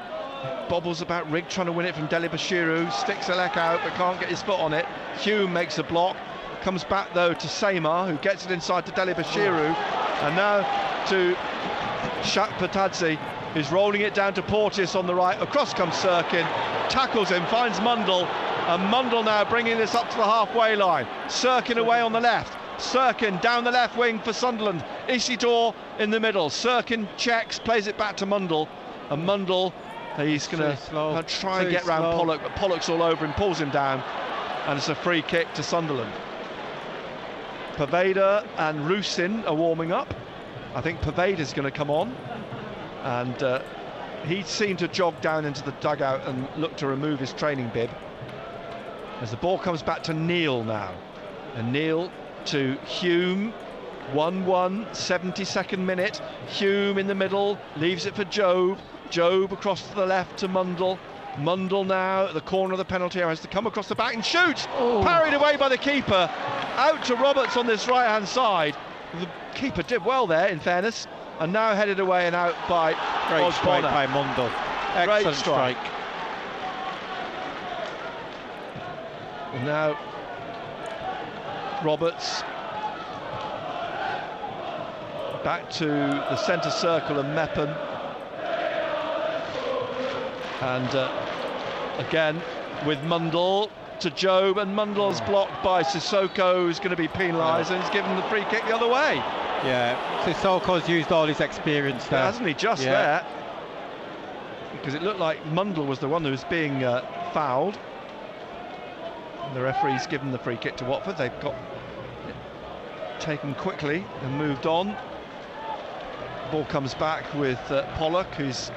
Bobbles about Rigg, trying to win it from Dele Bashiru. Sticks Elek out, but can't get his foot on it. Hume makes a block. Comes back though to Seymour, who gets it inside to Dele Bashiru. And now to Shaq Patadze, who's rolling it down to Porteous on the right. Across comes Sirkin, tackles him, finds Mundle, and Mundle now bringing this up to the halfway line. Sirkin away on the left. Sirkin down the left wing for Sunderland. Isidore in the middle. Sirkin checks, plays it back to Mundle, and Mundle, he's going to try and get round Pollock, but Pollock's all over him, pulls him down, and it's a free kick to Sunderland. Poveda and Rusin are warming up. I think Poveda's going to come on, and he seemed to jog down into the dugout and look to remove his training bib. As the ball comes back to Neil now, and Neil to Hume. 1-1, 72nd minute. Hume in the middle, leaves it for Jobe. Jobe across to the left to Mundle. Mundle now at the corner of the penalty area has to come across the back and shoot. Parried away by the keeper. Out to Roberts on this right-hand side. The keeper did well there, in fairness, and now headed away and out by Great strike by Mundle. Excellent strike. And now Roberts back to the centre circle and MACKEM, and again with Mundle to Jobe, and Mundle's blocked by Sissoko, who's going to be penalised, and he's given the free kick the other way. Yeah, Sissoko's used all his experience there. Hasn't he, just there? Because it looked like Mundle was the one who was being fouled. And the referee's given the free kick to Watford. They've got it taken quickly and moved on. Ball comes back with Pollock, who's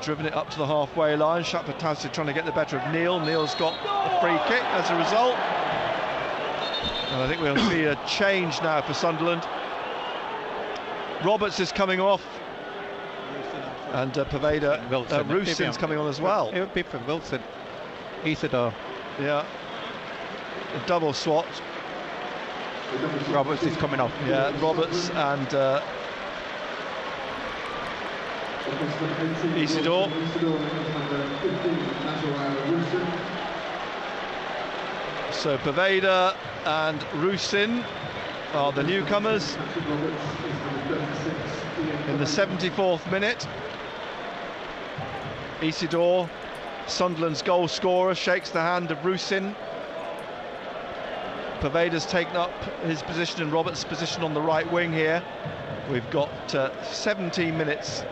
driven it up to the halfway line. Shakpatadze trying to get the better of Neil. Neil's got a free kick as a result. And I think we'll see a change now for Sunderland. Roberts is coming off, and Poveda, Rusin's coming on as well. It would be from Wilson. Isidore. Yeah. A double swat. Roberts is coming off. Yeah, Roberts and Isidore. So Poveda and Rusin are the newcomers in the 74th minute. Isidore, Sunderland's goal scorer, shakes the hand of Rusin. Poveda's taken up his position and Roberts' position on the right wing here. We've got 17 minutes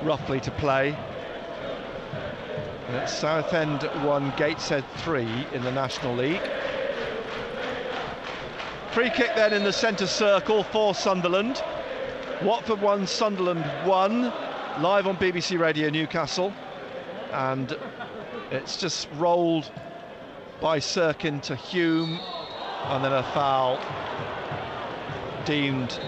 roughly to play. And it's Southend 1, Gateshead 3 in the National League. Free kick then in the centre circle for Sunderland. Watford 1, Sunderland 1, live on BBC Radio Newcastle. And it's just rolled by Sirkin to Hume, and then a foul deemed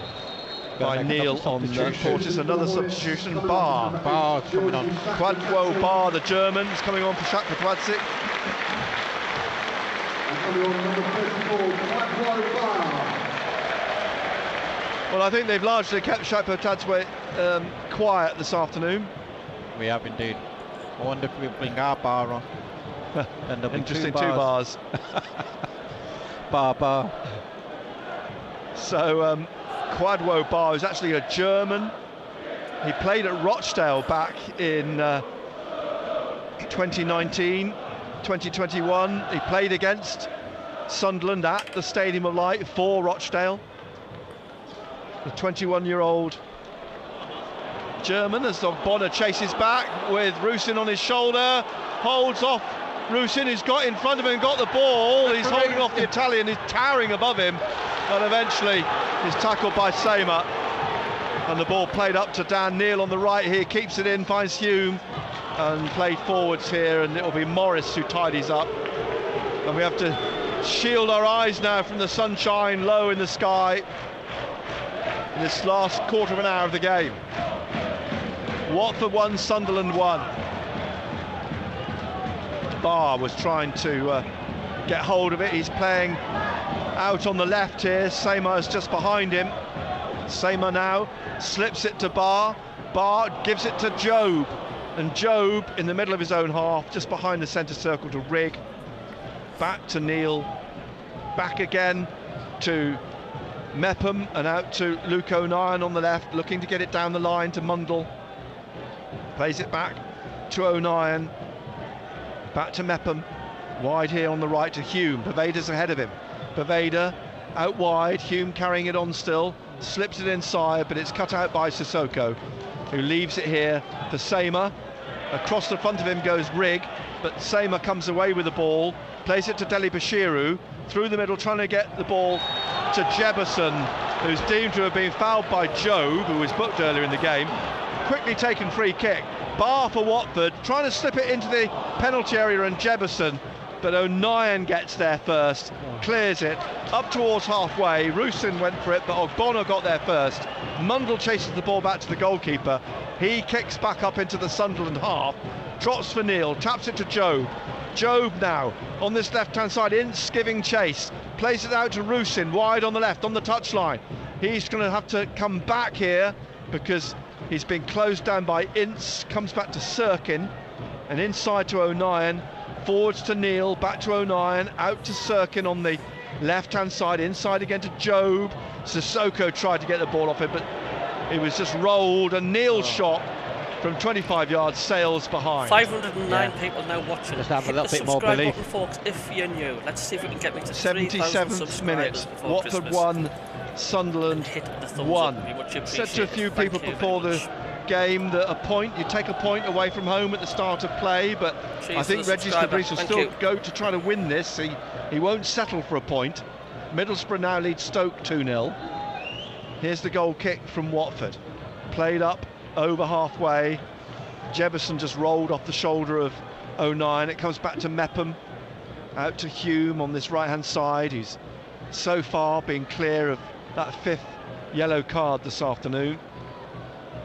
by Neil on Porteous. Another substitution. Barr coming on. Quadwo Barr, the German, is coming on for Shakpatadze. Well, I think they've largely kept Shakpatadze quiet this afternoon. We have indeed. I wonder if we bring our Bar on. And interesting, two bars. Bar. So Quadwo Barr is actually a German. He played at Rochdale back in 2019, 2021. He played against Sunderland at the Stadium of Light for Rochdale. The 21-year-old German, as Bonner chases back with Rusin on his shoulder, holds off Rusin, who's got in front of him, got the ball. He's holding off the Italian, who's towering above him, but eventually he's tackled by Seymour. And the ball played up to Dan Neil on the right here, keeps it in, finds Hume, and played forwards here, and it'll be Morris who tidies up. And we have to shield our eyes now from the sunshine low in the sky in this last quarter of an hour of the game. Watford 1, Sunderland 1. Barr was trying to get hold of it. He's playing out on the left here. Seymour's just behind him. Seymour now slips it to Barr. Barr gives it to Job. And Job in the middle of his own half, just behind the centre circle to Rigg. Back to Neil. Back again to Mepham and out to Luke O'Nien on the left, looking to get it down the line to Mundle. Plays it back to O'Nien. Back to Mepham. Wide here on the right to Hume. Pervader's ahead of him. Pervader out wide. Hume carrying it on still. Slips it inside, but it's cut out by Sissoko, who leaves it here for Seymour. Across the front of him goes Rigg, but Seymour comes away with the ball. Plays it to Deli Bashiru. Through the middle, trying to get the ball to Jebison, who's deemed to have been fouled by Job, who was booked earlier in the game. Quickly taken free kick. Barr for Watford, trying to slip it into the penalty area, and Jebison, but O'Nien gets there first, clears it up towards halfway. Rusin went for it, but Ogbonna got there first. Mundle chases the ball back to the goalkeeper. He kicks back up into the Sunderland half, trots for Neil, taps it to Job. Job now on this left-hand side, Ince giving chase, plays it out to Rusin, wide on the left, on the touchline. He's going to have to come back here because he's been closed down by Ince. Comes back to Sirkin, and inside to O'Nien, forwards to Neil, back to O'Nien, out to Sirkin on the left-hand side, inside again to Job. Sissoko tried to get the ball off him, but it was just rolled, and Neil's shot from 25 yards sails behind. 509 people now watching. Just have a Hit little the bit more subscribe belief. button, folks, if you're new. Let's see if we can get me to 3,000 77th subscribers minute, before Watford Christmas. 1, Sunderland Hit the thumbs 1. up, we much Said to a appreciate few it. Thank people you before very the much. game that you take a point away from home at the start of play, but Cheers I to think the Regis subscriber. Cabrice will Thank still you. go to try to win this. He won't settle for a point. Middlesbrough now leads Stoke 2-0. Here's the goal kick from Watford. Played up over halfway. Jebison just rolled off the shoulder of O'Nien. It comes back to Mepham. Out to Hume on this right-hand side. He's so far been clear of that 5th yellow card this afternoon.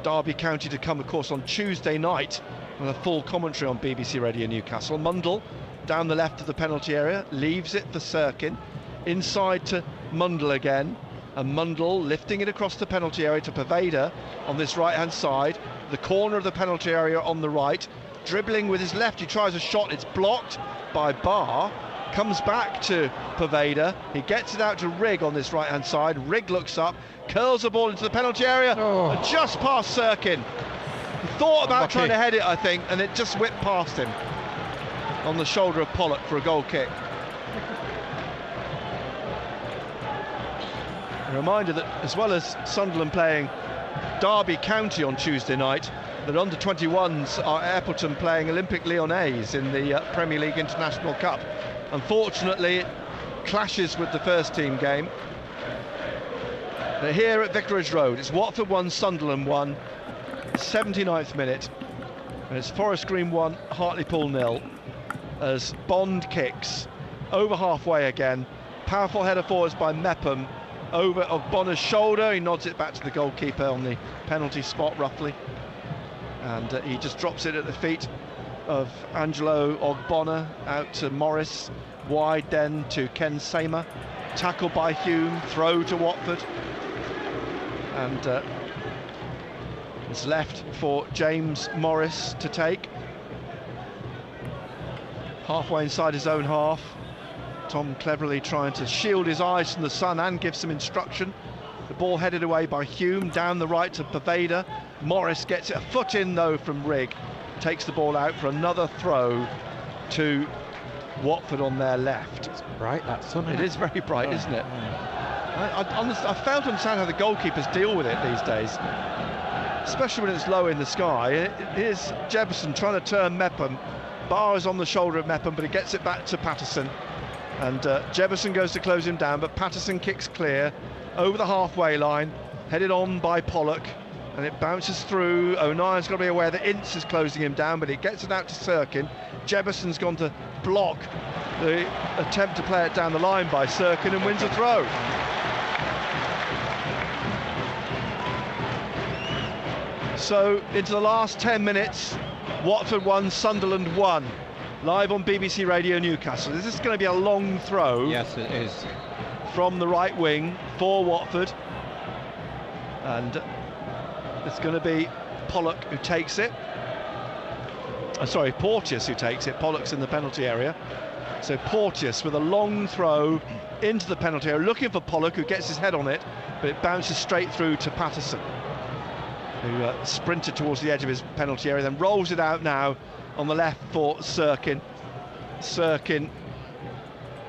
Derby County to come, of course, on Tuesday night with a full commentary on BBC Radio Newcastle. Mundle down the left of the penalty area, leaves it for Sirkin. Inside to Mundle again, and Mundle lifting it across the penalty area to Pervader on this right-hand side. The corner of the penalty area on the right, dribbling with his left, he tries a shot, it's blocked by Barr. Comes back to Pervader, he gets it out to Rigg on this right-hand side. Rigg looks up, curls the ball into the penalty area, and just past Sirkin. He thought about trying to head it, I think, and it just whipped past him on the shoulder of Pollock for a goal kick. A reminder that as well as Sunderland playing Derby County on Tuesday night, that under-21s are Appleton playing Olympique Lyonnais in the Premier League International Cup. Unfortunately, it clashes with the first team game. They're here at Vicarage Road. It's Watford 1, Sunderland 1, 79th minute, and it's Forest Green 1, Hartlepool 0, as Bond kicks over halfway again. Powerful header forwards by Mepham over Ogbonna's shoulder. He nods it back to the goalkeeper on the penalty spot roughly, and he just drops it at the feet of Angelo Ogbonna. Out to Morris, wide then to Ken Seymour, tackle by Hume, throw to Watford, and it's left for James Morris to take. Halfway inside his own half, Tom cleverly trying to shield his eyes from the sun and give some instruction. The ball headed away by Hume, down the right to Pervader. Morris gets it a foot in though from Rigg, takes the ball out for another throw to Watford on their left. It's bright, that sun. It is very bright, isn't it? I fail to understand how the goalkeepers deal with it these days. especially when it's low in the sky. Here's Jefferson trying to turn MACKEM. Barr is on the shoulder of MACKEM, but he gets it back to Patterson. And Jefferson goes to close him down, but Patterson kicks clear over the halfway line, headed on by Pollock, and it bounces through. O'Nien's got to be aware that Ince is closing him down, but he gets it out to Sirkin. Jefferson's gone to block the attempt to play it down the line by Sirkin and wins a throw. So into the last 10 minutes, Watford 1, Sunderland 1. Live on BBC Radio Newcastle. This is going to be a long throw. Yes, it is. From the right wing for Watford. And it's going to be Pollock who takes it. Sorry, Porteous who takes it. Pollock's in the penalty area. So Porteous with a long throw into the penalty area, looking for Pollock, who gets his head on it, but it bounces straight through to Patterson, who sprinted towards the edge of his penalty area, then rolls it out now on the left for Sirkin. Sirkin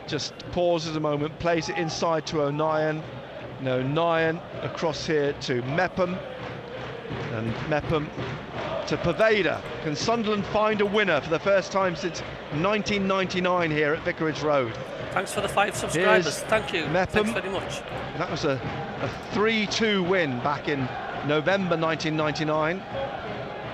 just pauses a moment, plays it inside to O'Nien. And O'Nien across here to MACKEM. And MACKEM to Poveda. Can Sunderland find a winner for the first time since 1999 here at Vicarage Road? Thanks for the 5 subscribers. Here's Thank you. MACKEM. Thanks very much. That was a 3-2 win back in November 1999.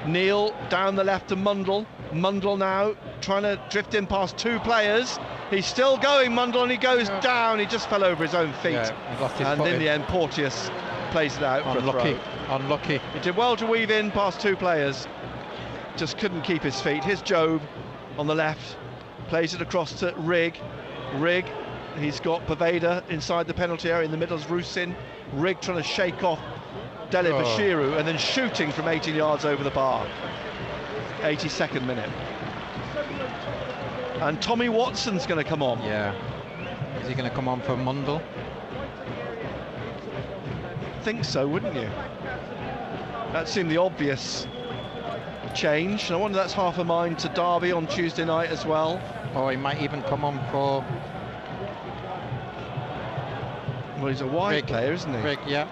Neil down the left to Mundle. Mundle now trying to drift in past 2 players. He's still going, Mundle, and he goes down. He just fell over his own feet. And in the end, Porteous plays it out for a throw. Unlucky. He did well to weave in past 2 players. Just couldn't keep his feet. Here's Job on the left. Plays it across to Rigg. Rigg, he's got Poveda inside the penalty area. In the middle is Rusin. Rigg trying to shake off Dele Bashiru and then shooting from 18 yards over the bar. 82nd minute. And Tommy Watson's going to come on. Yeah. Is he going to come on for Mundle? Think so, wouldn't you? That seemed the obvious change. And I wonder that's half a mind to Derby on Tuesday night as well. Or he might even come on for... Well, he's a wide player, isn't he? Rigg, yeah.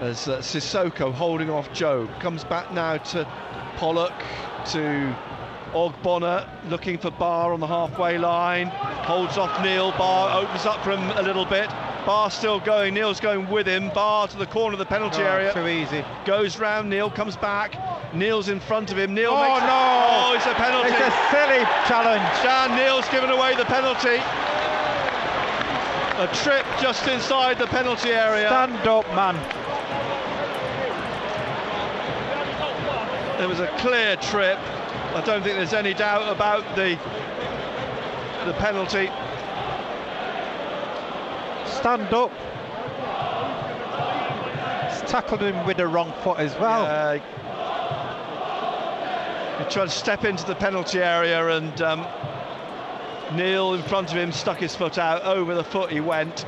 As Sissoko holding off Job. Comes back now to Pollock, to Ogbonna, looking for Barr on the halfway line. Holds off Neil. Barr opens up for him a little bit. Barr still going. Neil's going with him. Barr to the corner of the penalty area. Too easy. Goes round. Neil comes back. Neil's in front of him. Neil makes no! Oh, it's a penalty. It's a silly challenge. Dan Neil's given away the penalty. A trip just inside the penalty area. Stand up, man. There was a clear trip. I don't think there's any doubt about the penalty. Stand up. He's tackled him with the wrong foot as well. He tried to step into the penalty area and Neil in front of him stuck his foot out. Over the foot he went.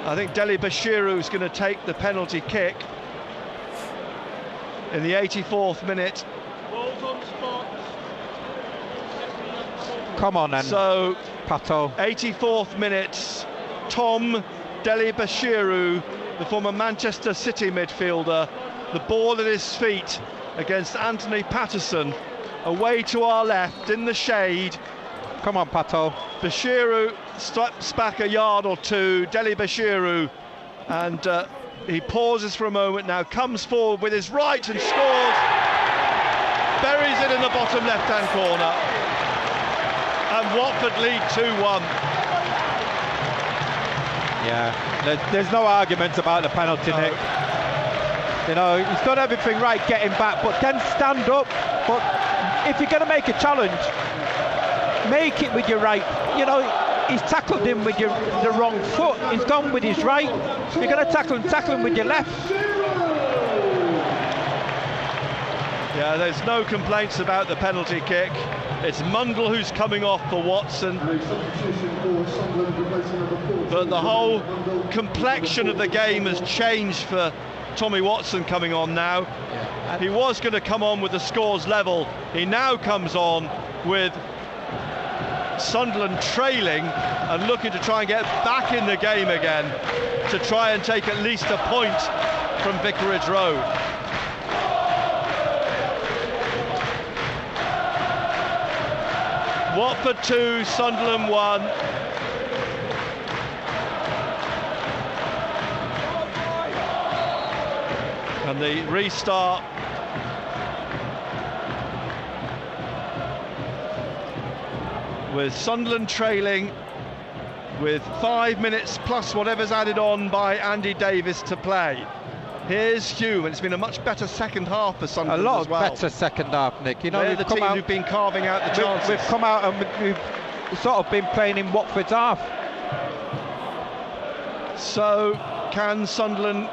I think Dele Bashiru is going to take the penalty kick in the 84th minute. Come on then. So, Pato. 84th minute, Tom Dele Bashiru, the former Manchester City midfielder, the ball at his feet against Anthony Patterson, away to our left in the shade. Come on, Pato. Bashiru steps back a yard or two, Dele Bashiru, and he pauses for a moment now, comes forward with his right and scores. Buries it in the bottom left-hand corner. And Watford lead 2-1. Yeah, there's no arguments about the penalty, Nick. You know, he's done everything right getting back, but then stand up. But if you're going to make a challenge, make it with your right. You know, he's tackled him with the wrong foot. He's gone with his right. If you're going to tackle him with your left. Yeah, there's no complaints about the penalty kick. It's Mundle who's coming off for Watson. But the whole complexion of the game has changed for Tommy Watson coming on now. Yeah. He was going to come on with the scores level. He now comes on with Sunderland trailing and looking to try and get back in the game again to try and take at least a point from Vicarage Road. Watford 2, Sunderland 1. And the restart with Sunderland trailing with 5 minutes plus whatever's added on by Andy Davis to play. Here's Hume, and it's been a much better second half for Sunderland as well. A lot better second half, Nick. You know, they're the team who've been carving out the chances. We've come out and we've sort of been playing in Watford's half. So, can Sunderland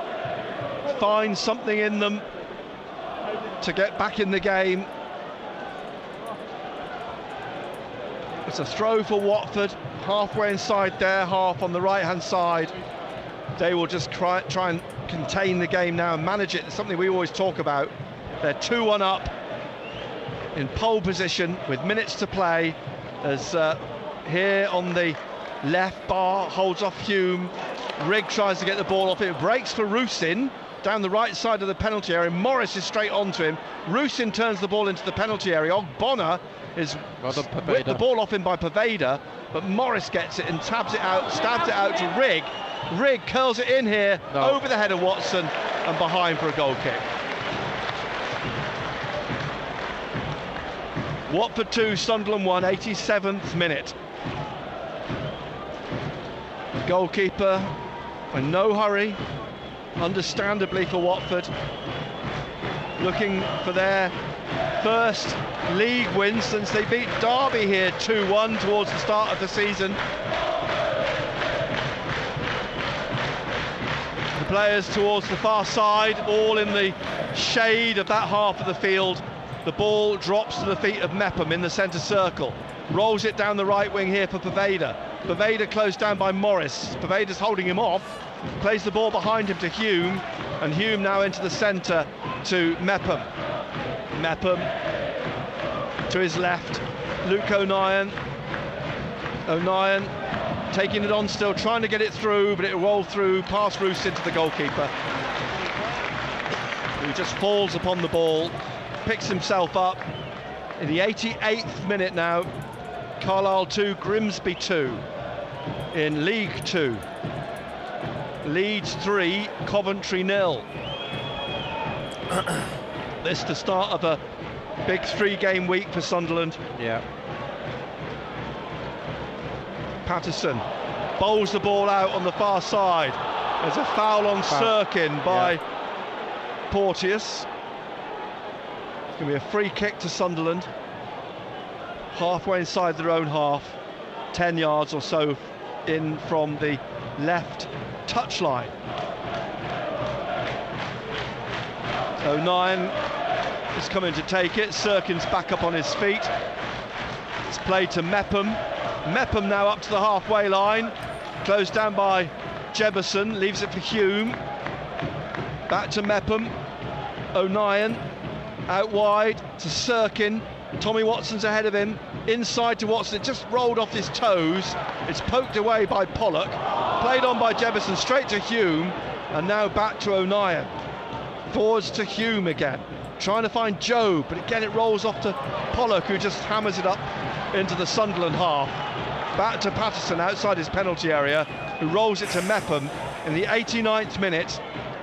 find something in them to get back in the game? It's a throw for Watford, halfway inside their half on the right-hand side. They will just try and contain the game now and manage it. It's something we always talk about. They're 2-1 up in pole position with minutes to play. As here on the left, Barr holds off Hume. Rigg tries to get the ball off it. Breaks for Rusin down the right side of the penalty area. Morris is straight onto him. Rusin turns the ball into the penalty area. Ogbonna is whipped the ball off him by Poveda, but Morris gets it and stabs it out to Rigg. Rigg curls it in here, over the head of Watson and behind for a goal kick. Watford 2, Sunderland 1, 87th minute. The goalkeeper in no hurry, understandably for Watford, looking for their first league win since they beat Derby here 2-1 towards the start of the season. The players towards the far side, all in the shade of that half of the field. The ball drops to the feet of Mepham in the centre circle. Rolls it down the right wing here for Poveda. Poveda closed down by Morris. Poveda's holding him off. Plays the ball behind him to Hume. And Hume now into the centre to Mepham. Mepham to his left. Luke O'Nien. O'Nien taking it on still, trying to get it through, but it rolled through past Roos into the goalkeeper, who just falls upon the ball, picks himself up. In the 88th minute now, Carlisle 2, Grimsby 2 in League 2. Leeds 3, Coventry 0. This the start of a big 3-game week for Sunderland. Yeah. Patterson bowls the ball out on the far side. There's a foul on Sirkin by Porteous. It's going to be a free kick to Sunderland. Halfway inside their own half, 10 yards or so in from the left touchline. O'Nien is coming to take it. Sirkin's back up on his feet. It's played to Mepham. Mepham now up to the halfway line, closed down by Jebberson, leaves it for Hume. Back to Mepham. O'Nien out wide to Sirkin. Tommy Watson's ahead of him. Inside to Watson, it just rolled off his toes. It's poked away by Pollock. Played on by Jebberson, straight to Hume, and now back to O'Nien. Forwards to Hume again, trying to find Joe, but again it rolls off to Pollock, who just hammers it up into the Sunderland half. Back to Patterson outside his penalty area, who rolls it to Mepham in the 89th minute.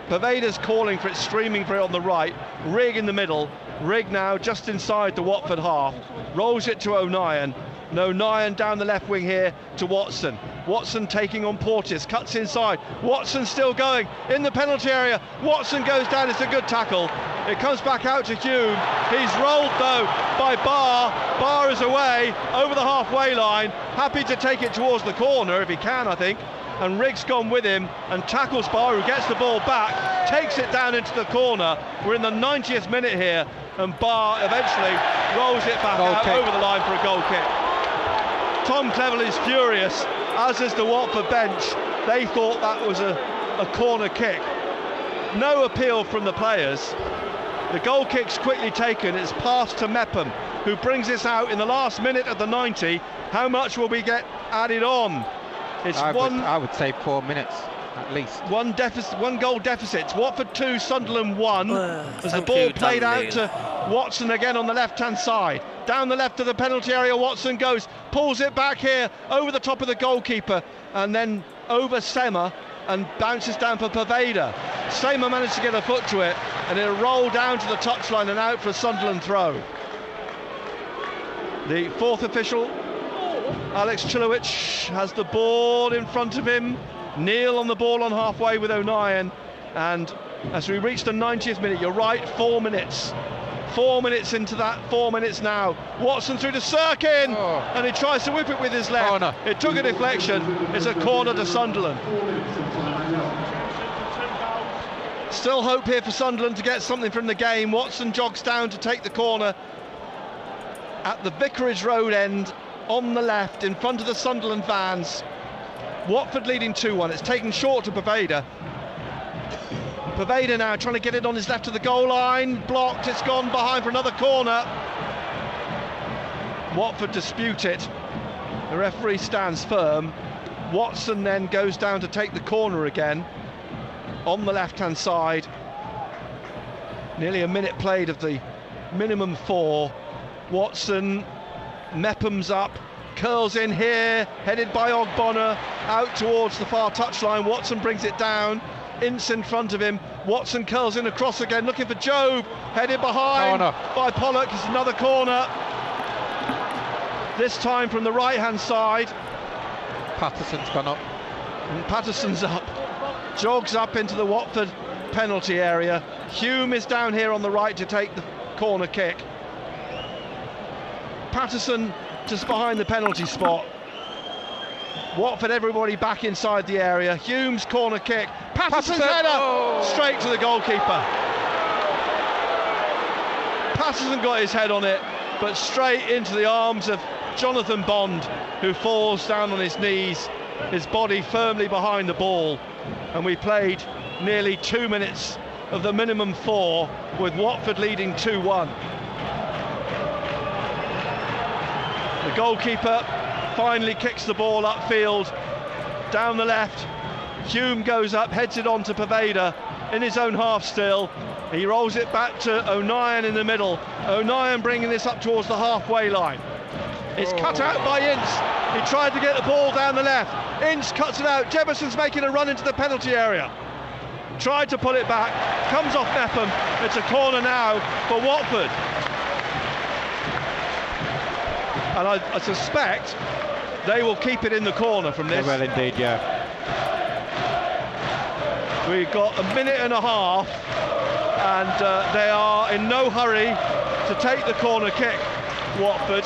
Poveda's calling for it, streaming for it on the right. Rigg in the middle. Rigg now just inside the Watford half. Rolls it to O'Nien. And O'Nien down the left wing here to Watson. Watson taking on Porteous, cuts inside. Watson still going in the penalty area. Watson goes down, it's a good tackle. It comes back out to Hume. He's rolled though by Barr. Barr is away over the halfway line. Happy to take it towards the corner if he can, I think. And Rigg's gone with him and tackles Barr, who gets the ball back, takes it down into the corner. We're in the 90th minute here, and Barr eventually rolls it back out over the line for a goal kick. Tom Cleverley's furious, as is the Watford bench. They thought that was a corner kick. No appeal from the players. The goal kick's quickly taken. It's passed to Mepham, who brings this out in the last minute of the 90. How much will we get added on? It's I would say 4 minutes. At least. One goal deficit. Watford 2, Sunderland 1. As the ball played out to Watson again on the left-hand side. Down the left of the penalty area, Watson goes, pulls it back here, over the top of the goalkeeper, and then over Sema, and bounces down for Poveda. Sema managed to get a foot to it, and it'll roll down to the touchline and out for a Sunderland throw. The fourth official, Alex Chilowicz, has the ball in front of him. Neil on the ball on halfway with O'Nien, and as we reach the 90th minute, you're right, 4 minutes. 4 minutes into that, 4 minutes now. Watson through to Sirkin, and he tries to whip it with his left. It took a deflection. It's a corner to Sunderland. Still hope here for Sunderland to get something from the game. Watson jogs down to take the corner at the Vicarage Road end on the left in front of the Sunderland fans. Watford leading 2-1. It's taken short to Poveda. Poveda now trying to get it on his left of the goal line. Blocked. It's gone behind for another corner. Watford dispute it. The referee stands firm. Watson then goes down to take the corner again on the left-hand side. Nearly a minute played of the minimum 4. Watson, Meppem's up. Curls in here, headed by Ogbonna, out towards the far touchline. Watson brings it down, Ince in front of him. Watson curls in across again, looking for Jobe, headed behind by Pollock. It's another corner, this time from the right-hand side. Patterson's gone up. And Patterson's up, jogs up into the Watford penalty area. Hume is down here on the right to take the corner kick. Patterson just behind the penalty spot. Watford, everybody back inside the area. Hume's corner kick. Patterson's header straight to the goalkeeper. Patterson got his head on it, but straight into the arms of Jonathan Bond, who falls down on his knees, his body firmly behind the ball. And we played nearly 2 minutes of the minimum 4, with Watford leading 2-1. The goalkeeper finally kicks the ball upfield, down the left. Hume goes up, heads it on to Poveda in his own half still. He rolls it back to O'Nien in the middle. O'Nien bringing this up towards the halfway line. It's cut out by Ince. He tried to get the ball down the left. Ince cuts it out. Jefferson's making a run into the penalty area. Tried to pull it back. Comes off Mepham. It's a corner now for Watford. And I suspect they will keep it in the corner from this. They will indeed, yeah. We've got a minute and a half, and they are in no hurry to take the corner kick, Watford.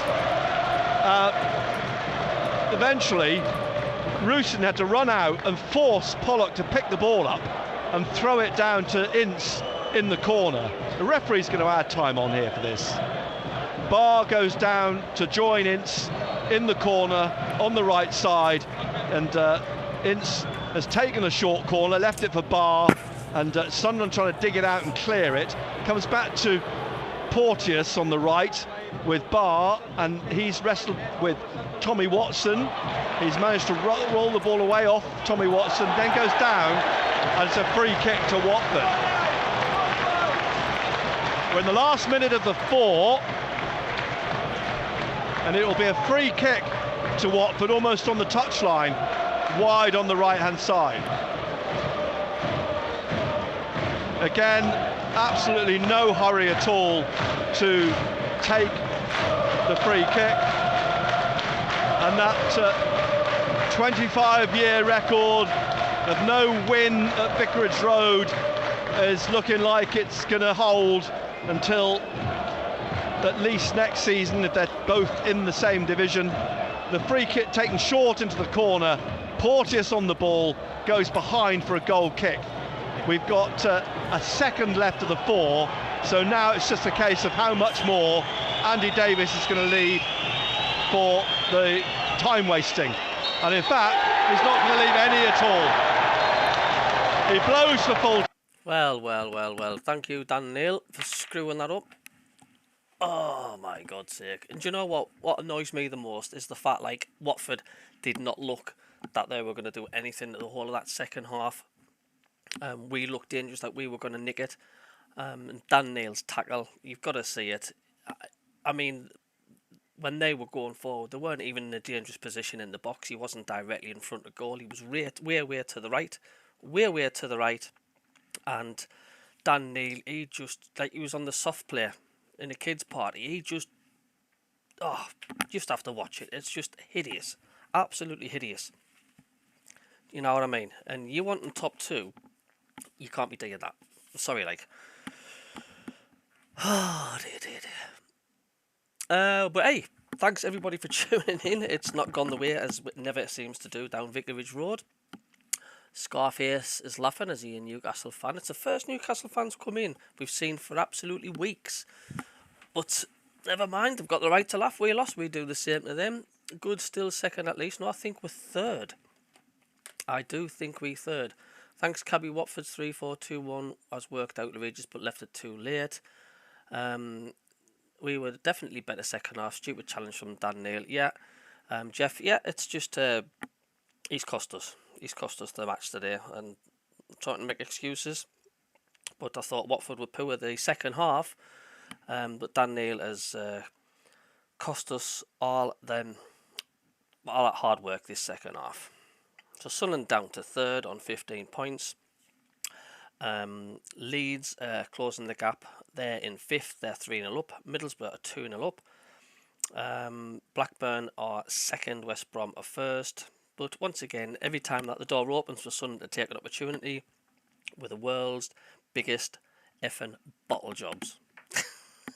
Eventually, Rusyn had to run out and force Pollock to pick the ball up and throw it down to Ince in the corner. The referee's going to add time on here for this. Barr goes down to join Ince in the corner on the right side, and Ince has taken a short corner, left it for Barr, and Sunderland trying to dig it out and clear it. Comes back to Porteous on the right with Barr, and he's wrestled with Tommy Watson. He's managed to roll the ball away off Tommy Watson, then goes down, and it's a free kick to Watford. We're in the last minute of the 4, and it will be a free kick to Watford, almost on the touchline, wide on the right-hand side. Again, absolutely no hurry at all to take the free kick, and that 25-year record of no win at Vicarage Road is looking like it's going to hold until at least next season, if they're both in the same division. The free kick taken short into the corner. Porteous on the ball, goes behind for a goal kick. We've got a second left of the 4, so now it's just a case of how much more Andy Davis is going to lead for the time wasting. And in fact, he's not going to leave any at all. He blows for full. Well. Thank you, Dan Neil, for screwing that up. Oh, my God's sake. And do you know what? What annoys me the most is the fact, like, Watford did not look that they were going to do anything the whole of that second half. We looked dangerous, like we were going to nick it. And Dan Neil's tackle, you've got to see it. I mean, when they were going forward, they weren't even in a dangerous position in the box. He wasn't directly in front of goal. He was way to the right. Way to the right. And Dan Neil, he just, like he was on the soft play in a kids' party. He just, you just have to watch it. It's just hideous. Absolutely hideous. You know what I mean? And you want in top 2, you can't be doing that. Sorry, like. Oh, dear. But hey, thanks everybody for tuning in. It's not gone the way as it never seems to do down Vicarage Road. Scarface is laughing as he a Newcastle fan. It's the first Newcastle fans come in we've seen for absolutely weeks. But never mind, they've got the right to laugh. We lost, we do the same to them. Good still second at least. No, I think we're third. I do think we're third. Thanks, Cabby. Watford's 3-4-2-1 has worked out the Regis, but left it too late. We were definitely better second half. Stupid challenge from Dan Neil. Yeah. Jeff, yeah, it's just he's cost us. He's cost us the match today, and I'm trying to make excuses. But I thought Watford would poor the second half. But Dan Neil has cost us all that hard work this second half. So Sunderland down to third on 15 points. Leeds closing the gap. They're in fifth. They're 3-0 up. Middlesbrough are 2-0 up. Blackburn are second. West Brom are first. But once again, every time that the door opens for Sunderland to take an opportunity with the world's biggest effing bottle jobs.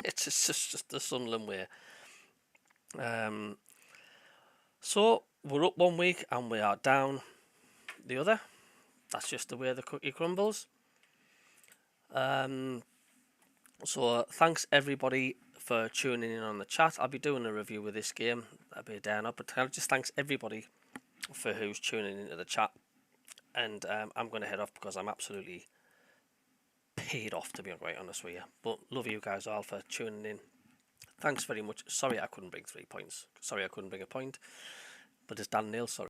It's just the Sunderland way. So we're up 1 week and we are down the other. That's just the way the cookie crumbles. So thanks everybody for tuning in on the chat. I'll be doing a review of this game. That'll be a day up, but just thanks everybody for who's tuning into the chat. And I'm going to head off because I'm absolutely paid off, to be quite honest with you. But love you guys all for tuning in. Thanks very much. Sorry I couldn't bring 3 points. Sorry I couldn't bring a point. But it's Dan Neil, sorry.